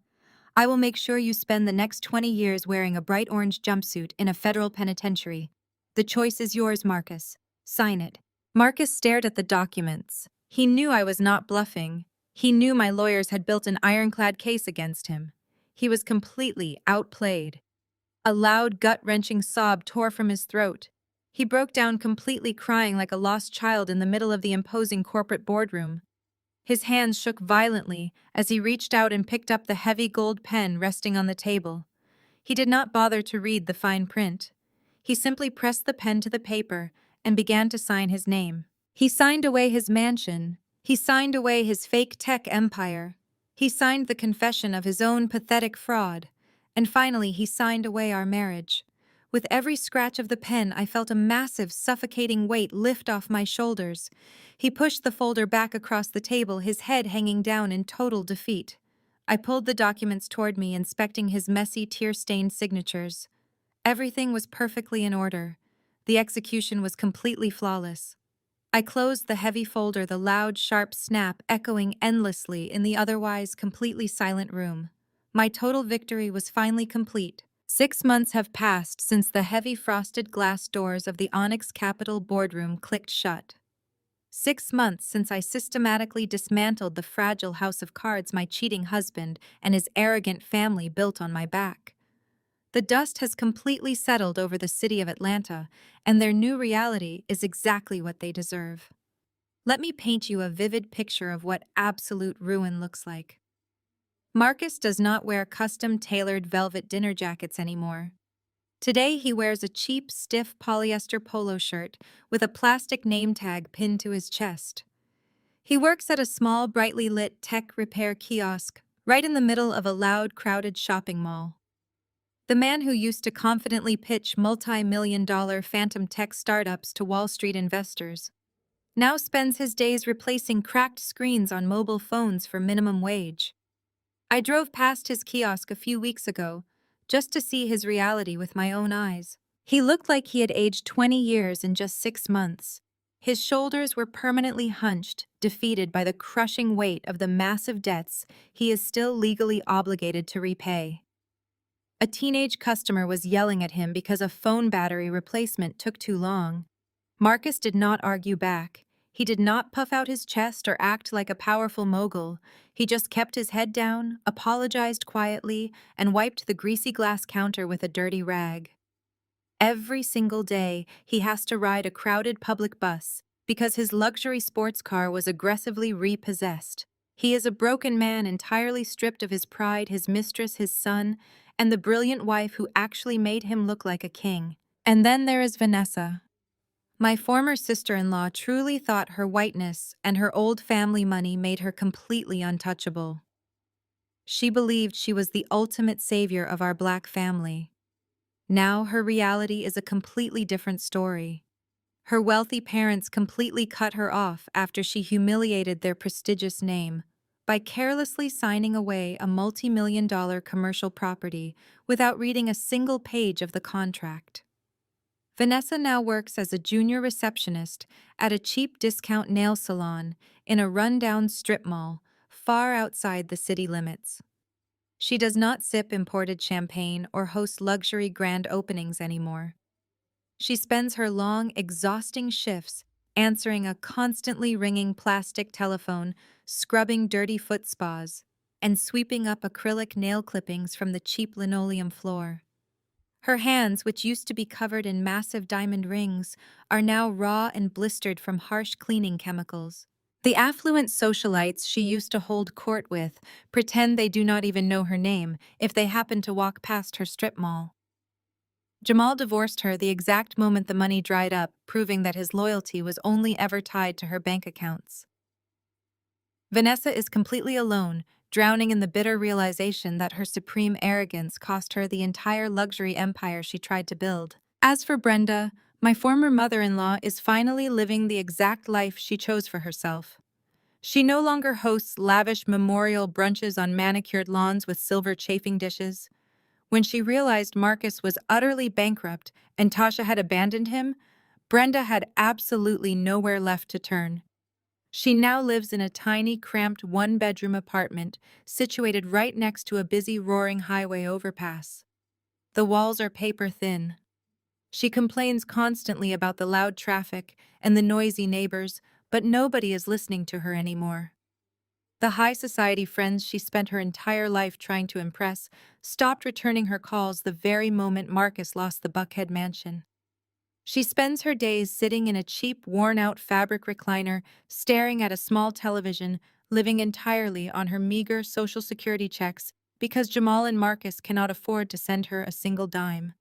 I will make sure you spend the next 20 years wearing a bright orange jumpsuit in a federal penitentiary. The choice is yours, Marcus. Sign it." Marcus stared at the documents. He knew I was not bluffing. He knew my lawyers had built an ironclad case against him. He was completely outplayed. A loud, gut-wrenching sob tore from his throat. He broke down completely crying like a lost child in the middle of the imposing corporate boardroom. His hands shook violently as he reached out and picked up the heavy gold pen resting on the table. He did not bother to read the fine print. He simply pressed the pen to the paper and began to sign his name. He signed away his mansion. He signed away his fake tech empire. He signed the confession of his own pathetic fraud. And finally, he signed away our marriage. With every scratch of the pen, I felt a massive, suffocating weight lift off my shoulders. He pushed the folder back across the table, his head hanging down in total defeat. I pulled the documents toward me, inspecting his messy, tear-stained signatures. Everything was perfectly in order. The execution was completely flawless. I closed the heavy folder, the loud, sharp snap echoing endlessly in the otherwise completely silent room. My total victory was finally complete. 6 months have passed since the heavy frosted glass doors of the Onyx Capital boardroom clicked shut. 6 months since I systematically dismantled the fragile house of cards my cheating husband and his arrogant family built on my back. The dust has completely settled over the city of Atlanta, and their new reality is exactly what they deserve. Let me paint you a vivid picture of what absolute ruin looks like. Marcus does not wear custom-tailored velvet dinner jackets anymore. Today he wears a cheap, stiff polyester polo shirt with a plastic name tag pinned to his chest. He works at a small, brightly lit tech repair kiosk right in the middle of a loud, crowded shopping mall. The man who used to confidently pitch multi-million-dollar phantom tech startups to Wall Street investors now spends his days replacing cracked screens on mobile phones for minimum wage. I drove past his kiosk a few weeks ago just to see his reality with my own eyes. He looked like he had aged 20 years in just 6 months. His shoulders were permanently hunched, defeated by the crushing weight of the massive debts he is still legally obligated to repay. A teenage customer was yelling at him because a phone battery replacement took too long. Marcus did not argue back. He did not puff out his chest or act like a powerful mogul. He just kept his head down, apologized quietly, and wiped the greasy glass counter with a dirty rag. Every single day, he has to ride a crowded public bus because his luxury sports car was aggressively repossessed. He is a broken man entirely stripped of his pride, his mistress, his son, and the brilliant wife who actually made him look like a king. And then there is Vanessa. My former sister-in-law truly thought her whiteness and her old family money made her completely untouchable. She believed she was the ultimate savior of our black family. Now her reality is a completely different story. Her wealthy parents completely cut her off after she humiliated their prestigious name by carelessly signing away a multi-million-dollar commercial property without reading a single page of the contract. Vanessa now works as a junior receptionist at a cheap discount nail salon in a rundown strip mall far outside the city limits. She does not sip imported champagne or host luxury grand openings anymore. She spends her long, exhausting shifts answering a constantly ringing plastic telephone, scrubbing dirty foot spas, and sweeping up acrylic nail clippings from the cheap linoleum floor. Her hands, which used to be covered in massive diamond rings, are now raw and blistered from harsh cleaning chemicals. The affluent socialites she used to hold court with pretend they do not even know her name if they happen to walk past her strip mall. Jamal divorced her the exact moment the money dried up, proving that his loyalty was only ever tied to her bank accounts. Vanessa is completely alone, drowning in the bitter realization that her supreme arrogance cost her the entire luxury empire she tried to build. As for Brenda, my former mother-in-law is finally living the exact life she chose for herself. She no longer hosts lavish memorial brunches on manicured lawns with silver chafing dishes. When she realized Marcus was utterly bankrupt and Tasha had abandoned him, Brenda had absolutely nowhere left to turn. She now lives in a tiny, cramped one-bedroom apartment situated right next to a busy, roaring highway overpass. The walls are paper thin. She complains constantly about the loud traffic and the noisy neighbors, but nobody is listening to her anymore. The high society friends she spent her entire life trying to impress stopped returning her calls the very moment Marcus lost the Buckhead mansion. She spends her days sitting in a cheap, worn-out fabric recliner, staring at a small television, living entirely on her meager Social Security checks because Jamal and Marcus cannot afford to send her a single dime.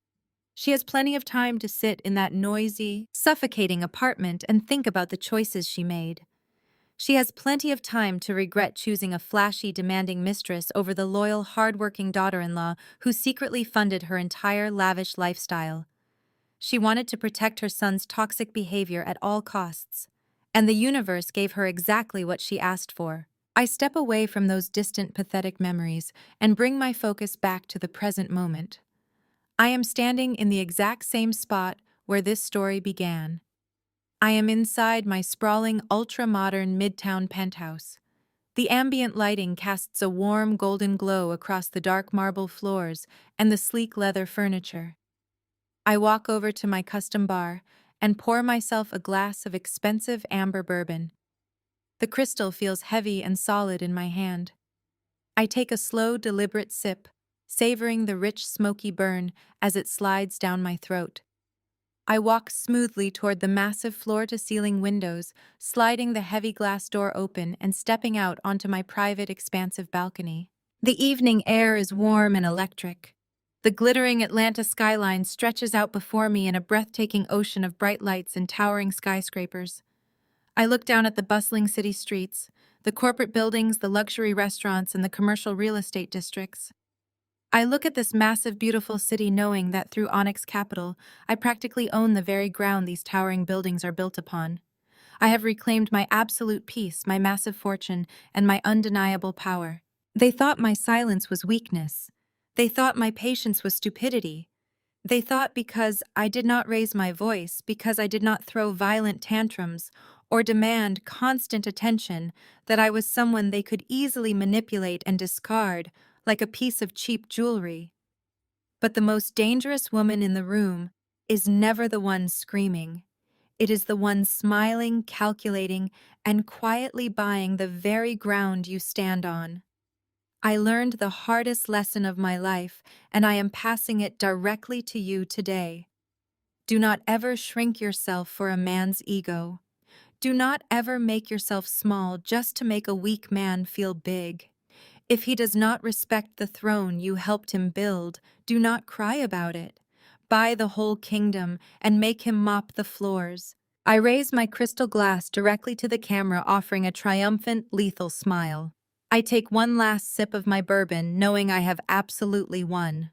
She has plenty of time to sit in that noisy, suffocating apartment and think about the choices she made. She has plenty of time to regret choosing a flashy, demanding mistress over the loyal, hard-working daughter-in-law who secretly funded her entire lavish lifestyle. She wanted to protect her son's toxic behavior at all costs, and the universe gave her exactly what she asked for. I step away from those distant, pathetic memories and bring my focus back to the present moment. I am standing in the exact same spot where this story began. I am inside my sprawling, ultra-modern midtown penthouse. The ambient lighting casts a warm, golden glow across the dark marble floors and the sleek leather furniture. I walk over to my custom bar and pour myself a glass of expensive amber bourbon. The crystal feels heavy and solid in my hand. I take a slow, deliberate sip, savoring the rich, smoky burn as it slides down my throat. I walk smoothly toward the massive floor-to-ceiling windows, sliding the heavy glass door open and stepping out onto my private, expansive balcony. The evening air is warm and electric. The glittering Atlanta skyline stretches out before me in a breathtaking ocean of bright lights and towering skyscrapers. I look down at the bustling city streets, the corporate buildings, the luxury restaurants, and the commercial real estate districts. I look at this massive, beautiful city knowing that through Onyx Capital, I practically own the very ground these towering buildings are built upon. I have reclaimed my absolute peace, my massive fortune, and my undeniable power. They thought my silence was weakness. They thought my patience was stupidity. They thought because I did not raise my voice, because I did not throw violent tantrums or demand constant attention, that I was someone they could easily manipulate and discard like a piece of cheap jewelry. But the most dangerous woman in the room is never the one screaming. It is the one smiling, calculating, and quietly buying the very ground you stand on. I learned the hardest lesson of my life, and I am passing it directly to you today. Do not ever shrink yourself for a man's ego. Do not ever make yourself small just to make a weak man feel big. If he does not respect the throne you helped him build, do not cry about it. Buy the whole kingdom and make him mop the floors. I raise my crystal glass directly to the camera, offering a triumphant, lethal smile. I take one last sip of my bourbon, knowing I have absolutely won.